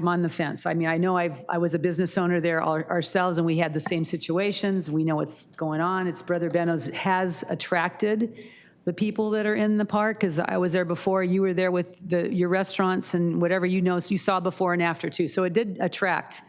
on the fence. I mean, I know I was a business owner there ourselves, and we had the same situations. We know what's going on. It's Brother Benno's has attracted the people that are in the park, because I was there before. You were there with your restaurants and whatever you saw before and after too. So it did attract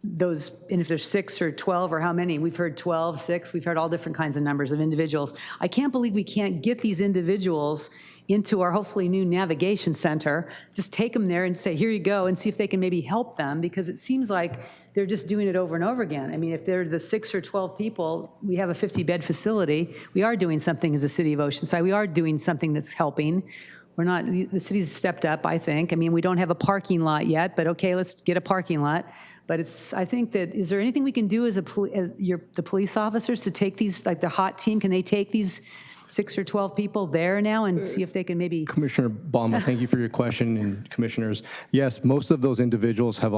those, and if there's 6 or 12 or how many, we've heard 12, 6, we've heard all different kinds of numbers of individuals. I can't believe we can't get these individuals into our hopefully new navigation center, just take them there and say, here you go, and see if they can maybe help them, because it seems like they're just doing it over and over again. I mean, if they're the 6 or 12 people, we have a 50-bed facility. We are doing something as a city of Oceanside. We are doing something that's helping. We're not, the city's stepped up, I think. I mean, we don't have a parking lot yet, but okay, let's get a parking lot. But I think that, is there anything we can do as the police officers to take these, like the hot team, can they take these 6 or 12 people there now and see if they can maybe. Commissioner Baumann, thank you for your question, and commissioners. Yes, most of those individuals have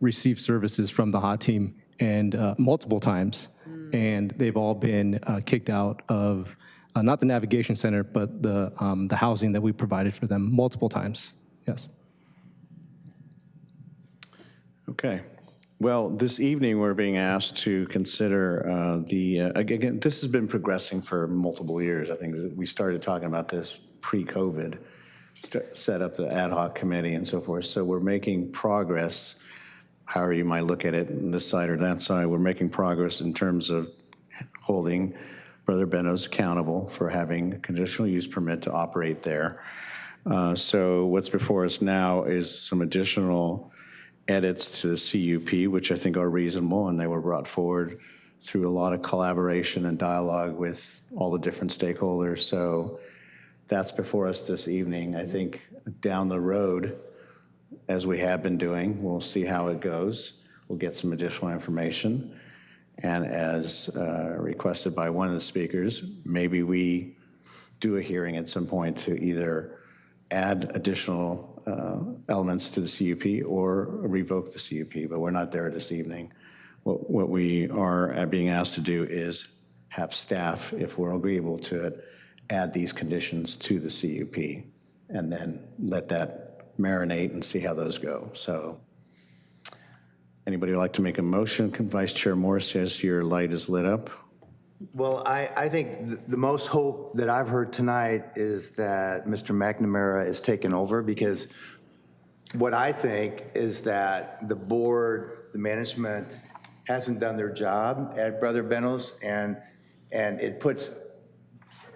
received services from the hot team, and multiple times, and they've all been kicked out of not the navigation center, but the housing that we provided for them multiple times. Yes. Okay. Well, this evening, we're being asked to consider again, this has been progressing for multiple years. I think we started talking about this pre-COVID, set up the ad hoc committee and so forth. So we're making progress, however you might look at it, on this side or that side. We're making progress in terms of holding Brother Benno's accountable for having a conditional use permit to operate there. So what's before us now is some additional edits to the CUP, which I think are reasonable, and they were brought forward through a lot of collaboration and dialogue with all the different stakeholders. So that's before us this evening. I think down the road, as we have been doing, we'll see how it goes. We'll get some additional information. And as requested by one of the speakers, maybe we do a hearing at some point to either add additional elements to the CUP or revoke the CUP, but we're not there this evening. What we are being asked to do is have staff, if we're agreeable to it, add these conditions to the CUP. and then let that marinate and see how those go. So anybody would like to make a motion? Vice Chair Morris says your light is lit up. Well, I think the most hope that I've heard tonight is that Mr. McNamara is taking over, because what I think is that the board, the management hasn't done their job at Brother Benno's, and it puts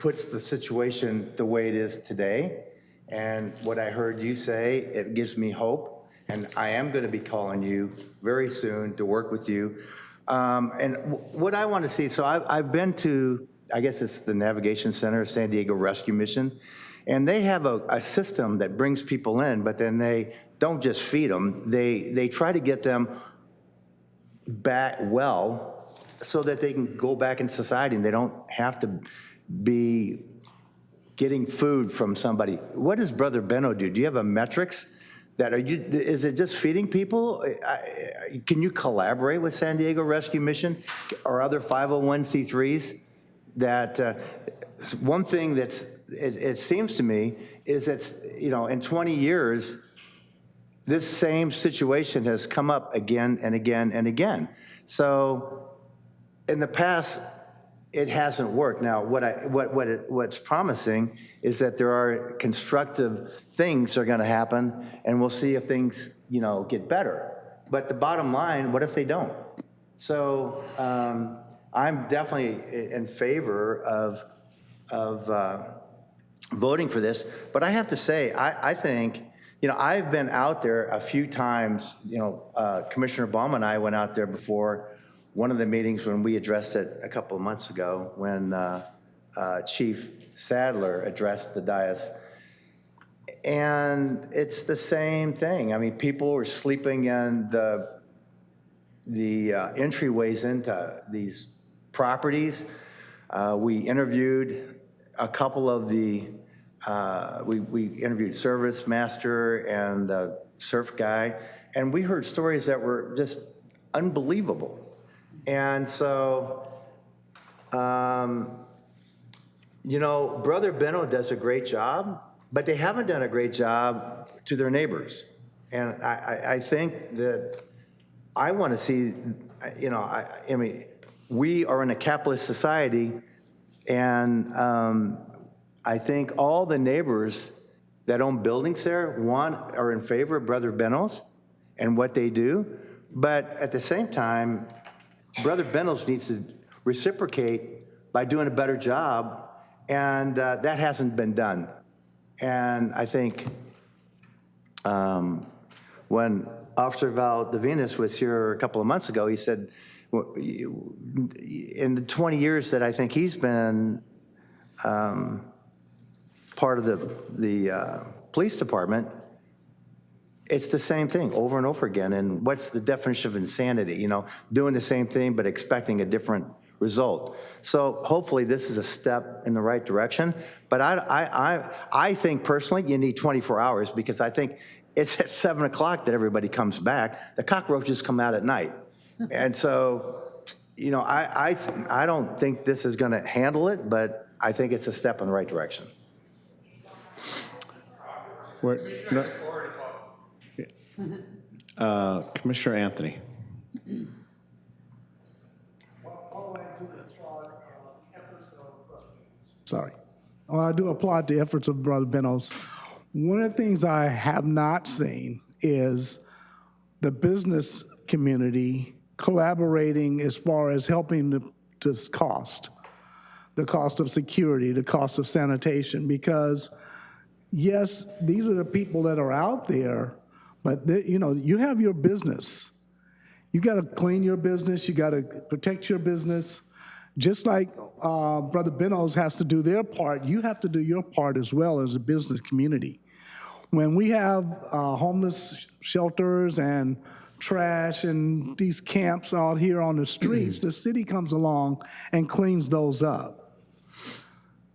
the situation the way it is today. And what I heard you say, it gives me hope, and I am going to be calling you very soon to work with you. And what I want to see, so I've been to, I guess it's the Navigation Center, San Diego Rescue Mission, and they have a system that brings people in, but then they don't just feed them, they try to get them back well so that they can go back into society and they don't have to be getting food from somebody. What does Brother Benno do? Do you have a metrics? Is it just feeding people? Can you collaborate with San Diego Rescue Mission or other 501c3s? That one thing it seems to me is that, in 20 years, this same situation has come up again and again and again. So in the past, it hasn't worked. Now, what's promising is that there are constructive things that are going to happen, and we'll see if things, get better. But the bottom line, what if they don't? So I'm definitely in favor of voting for this. But I have to say, I think, I've been out there a few times. Commissioner Baum and I went out there before one of the meetings when we addressed it a couple of months ago, when Chief Sadler addressed the dais. And it's the same thing. I mean, people were sleeping in the entryways into these properties. We interviewed a couple of the, we interviewed Service Master and the surf guy, and we heard stories that were just unbelievable. And so, Brother Benno does a great job, but they haven't done a great job to their neighbors. And I think that I want to see, I mean, we are in a capitalist society, and I think all the neighbors that own buildings there are in favor of Brother Benno's and what they do. But at the same time, Brother Benno's needs to reciprocate by doing a better job, and that hasn't been done. And I think when Officer Valdivinas was here a couple of months ago, he said, in the 20 years that I think he's been part of the police department, it's the same thing over and over again. And what's the definition of insanity? Doing the same thing but expecting a different result. So hopefully this is a step in the right direction. But I think personally you need 24 hours, because I think it's at 7 o'clock that everybody comes back. The cockroaches come out at night. And so, I don't think this is going to handle it, but I think it's a step in the right direction. Commissioner Anthony. Sorry. Well, I do applaud the efforts of Brother Benno's. One of the things I have not seen is the business community collaborating as far as helping the cost of security, the cost of sanitation, because yes, these are the people that are out there, but you have your business. You got to clean your business. You got to protect your business. Just like Brother Benno's has to do their part, you have to do your part as well as a business community. When we have homeless shelters and trash and these camps out here on the streets, the city comes along and cleans those up.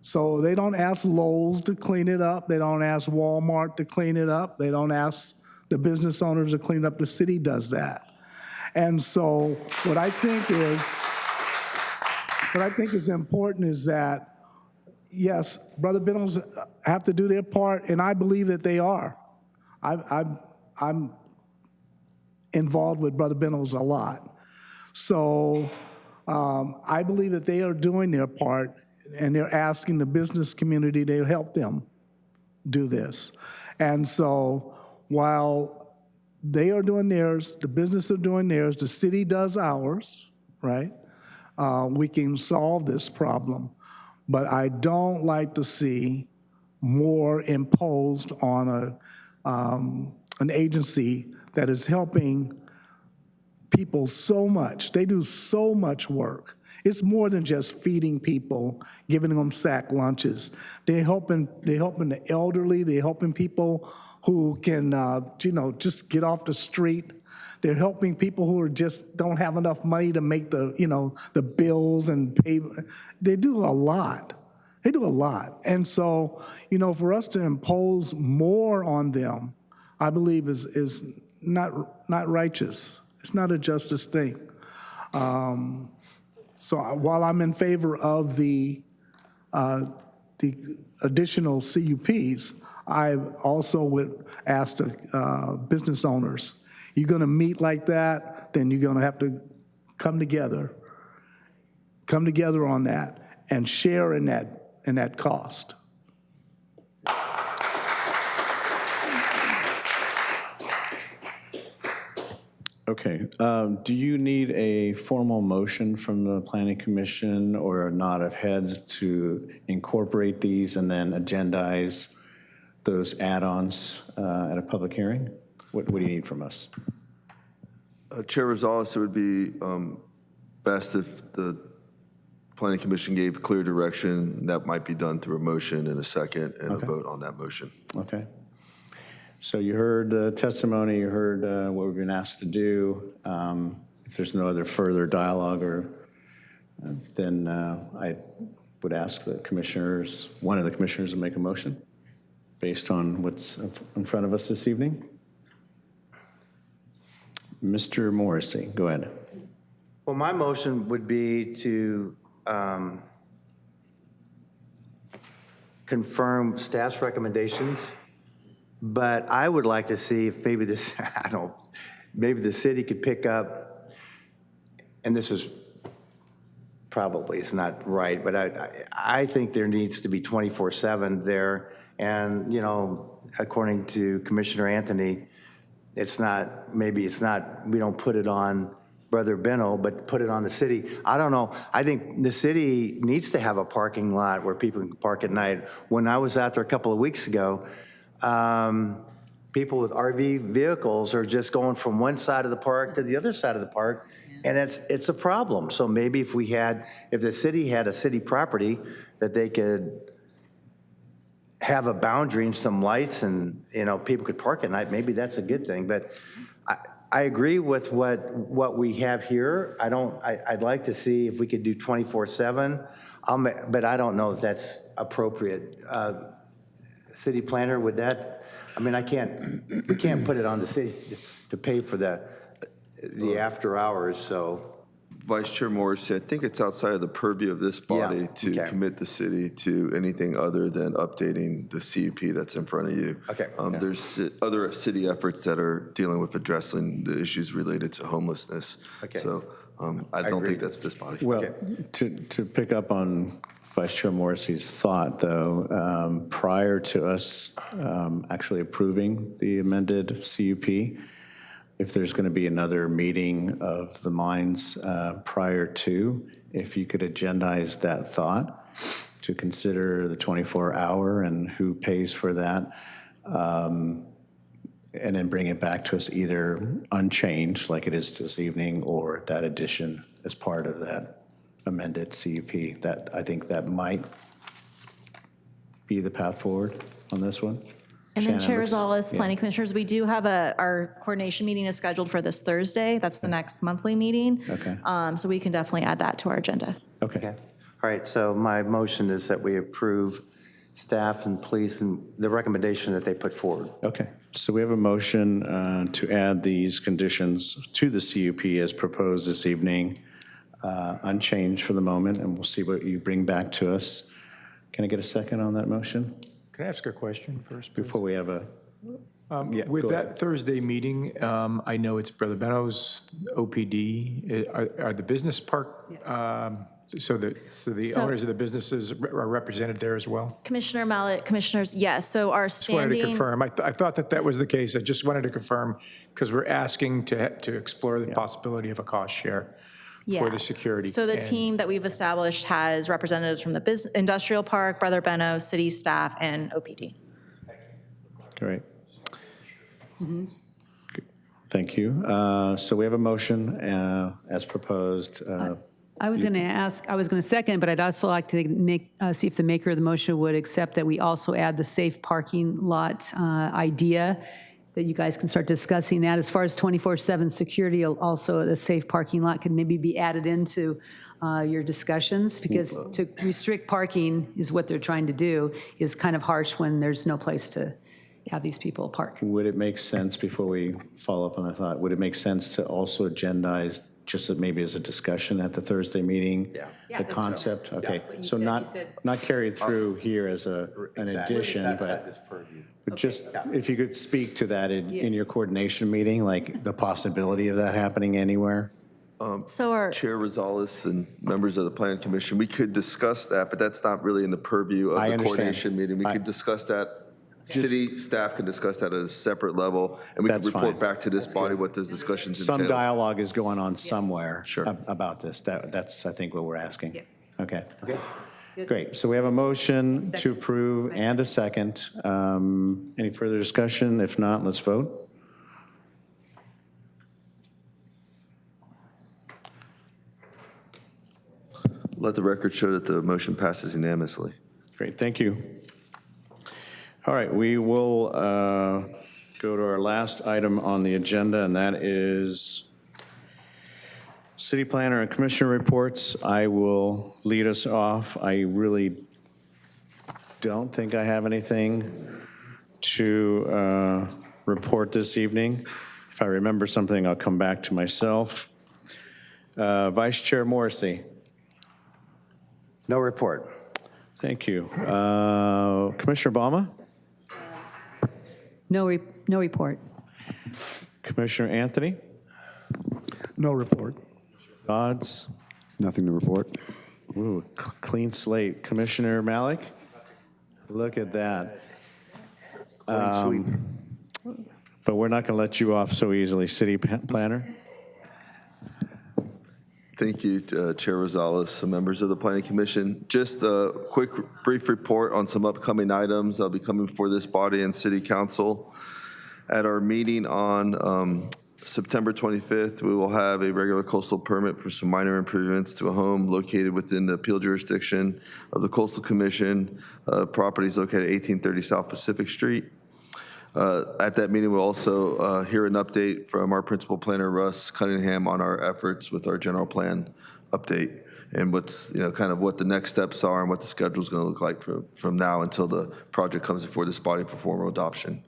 So they don't ask Lowe's to clean it up. They don't ask Walmart to clean it up. They don't ask the business owners to clean it up. The city does that. And so what I think is important is that, yes, Brother Benno's have to do their part, and I believe that they are. I'm involved with Brother Benno's a lot. So I believe that they are doing their part, and they're asking the business community to help them do this. And so while they are doing theirs, the business are doing theirs, the city does ours, right? We can solve this problem. But I don't like to see more imposed on an agency that is helping people so much. They do so much work. It's more than just feeding people, giving them sack lunches. They're helping the elderly. They're helping people who can, just get off the street. They're helping people who just don't have enough money to make the bills and pay. They do a lot. They do a lot. And so, for us to impose more on them, I believe is not righteous. It's not a justice thing. So while I'm in favor of the additional CUPs, I also would ask the business owners, you're going to meet like that, then you're going to have to come together on that and share in that cost. Okay, do you need a formal motion from the Planning Commission or a nod of heads to incorporate these and then agendize those add-ons at a public hearing? What do you need from us? Chair Rosales, it would be best if the Planning Commission gave clear direction. That might be done through a motion in a second and a vote on that motion. Okay. So you heard the testimony, you heard what we've been asked to do. If there's no other further dialogue, then I would ask the commissioners, one of the commissioners, to make a motion based on what's in front of us this evening. Mr. Morrissey, go ahead. Well, my motion would be to confirm staff's recommendations, but I would like to see if maybe this, maybe the city could pick up, and this is probably, it's not right, but I think there needs to be 24/7 there, and, according to Commissioner Anthony, we don't put it on Brother Benno, but put it on the city. I don't know. I think the city needs to have a parking lot where people can park at night. When I was out there a couple of weeks ago, people with RV vehicles are just going from one side of the park to the other side of the park, and it's a problem. So maybe if the city had a city property that they could have a boundary and some lights and, people could park at night, maybe that's a good thing. But I agree with what we have here. I'd like to see if we could do 24/7, but I don't know if that's appropriate. City planner, would that, we can't put it on the city to pay for the after hours, so. Vice Chair Morrissey, I think it's outside of the purview of this body to commit the city to anything other than updating the CUP that's in front of you. Okay. There's other city efforts that are dealing with addressing the issues related to homelessness. Okay. So I don't think that's this body. Well, to pick up on Vice Chair Morrissey's thought, though, prior to us actually approving the amended CUP, if there's going to be another meeting of the minds prior to, if you could agendize that thought to consider the 24-hour and who pays for that, and then bring it back to us either unchanged like it is this evening or that addition as part of that amended CUP. That I think that might be the path forward on this one. And then Chair looks- Rosales, yeah. Planning Commissioners, we do have our coordination meeting is scheduled for this Thursday. That's the next monthly meeting. Okay. So we can definitely add that to our agenda. Okay. All right, so my motion is that we approve staff and police and the recommendation that they put forward. Okay, so we have a motion to add these conditions to the CUP as proposed this evening, unchanged for the moment, and we'll see what you bring back to us. Can I get a second on that motion Can I ask a question first, please? before we have a? Yeah, With go that ahead. Thursday meeting, I know it's Brother Benno's OPD. Are the business park, so the owners of the businesses are represented there as well? Commissioner Mallett, Commissioners, yes, so our Just wanted to standing. confirm. I thought that was the case. I just wanted to confirm because we're asking to explore the possibility of a cost share for the security. So the And- team that we've established has representatives from the industrial park, Brother Benno, city staff, and OPD. Great. Thank you. So we have a motion as proposed. I was going to ask, I was going to second, but I'd also like to see if the maker of the motion would accept that we also add the safe parking lot idea, that you guys can start discussing that. As far as 24/7 security, also the safe parking lot could maybe be added into your discussions, because to restrict parking is what they're trying to do, is kind of harsh when there's no place to have these people park. Would it make sense, before we follow up on that thought, would it make sense to also agendize, just maybe as a discussion at the Thursday meeting? Yeah, The that's concept, okay. But you So said- not, you said- not carried through here as an addition, but just, if you could speak to that in your coordination meeting, like the possibility of that happening anywhere? So our. Chair Rosales and members of the Planning Commission, we could discuss that, but that's not really in the purview of I the understand. coordination meeting. We could discuss that, city staff can discuss that at a separate level, and we can That's report fine. back to this body what those discussions Some entailed. dialogue is going on somewhere Sure. about this. That's, I think, what we're asking. Okay. Great. So we have a motion to approve and a second. Any further discussion? If not, let's vote. Let the record show that the motion passes unanimously. Great, thank you. All right, we will go to our last item on the agenda, and that is city planner and commissioner reports. I will lead us off. I really don't think I have anything to report this evening. If I remember something, I'll come back to myself. Vice Chair Morrissey. No report. Thank you. Commissioner Balma? No report. Commissioner Anthony? No report. Dodds? Nothing to report. Ooh, clean slate. Commissioner Malik? Look at that. But we're not going to let you off so easily. City planner? Thank you, Chair Rosales, members of the Planning Commission. Just a quick, brief report on some upcoming items that'll be coming before this body and City Council. At our meeting on September 25th, we will have a regular coastal permit for some minor improvements to a home located within the appeal jurisdiction of the Coastal Commission. Property is located at 1830 South Pacific Street. At that meeting, we'll also hear an update from our principal planner, Russ Cunningham, on our efforts with our general plan update and what's, kind of what the next steps are and what the schedule is going to look like from now until the project comes before this body for formal adoption.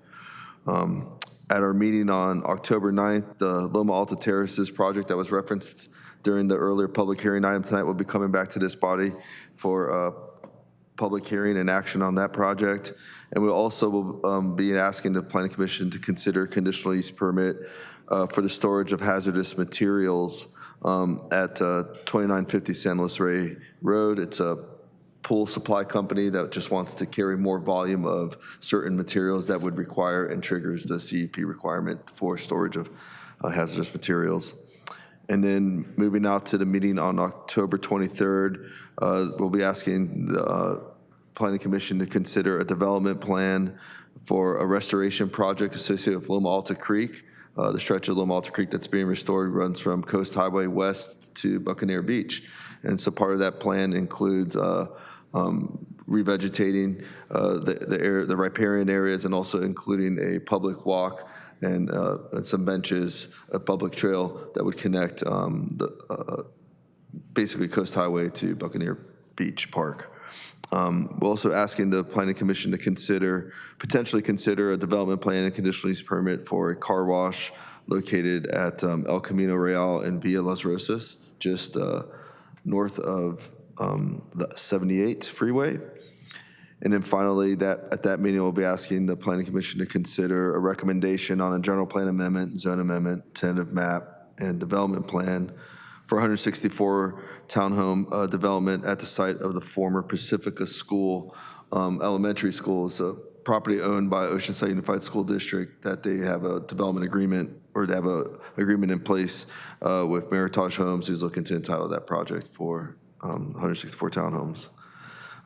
At our meeting on October 9th, the Loma Alta Terraces project that was referenced during the earlier public hearing item tonight will be coming back to this body for public hearing and action on that project. And we also will be asking the Planning Commission to consider a conditional use permit for the storage of hazardous materials at 2950 San Luis Rey Road. It's a pool supply company that just wants to carry more volume of certain materials that would require and triggers the CEP requirement for storage of hazardous materials. And then moving out to the meeting on October 23rd, we'll be asking the Planning Commission to consider a development plan for a restoration project associated with Loma Alta Creek. The stretch of Loma Alta Creek that's being restored runs from Coast Highway west to Buccaneer Beach. And so part of that plan includes revegetating the riparian areas and also including a public walk and some benches, a public trail that would connect basically Coast Highway to Buccaneer Beach Park. We're also asking the Planning Commission to potentially consider a development plan and conditional use permit for a car wash located at El Camino Real and Villa Las Rosas, just north of the 78 freeway. And then finally, at that meeting, we'll be asking the Planning Commission to consider a recommendation on a general plan amendment, zone amendment, tentative map, and development plan for 164 townhome development at the site of the former Pacifica School Elementary School. It's a property owned by Oceanside Unified School District that they have a development agreement, or they have an agreement in place with Meritage Homes, who's looking to entitle that project for 164 townhomes.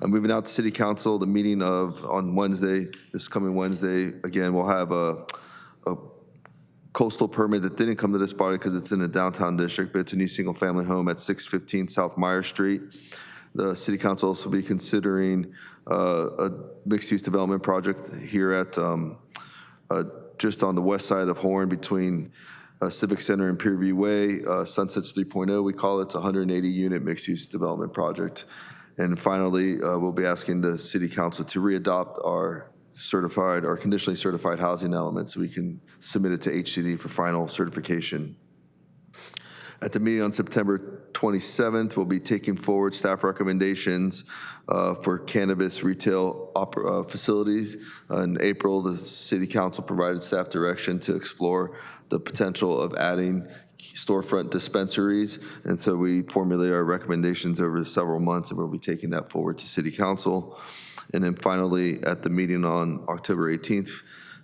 Moving out to City Council, the meeting on Wednesday, this coming Wednesday, again, we'll have a coastal permit that didn't come to this body because it's in the downtown district, but it's a new single-family home at 615 South Meyer Street. The City Council will also be considering a mixed-use development project here at just on the west side of Horn between Civic Center and Pierview Way, Sunsets 3.0, we call it. It's a 180-unit mixed-use development project. And finally, we'll be asking the City Council to readopt our conditionally certified housing element so we can submit it to HCD for final certification. At the meeting on September 27th, we'll be taking forward staff recommendations for cannabis retail facilities. In April, the City Council provided staff direction to explore the potential of adding storefront dispensaries. And so we formulated our recommendations over several months, and we'll be taking that forward to City Council. And then finally, at the meeting on October 18th,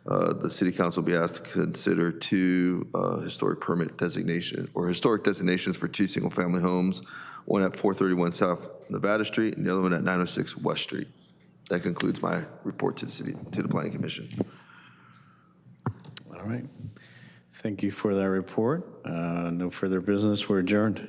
the City Council will be asked to consider two historic designations for two single-family homes, one at 431 South Nevada Street and the other one at 906 West Street. That concludes my report to the Planning Commission. All right. Thank you for that report. No further business. We're adjourned.